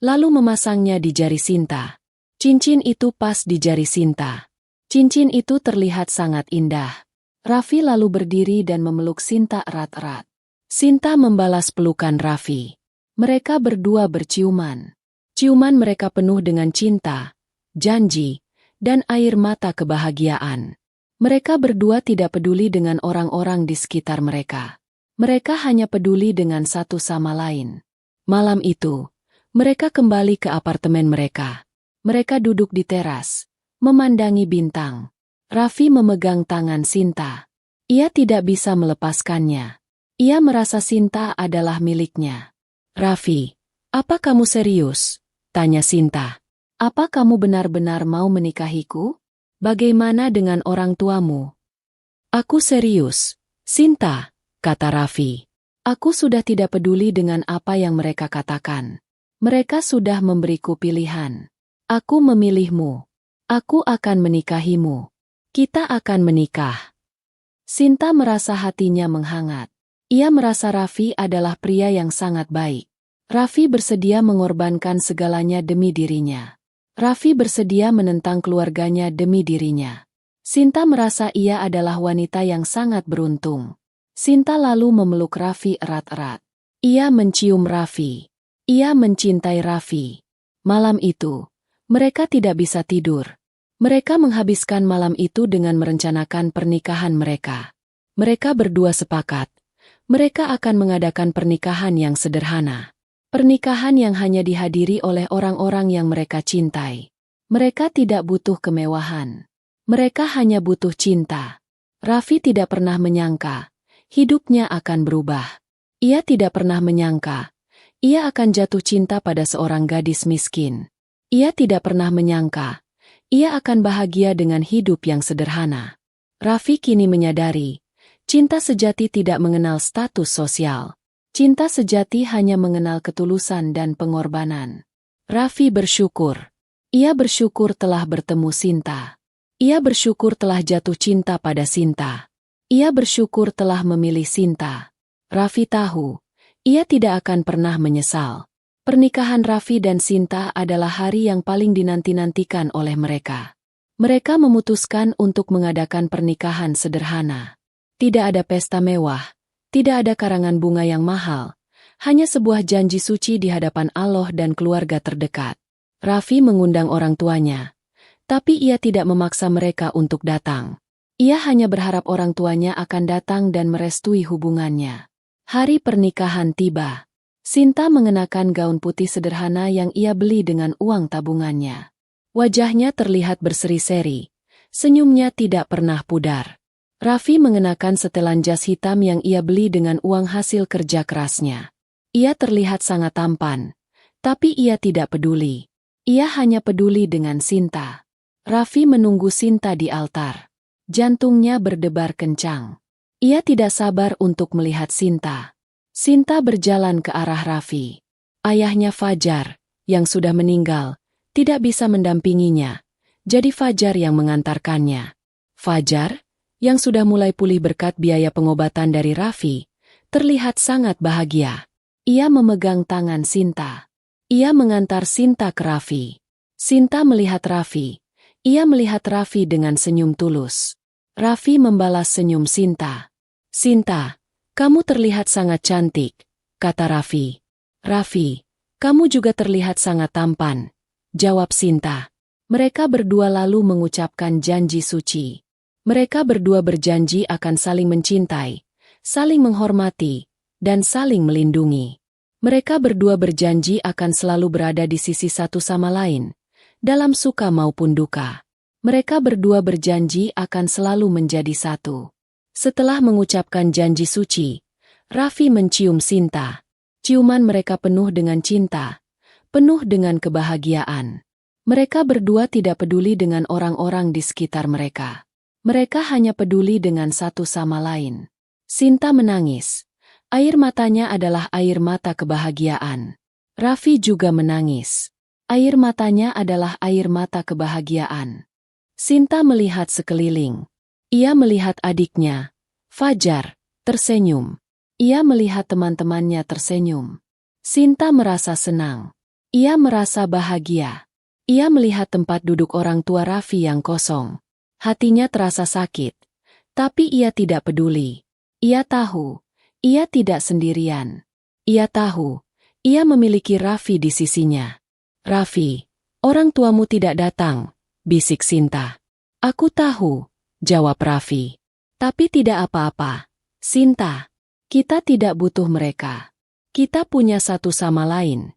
lalu memasangnya di jari Sinta. Cincin itu pas di jari Sinta. Cincin itu terlihat sangat indah. Raffi lalu berdiri dan memeluk Sinta erat-erat. Sinta membalas pelukan Raffi. Mereka berdua berciuman. Ciuman mereka penuh dengan cinta, janji, dan air mata kebahagiaan. Mereka berdua tidak peduli dengan orang-orang di sekitar mereka. Mereka hanya peduli dengan satu sama lain. Malam itu, mereka kembali ke apartemen mereka. Mereka duduk di teras, memandangi bintang. Raffi memegang tangan Sinta. Ia tidak bisa melepaskannya. Ia merasa Sinta adalah miliknya. "Raffi, apa kamu serius?" tanya Sinta. "Apa kamu benar-benar mau menikahiku? Bagaimana dengan orang tuamu?" "Aku serius, Sinta," kata Raffi. "Aku sudah tidak peduli dengan apa yang mereka katakan. Mereka sudah memberiku pilihan. Aku memilihmu. Aku akan menikahimu. Kita akan menikah." Sinta merasa hatinya menghangat. Ia merasa Raffi adalah pria yang sangat baik. Raffi bersedia mengorbankan segalanya demi dirinya. Raffi bersedia menentang keluarganya demi dirinya. Sinta merasa ia adalah wanita yang sangat beruntung. Sinta lalu memeluk Raffi erat-erat. Ia mencium Raffi. Ia mencintai Raffi. Malam itu, mereka tidak bisa tidur. Mereka menghabiskan malam itu dengan merencanakan pernikahan mereka. Mereka berdua sepakat. Mereka akan mengadakan pernikahan yang sederhana. Pernikahan yang hanya dihadiri oleh orang-orang yang mereka cintai. Mereka tidak butuh kemewahan. Mereka hanya butuh cinta. Raffi tidak pernah menyangka hidupnya akan berubah. Ia tidak pernah menyangka ia akan jatuh cinta pada seorang gadis miskin. Ia tidak pernah menyangka ia akan bahagia dengan hidup yang sederhana. Raffi kini menyadari, cinta sejati tidak mengenal status sosial. Cinta sejati hanya mengenal ketulusan dan pengorbanan. Raffi bersyukur. Ia bersyukur telah bertemu Sinta. Ia bersyukur telah jatuh cinta pada Sinta. Ia bersyukur telah memilih Sinta. Raffi tahu, ia tidak akan pernah menyesal. Pernikahan Raffi dan Sinta adalah hari yang paling dinanti-nantikan oleh mereka. Mereka memutuskan untuk mengadakan pernikahan sederhana. Tidak ada pesta mewah. Tidak ada karangan bunga yang mahal, hanya sebuah janji suci di hadapan Allah dan keluarga terdekat. Raffi mengundang orang tuanya, tapi ia tidak memaksa mereka untuk datang. Ia hanya berharap orang tuanya akan datang dan merestui hubungannya. Hari pernikahan tiba. Sinta mengenakan gaun putih sederhana yang ia beli dengan uang tabungannya. Wajahnya terlihat berseri-seri, senyumnya tidak pernah pudar. Raffi mengenakan setelan jas hitam yang ia beli dengan uang hasil kerja kerasnya. Ia terlihat sangat tampan, tapi ia tidak peduli. Ia hanya peduli dengan Sinta. Raffi menunggu Sinta di altar. Jantungnya berdebar kencang. Ia tidak sabar untuk melihat Sinta. Sinta berjalan ke arah Raffi. Ayahnya Fajar, yang sudah meninggal, tidak bisa mendampinginya. Jadi Fajar yang mengantarkannya. Fajar, yang sudah mulai pulih berkat biaya pengobatan dari Raffi, terlihat sangat bahagia. Ia memegang tangan Sinta. Ia mengantar Sinta ke Raffi. Sinta melihat Raffi. Ia melihat Raffi dengan senyum tulus. Raffi membalas senyum Sinta. "Sinta, kamu terlihat sangat cantik," kata Raffi. "Raffi, kamu juga terlihat sangat tampan," jawab Sinta. Mereka berdua lalu mengucapkan janji suci. Mereka berdua berjanji akan saling mencintai, saling menghormati, dan saling melindungi. Mereka berdua berjanji akan selalu berada di sisi satu sama lain, dalam suka maupun duka. Mereka berdua berjanji akan selalu menjadi satu. Setelah mengucapkan janji suci, Raffi mencium Sinta. Ciuman mereka penuh dengan cinta, penuh dengan kebahagiaan. Mereka berdua tidak peduli dengan orang-orang di sekitar mereka. Mereka hanya peduli dengan satu sama lain. Sinta menangis. Air matanya adalah air mata kebahagiaan. Raffi juga menangis. Air matanya adalah air mata kebahagiaan. Sinta melihat sekeliling. Ia melihat adiknya, Fajar, tersenyum. Ia melihat teman-temannya tersenyum. Sinta merasa senang. Ia merasa bahagia. Ia melihat tempat duduk orang tua Raffi yang kosong. Hatinya terasa sakit, tapi ia tidak peduli. Ia tahu, ia tidak sendirian. Ia tahu, Ia memiliki Raffi di sisinya. "Raffi, orang tuamu tidak datang," bisik Sinta. "Aku tahu," jawab Raffi. "Tapi tidak apa-apa, Sinta. Kita tidak butuh mereka. Kita punya satu sama lain."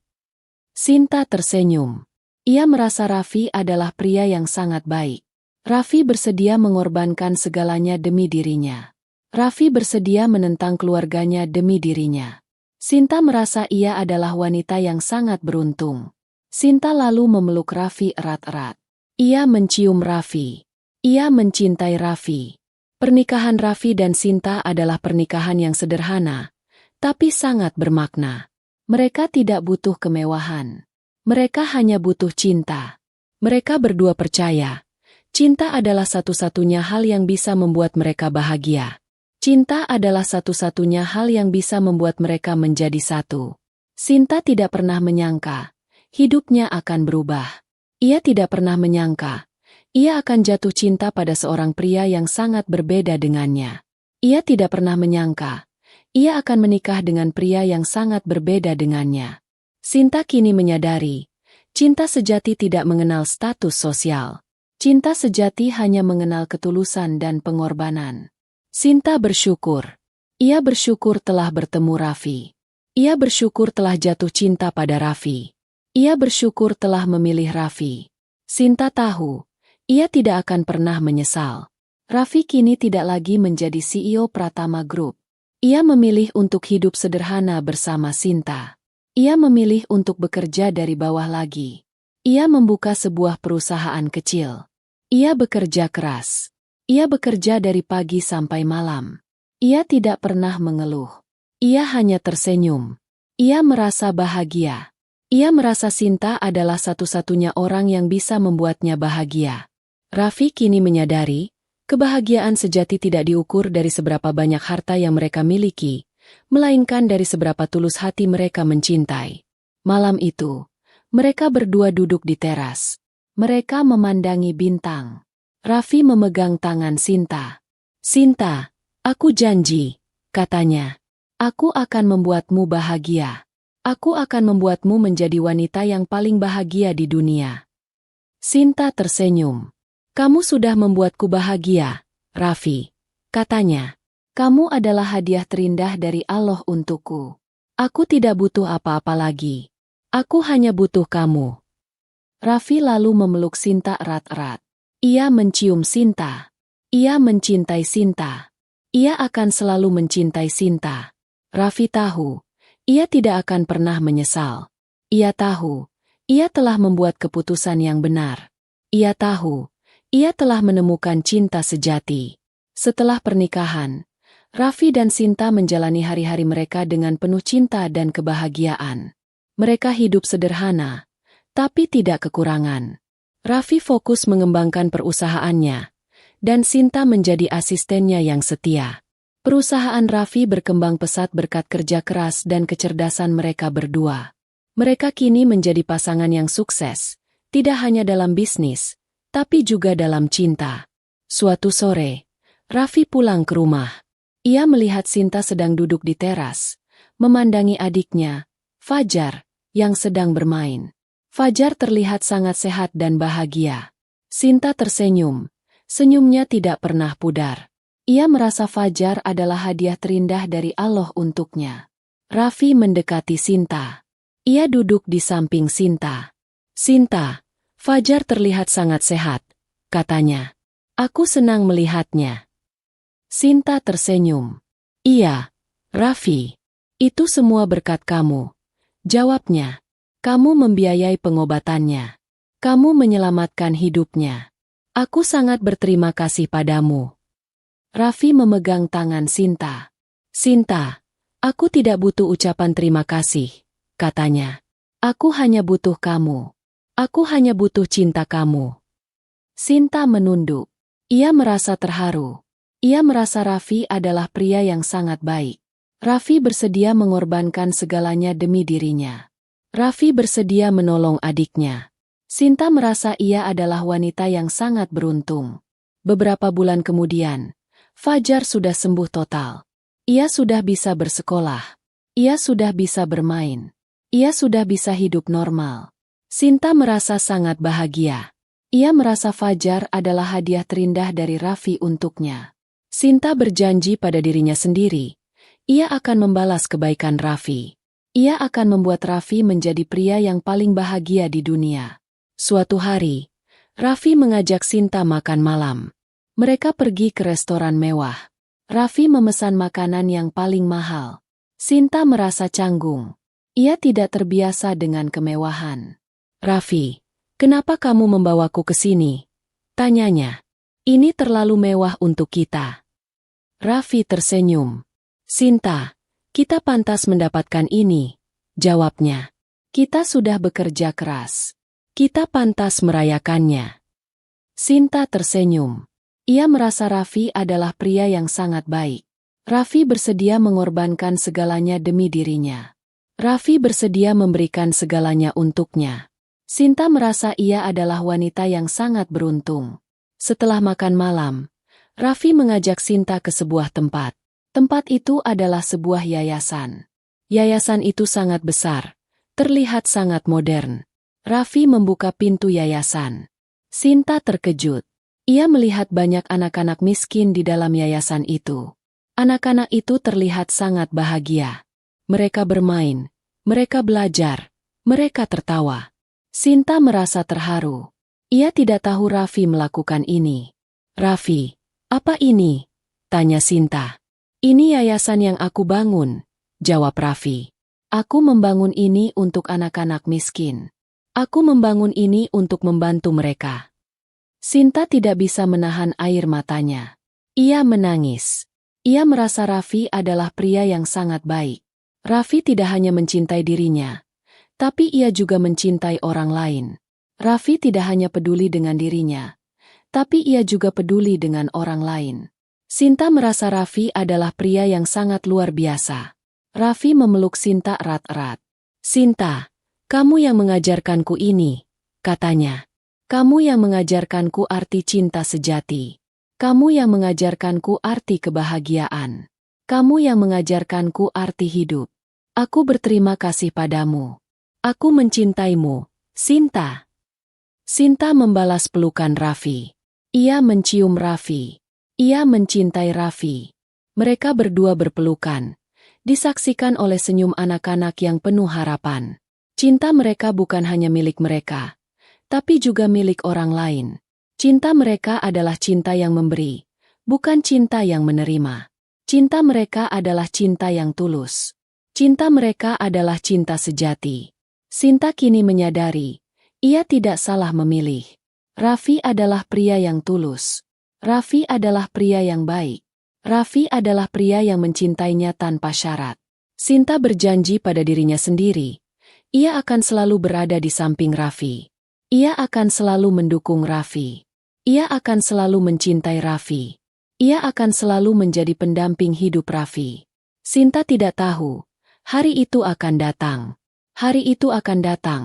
Sinta tersenyum. Ia merasa Raffi adalah pria yang sangat baik. Raffi bersedia mengorbankan segalanya demi dirinya. Raffi bersedia menentang keluarganya demi dirinya. Sinta merasa ia adalah wanita yang sangat beruntung. Sinta lalu memeluk Raffi erat-erat. Ia mencium Raffi. Ia mencintai Raffi. Pernikahan Raffi dan Sinta adalah pernikahan yang sederhana, tapi sangat bermakna. Mereka tidak butuh kemewahan. Mereka hanya butuh cinta. Mereka berdua percaya, cinta adalah satu-satunya hal yang bisa membuat mereka bahagia. Cinta adalah satu-satunya hal yang bisa membuat mereka menjadi satu. Sinta tidak pernah menyangka hidupnya akan berubah. Ia tidak pernah menyangka ia akan jatuh cinta pada seorang pria yang sangat berbeda dengannya. Ia tidak pernah menyangka ia akan menikah dengan pria yang sangat berbeda dengannya. Sinta kini menyadari, cinta sejati tidak mengenal status sosial. Cinta sejati hanya mengenal ketulusan dan pengorbanan. Sinta bersyukur. Ia bersyukur telah bertemu Raffi. Ia bersyukur telah jatuh cinta pada Raffi. Ia bersyukur telah memilih Raffi. Sinta tahu, ia tidak akan pernah menyesal. Raffi kini tidak lagi menjadi CEO Pratama Group. Ia memilih untuk hidup sederhana bersama Sinta. Ia memilih untuk bekerja dari bawah lagi. Ia membuka sebuah perusahaan kecil. Ia bekerja keras. Ia bekerja dari pagi sampai malam. Ia tidak pernah mengeluh. Ia hanya tersenyum. Ia merasa bahagia. Ia merasa Sinta adalah satu-satunya orang yang bisa membuatnya bahagia. Raffi kini menyadari, kebahagiaan sejati tidak diukur dari seberapa banyak harta yang mereka miliki, melainkan dari seberapa tulus hati mereka mencintai. Malam itu, mereka berdua duduk di teras. Mereka memandangi bintang. Raffi memegang tangan Sinta. "Sinta, aku janji," katanya. "Aku akan membuatmu bahagia. Aku akan membuatmu menjadi wanita yang paling bahagia di dunia." Sinta tersenyum. "Kamu sudah membuatku bahagia, Raffi," katanya. "Kamu adalah hadiah terindah dari Allah untukku. Aku tidak butuh apa-apa lagi. Aku hanya butuh kamu." Raffi lalu memeluk Sinta erat-erat. Ia mencium Sinta. Ia mencintai Sinta. Ia akan selalu mencintai Sinta. Raffi tahu, ia tidak akan pernah menyesal. Ia tahu, ia telah membuat keputusan yang benar. Ia tahu, ia telah menemukan cinta sejati. Setelah pernikahan, Raffi dan Sinta menjalani hari-hari mereka dengan penuh cinta dan kebahagiaan. Mereka hidup sederhana, tapi tidak kekurangan. Raffi fokus mengembangkan perusahaannya, dan Sinta menjadi asistennya yang setia. Perusahaan Raffi berkembang pesat berkat kerja keras dan kecerdasan mereka berdua. Mereka kini menjadi pasangan yang sukses, tidak hanya dalam bisnis, tapi juga dalam cinta. Suatu sore, Raffi pulang ke rumah. Ia melihat Sinta sedang duduk di teras, memandangi adiknya, Fajar, yang sedang bermain. Fajar terlihat sangat sehat dan bahagia. Sinta tersenyum. Senyumnya tidak pernah pudar. Ia merasa Fajar adalah hadiah terindah dari Allah untuknya. Raffi mendekati Sinta. Ia duduk di samping Sinta. "Sinta, Fajar terlihat sangat sehat," katanya. "Aku senang melihatnya." Sinta tersenyum. "Iya, Raffi. Itu semua berkat kamu," jawabnya. "Kamu membiayai pengobatannya. Kamu menyelamatkan hidupnya. Aku sangat berterima kasih padamu." Raffi memegang tangan Sinta. "Sinta, aku tidak butuh ucapan terima kasih," katanya. "Aku hanya butuh kamu. Aku hanya butuh cinta kamu." Sinta menunduk. Ia merasa terharu. Ia merasa Raffi adalah pria yang sangat baik. Raffi bersedia mengorbankan segalanya demi dirinya. Raffi bersedia menolong adiknya. Sinta merasa ia adalah wanita yang sangat beruntung. Beberapa bulan kemudian, Fajar sudah sembuh total. Ia sudah bisa bersekolah. Ia sudah bisa bermain. Ia sudah bisa hidup normal. Sinta merasa sangat bahagia. Ia merasa Fajar adalah hadiah terindah dari Raffi untuknya. Sinta berjanji pada dirinya sendiri. Ia akan membalas kebaikan Raffi. Ia akan membuat Raffi menjadi pria yang paling bahagia di dunia. Suatu hari, Raffi mengajak Sinta makan malam. Mereka pergi ke restoran mewah. Raffi memesan makanan yang paling mahal. Sinta merasa canggung. Ia tidak terbiasa dengan kemewahan. "Raffi, kenapa kamu membawaku ke sini?" tanyanya. "Ini terlalu mewah untuk kita." Raffi tersenyum. "Sinta, kita pantas mendapatkan ini," jawabnya. "Kita sudah bekerja keras. Kita pantas merayakannya." Sinta tersenyum. Ia merasa Raffi adalah pria yang sangat baik. Raffi bersedia mengorbankan segalanya demi dirinya. Raffi bersedia memberikan segalanya untuknya. Sinta merasa ia adalah wanita yang sangat beruntung. Setelah makan malam, Raffi mengajak Sinta ke sebuah tempat. Tempat itu adalah sebuah yayasan. Yayasan itu sangat besar, terlihat sangat modern. Raffi membuka pintu yayasan. Sinta terkejut. Ia melihat banyak anak-anak miskin di dalam yayasan itu. Anak-anak itu terlihat sangat bahagia. Mereka bermain, mereka belajar, mereka tertawa. Sinta merasa terharu. Ia tidak tahu Raffi melakukan ini. "Raffi, apa ini?" tanya Sinta. "Ini yayasan yang aku bangun," jawab Raffi. "Aku membangun ini untuk anak-anak miskin. Aku membangun ini untuk membantu mereka." Sinta tidak bisa menahan air matanya. Ia menangis. Ia merasa Raffi adalah pria yang sangat baik. Raffi tidak hanya mencintai dirinya, tapi ia juga mencintai orang lain. Raffi tidak hanya peduli dengan dirinya, tapi ia juga peduli dengan orang lain. Sinta merasa Raffi adalah pria yang sangat luar biasa. Raffi memeluk Sinta erat-erat. "Sinta, kamu yang mengajarkanku ini," katanya. "Kamu yang mengajarkanku arti cinta sejati. Kamu yang mengajarkanku arti kebahagiaan. Kamu yang mengajarkanku arti hidup. Aku berterima kasih padamu. Aku mencintaimu, Sinta." Sinta membalas pelukan Raffi. Ia mencium Raffi. Ia mencintai Raffi. Mereka berdua berpelukan, disaksikan oleh senyum anak-anak yang penuh harapan. Cinta mereka bukan hanya milik mereka, tapi juga milik orang lain. Cinta mereka adalah cinta yang memberi, bukan cinta yang menerima. Cinta mereka adalah cinta yang tulus. Cinta mereka adalah cinta sejati. Sinta kini menyadari, ia tidak salah memilih. Raffi adalah pria yang tulus. Raffi adalah pria yang baik. Raffi adalah pria yang mencintainya tanpa syarat. Sinta berjanji pada dirinya sendiri, ia akan selalu berada di samping Raffi. Ia akan selalu mendukung Raffi. Ia akan selalu mencintai Raffi. Ia akan selalu menjadi pendamping hidup Raffi. Sinta tidak tahu, hari itu akan datang. Hari itu akan datang,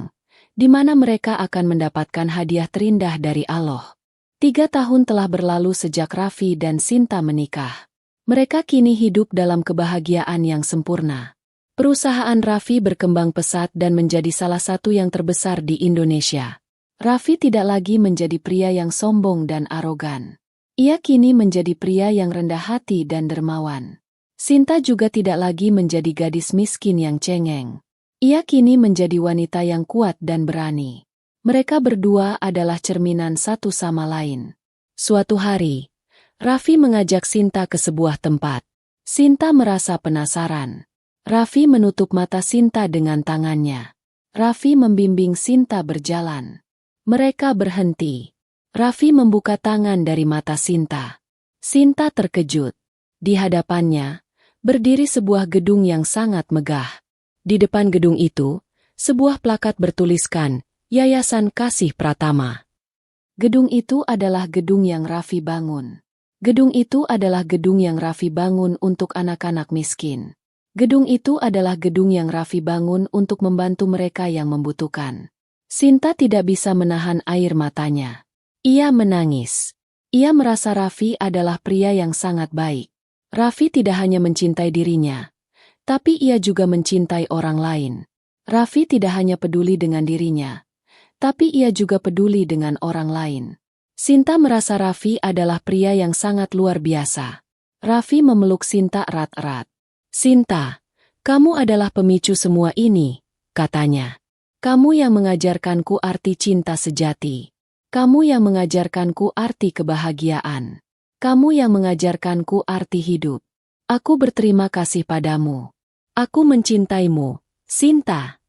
di mana mereka akan mendapatkan hadiah terindah dari Allah. 3 tahun telah berlalu sejak Raffi dan Sinta menikah. Mereka kini hidup dalam kebahagiaan yang sempurna. Perusahaan Raffi berkembang pesat dan menjadi salah satu yang terbesar di Indonesia. Raffi tidak lagi menjadi pria yang sombong dan arogan. Ia kini menjadi pria yang rendah hati dan dermawan. Sinta juga tidak lagi menjadi gadis miskin yang cengeng. Ia kini menjadi wanita yang kuat dan berani. Mereka berdua adalah cerminan satu sama lain. Suatu hari, Raffi mengajak Sinta ke sebuah tempat. Sinta merasa penasaran. Raffi menutup mata Sinta dengan tangannya. Raffi membimbing Sinta berjalan. Mereka berhenti. Raffi membuka tangan dari mata Sinta. Sinta terkejut. Di hadapannya, berdiri sebuah gedung yang sangat megah. Di depan gedung itu, sebuah plakat bertuliskan, Yayasan Kasih Pratama. Gedung itu adalah gedung yang Raffi bangun. Gedung itu adalah gedung yang Raffi bangun untuk anak-anak miskin. Gedung itu adalah gedung yang Raffi bangun untuk membantu mereka yang membutuhkan. Sinta tidak bisa menahan air matanya. Ia menangis. Ia merasa Raffi adalah pria yang sangat baik. Raffi tidak hanya mencintai dirinya, tapi ia juga mencintai orang lain. Raffi tidak hanya peduli dengan dirinya, tapi ia juga peduli dengan orang lain. Sinta merasa Raffi adalah pria yang sangat luar biasa. Raffi memeluk Sinta erat-erat. "Sinta, kamu adalah pemicu semua ini," katanya. "Kamu yang mengajarkanku arti cinta sejati. Kamu yang mengajarkanku arti kebahagiaan. Kamu yang mengajarkanku arti hidup. Aku berterima kasih padamu. Aku mencintaimu, Sinta."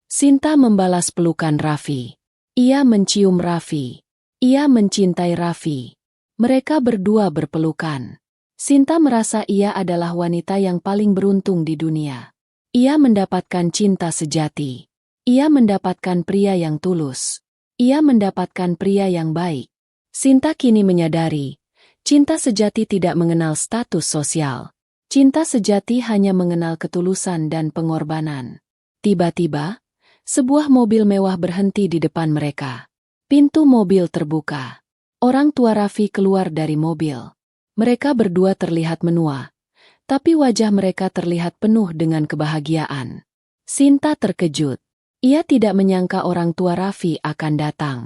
Sinta membalas pelukan Raffi. Ia mencium Raffi. Ia mencintai Raffi. Mereka berdua berpelukan. Sinta merasa ia adalah wanita yang paling beruntung di dunia. Ia mendapatkan cinta sejati. Ia mendapatkan pria yang tulus. Ia mendapatkan pria yang baik. Sinta kini menyadari, cinta sejati tidak mengenal status sosial. Cinta sejati hanya mengenal ketulusan dan pengorbanan. Tiba-tiba, sebuah mobil mewah berhenti di depan mereka. Pintu mobil terbuka. Orang tua Raffi keluar dari mobil. Mereka berdua terlihat menua, tapi wajah mereka terlihat penuh dengan kebahagiaan. Sinta terkejut. Ia tidak menyangka orang tua Raffi akan datang.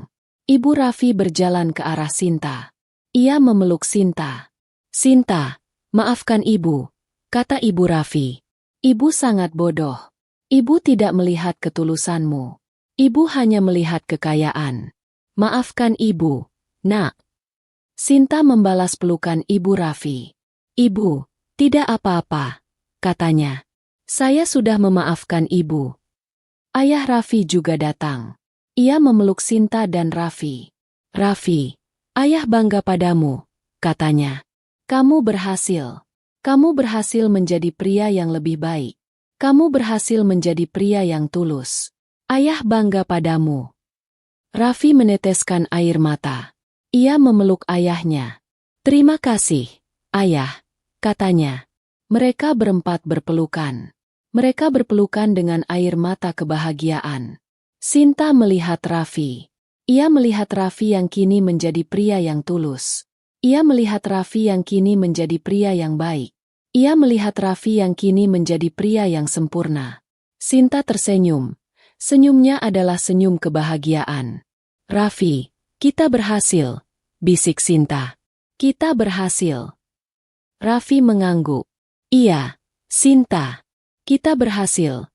Ibu Raffi berjalan ke arah Sinta. Ia memeluk Sinta. "Sinta, maafkan ibu," kata ibu Raffi. "Ibu sangat bodoh. Ibu tidak melihat ketulusanmu. Ibu hanya melihat kekayaan. Maafkan ibu, nak." Sinta membalas pelukan ibu Raffi. "Ibu, tidak apa-apa," katanya. "Saya sudah memaafkan ibu." Ayah Raffi juga datang. Ia memeluk Sinta dan Raffi. "Raffi, ayah bangga padamu," katanya. "Kamu berhasil. Kamu berhasil menjadi pria yang lebih baik. Kamu berhasil menjadi pria yang tulus. Ayah bangga padamu." Raffi meneteskan air mata. Ia memeluk ayahnya. "Terima kasih, ayah," katanya. Mereka berempat berpelukan. Mereka berpelukan dengan air mata kebahagiaan. Sinta melihat Raffi. Ia melihat Raffi yang kini menjadi pria yang tulus. Ia melihat Raffi yang kini menjadi pria yang baik. Ia melihat Raffi yang kini menjadi pria yang sempurna. Sinta tersenyum. Senyumnya adalah senyum kebahagiaan. "Raffi, kita berhasil," bisik Sinta. "Kita berhasil." Raffi mengangguk. "Iya, Sinta. Kita berhasil,"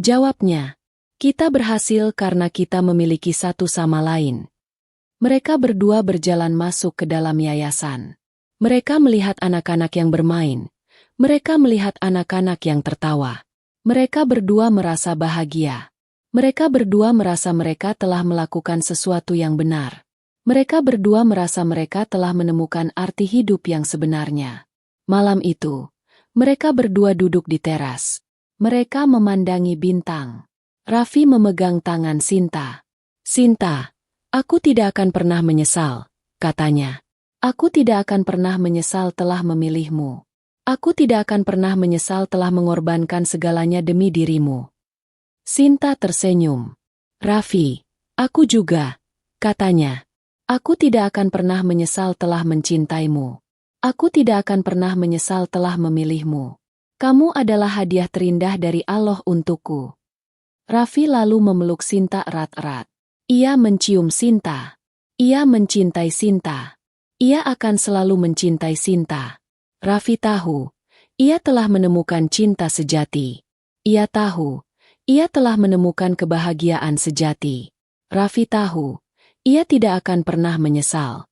jawabnya. "Kita berhasil karena kita memiliki satu sama lain." Mereka berdua berjalan masuk ke dalam yayasan. Mereka melihat anak-anak yang bermain. Mereka melihat anak-anak yang tertawa. Mereka berdua merasa bahagia. Mereka berdua merasa mereka telah melakukan sesuatu yang benar. Mereka berdua merasa mereka telah menemukan arti hidup yang sebenarnya. Malam itu, mereka berdua duduk di teras. Mereka memandangi bintang. Raffi memegang tangan Sinta. "Sinta, aku tidak akan pernah menyesal," katanya. "Aku tidak akan pernah menyesal telah memilihmu. Aku tidak akan pernah menyesal telah mengorbankan segalanya demi dirimu." Sinta tersenyum. "Raffi, aku juga," katanya. "Aku tidak akan pernah menyesal telah mencintaimu. Aku tidak akan pernah menyesal telah memilihmu. Kamu adalah hadiah terindah dari Allah untukku." Raffi lalu memeluk Sinta erat-erat. Ia mencium Sinta. Ia mencintai Sinta. Ia akan selalu mencintai Sinta. Raffi tahu, ia telah menemukan cinta sejati. Ia tahu, ia telah menemukan kebahagiaan sejati. Raffi tahu, ia tidak akan pernah menyesal.